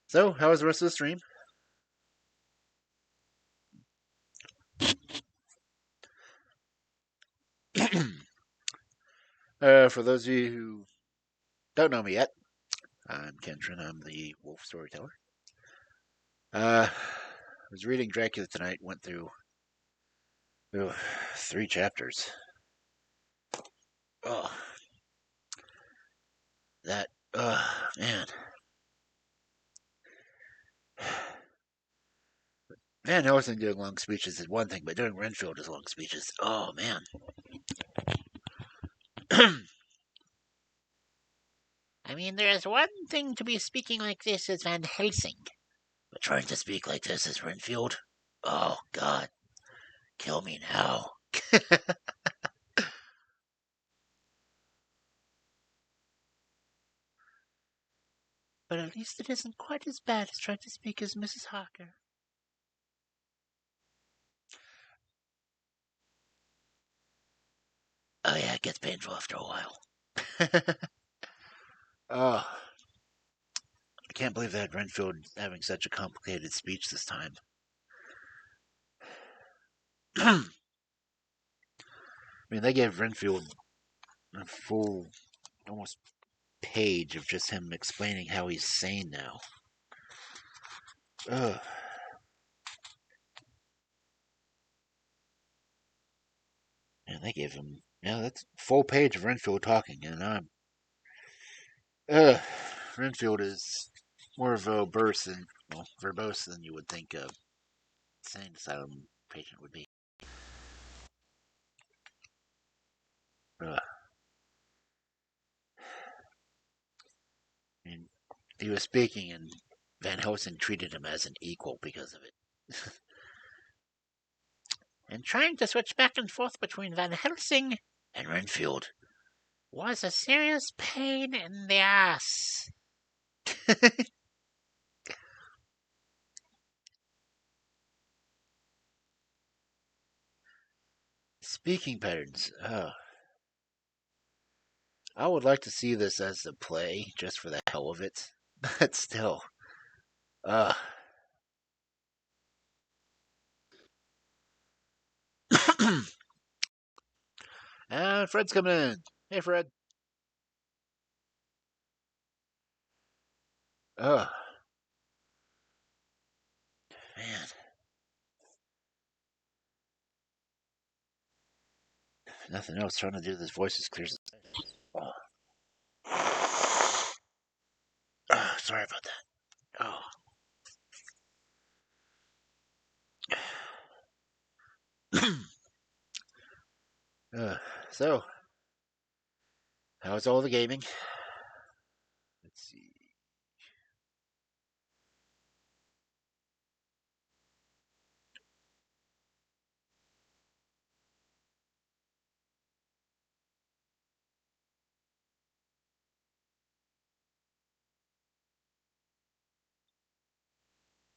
So, how was the rest of the stream? For those of you who don't know me yet, I'm Kentron. I'm the Wolf Storyteller. I was reading Dracula tonight. Went through 3 chapters. Oh, that. Man. Van Helsing doing long speeches is one thing, but doing Renfield as long speeches, oh man. I mean, there is one thing to be speaking like this as Van Helsing, But trying to speak like this as Renfield, oh god, kill me now. but at least it isn't quite as bad as trying to speak as Mrs. Harker. Oh yeah, it gets painful after a while. Oh, I can't believe that Renfield having such a complicated speech this time. I mean, they gave Renfield a full, almost page of just him explaining how he's sane now. Ugh. And they gave him, yeah, that's a full page of Renfield talking, and Renfield is more verbose than you would think a insane asylum patient would be. Uh, and he was speaking, and Van Helsing treated him as an equal because of it. And trying to switch back and forth between Van Helsing and Renfield was a serious pain in the ass. Speaking patterns. I would like to see this as a play, just for the hell of it. But still. Uh, and Fred's coming in. Hey, Fred. Man. Nothing else. Trying to do this voice as clear as. Oh. Sorry about that. Oh. So, how's all the gaming? Let's see.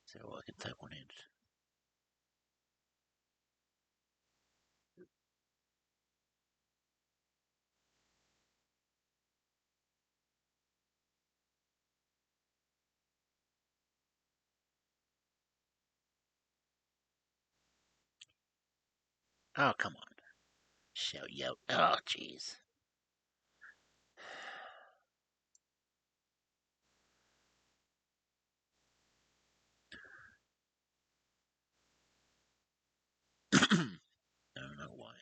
So I can type one in. Oh, come on. Shout you out. Oh, jeez. I don't know why.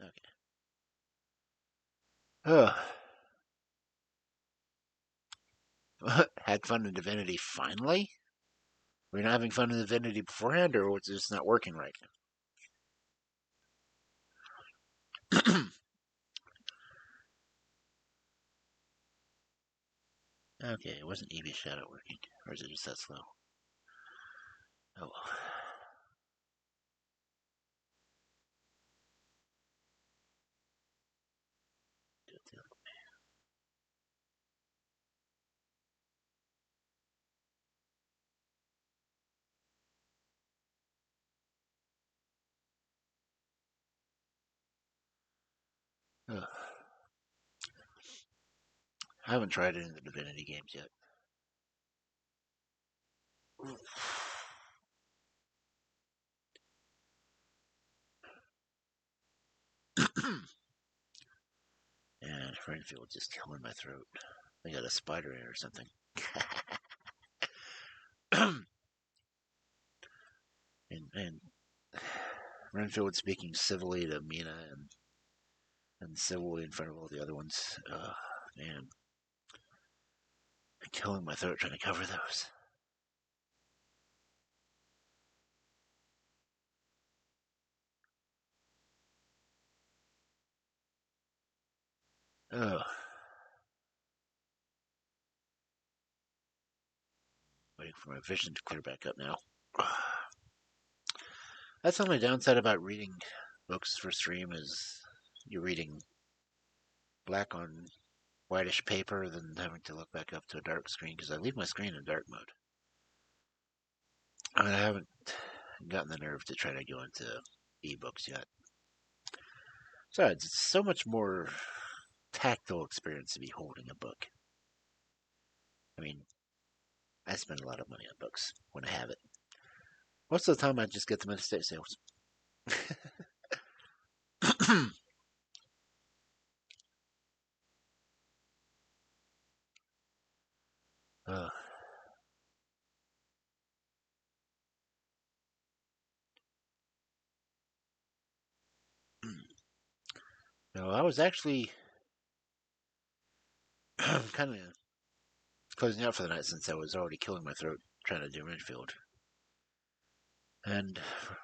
Okay. Had fun in Divinity finally? Were you not having fun in Divinity beforehand, or was it just not working right now? Okay, it wasn't Eevee's shadow working. Or is it just that slow? Oh well. I haven't tried it in the Divinity games yet. And Renfield just killing my throat. I got a spider in it or something. and Renfield speaking civilly to Mina and civilly in front of all the other ones. Man, killing my throat trying to cover those. Ugh. Waiting for my vision to clear back up now. That's the only downside about reading books for stream is you're reading black on whitish paper than having to look back up to a dark screen because I leave my screen in dark mode. I haven't gotten the nerve to try to go into ebooks yet. Besides, it's so much more tactile experience to be holding a book. I mean, I spend a lot of money on books when I have it. Most of the time, I just get them at estate sales. uh, So I was actually kind of closing out for the night since I was already killing my throat trying to do Renfield. And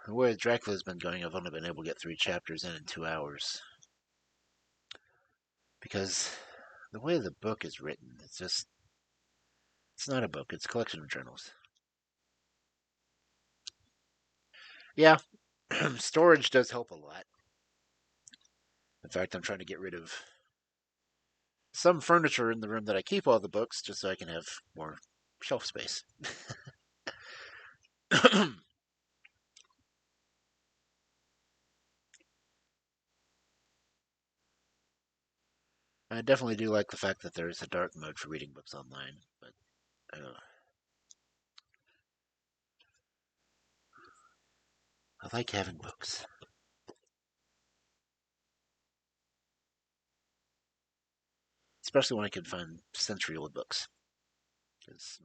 the way Dracula's been going, I've only been able to get 3 chapters in 2 hours. Because the way the book is written, it's not a book, it's a collection of journals. Yeah, storage does help a lot. In fact, I'm trying to get rid of some furniture in the room that I keep all the books just so I can have more shelf space. I definitely do like the fact that there is a dark mode for reading books online, but I like having books. Especially when I can find century-old books. Because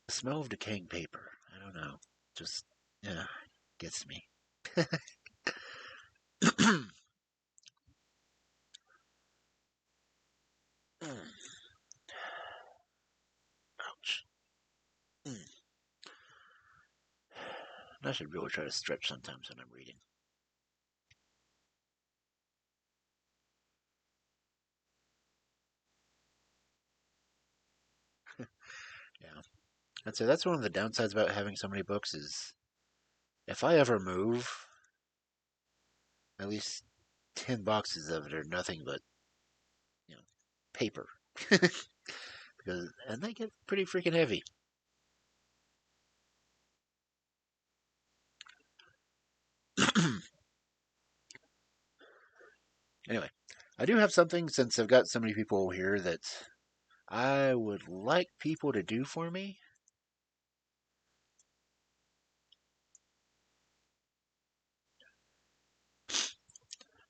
the smell of decaying paper, I don't know, just, yeah, gets me. Ouch. I should really try to stretch sometimes when I'm reading. Yeah. I'd say that's one of the downsides about having so many books is if I ever move, at least 10 boxes of it are nothing but, you know, paper. And they get pretty freaking heavy. Anyway, I do have something since I've got so many people here that I would like people to do for me.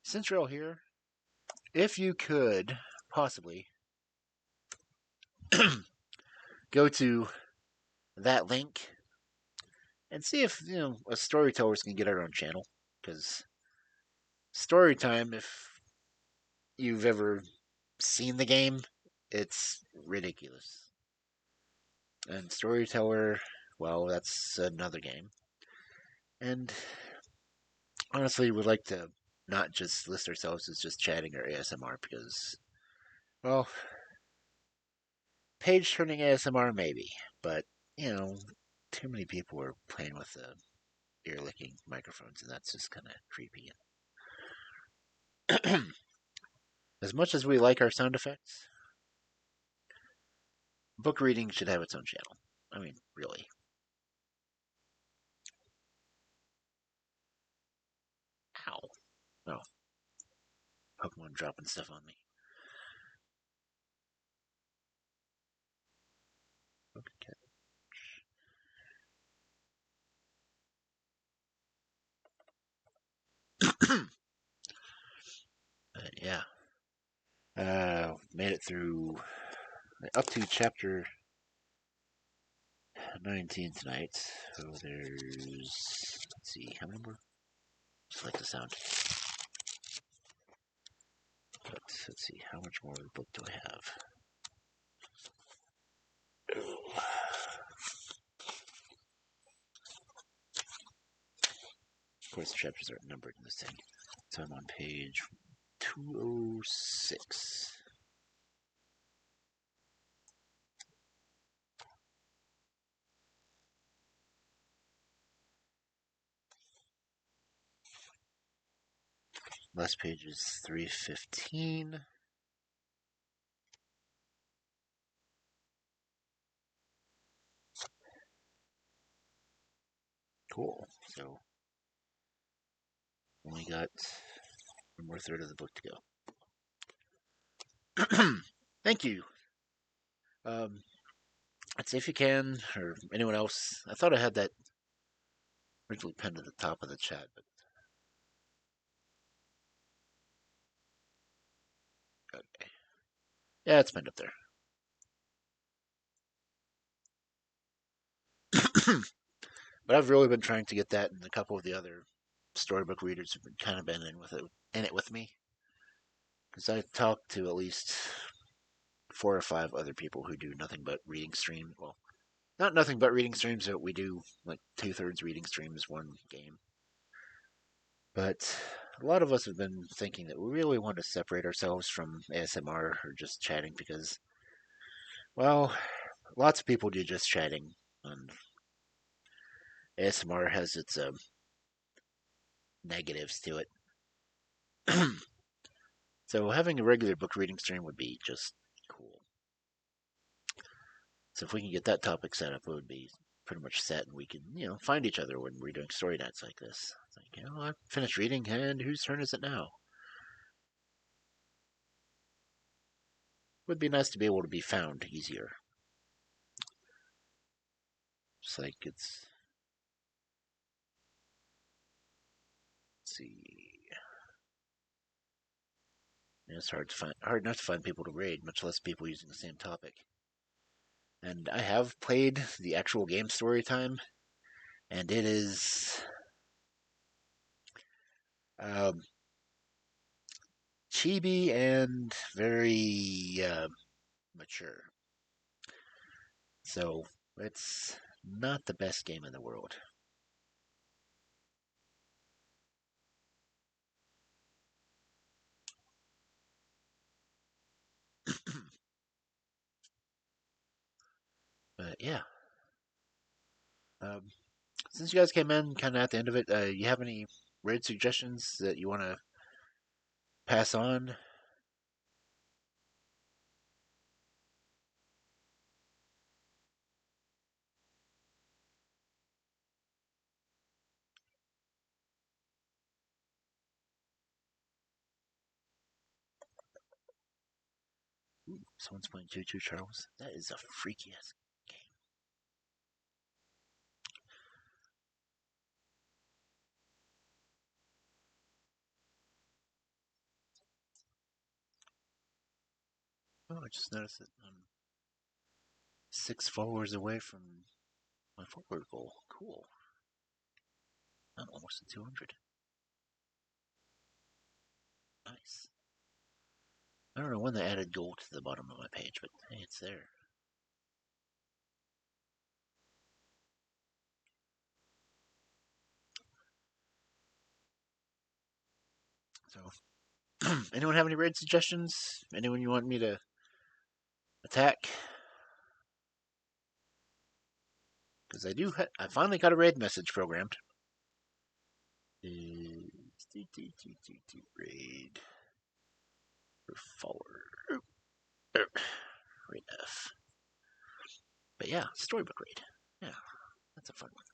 Since you're all here, if you could possibly go to that link and see if a storytellers can get our own channel, because story time, if you've ever seen the game, it's ridiculous. And storyteller, well, that's another game. And honestly, we'd like to not just list ourselves as just chatting or ASMR because, well, page turning ASMR maybe, but too many people are playing with the ear licking microphones, and that's just kind of creepy. As much as we like our sound effects, book reading should have its own channel. I mean, really. Ow. Oh, Pokemon dropping stuff on me. Okay. Yeah. Made it through up to chapter 19 tonight. So let's see, how many more? Just like the sound. But let's see, how much more of the book do I have? Of course, the chapters aren't numbered in this thing. So I'm on page 206. Last page is 315. Cool. So only got one more third of the book to go. Thank you. I'd say if you can, or anyone else. I thought I had that originally pinned at the top of the chat, but okay. Yeah, it's pinned up there. But I've really been trying to get that and a couple of the other storybook readers have been kind of been in it with me because I talked to at least 4 or 5 other people who do nothing but reading stream. Well, not nothing but reading streams, but we do like 2/3 reading streams, one game. But a lot of us have been thinking that we really want to separate ourselves from ASMR or just chatting because, well, lots of people do just chatting, and ASMR has its negatives to it. So having a regular book reading stream would be just cool. So if we can get that topic set up, it would be pretty much set, and we can, find each other when we're doing story nights like this. It's like, I finished reading, and whose turn is it now? It would be nice to be able to be found easier. It's like let's see. It's hard enough to find people to raid, much less people using the same topic. And I have played the actual game story time, and it is um, chibi and very mature. So it's not the best game in the world. But yeah, um, since you guys came in kind of at the end of it, you have any raid suggestions that you want to pass on? Ooh, someone's playing Choo Choo Charles. That is a freaky ass game. Oh, I just noticed that I'm 6 followers away from my forward goal. Cool. I'm almost at 200. Nice. I don't know when they added gold to the bottom of my page, but hey, it's there. So, anyone have any raid suggestions? Anyone you want me to attack? Because I finally got a raid message programmed. Raid for forward. Raid F. But yeah, storybook raid. Yeah, that's a fun one.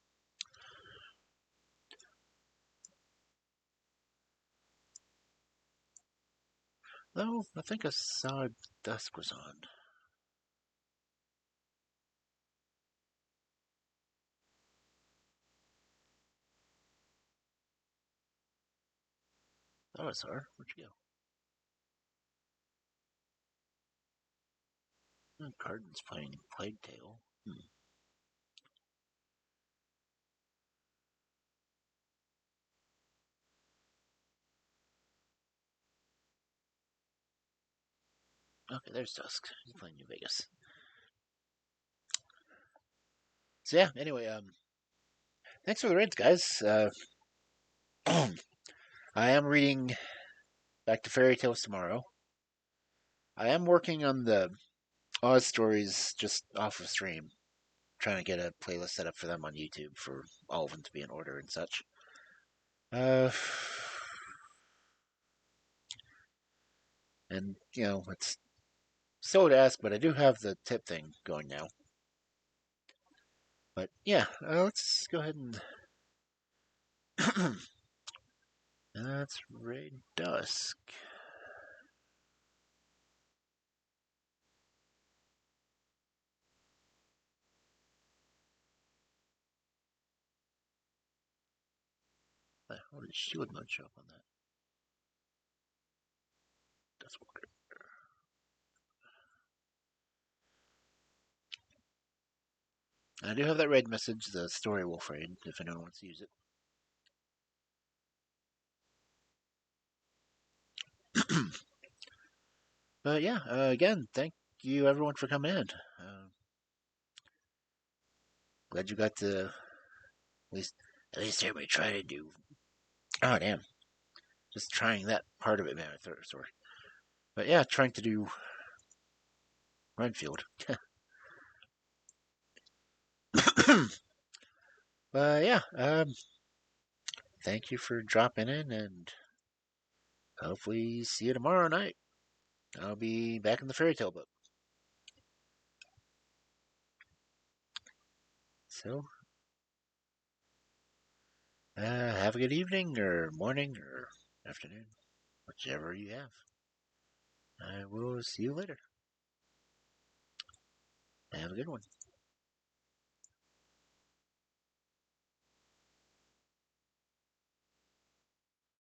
Though, I think I saw Dusk was on. Oh, I saw her. Where'd you go? Oh, Cardin's playing Plague Tale. Okay, there's Dusk. He's playing New Vegas. So yeah, anyway, thanks for the raids, guys. I am reading back to Fairy Tales tomorrow. I am working on the Oz stories just off of stream, trying to get a playlist set up for them on YouTube for all of them to be in order and such. Uh, and it's so to ask, but I do have the tip thing going now. But yeah, let's go ahead and that's Ray Dusk. How did Shield not show up on that? That's weird. I do have that red message, the story wolf raid, if anyone wants to use it. But yeah, again, thank you everyone for coming in. Glad you got to at least hear me try to do. Oh damn, just trying that part of it, man. Sorry, but yeah, trying to do Renfield. But yeah, thank you for dropping in, and hopefully see you tomorrow night. I'll be back in the fairy tale book. So, have a good evening, or morning, or afternoon, whichever you have. I will see you later. Have a good one.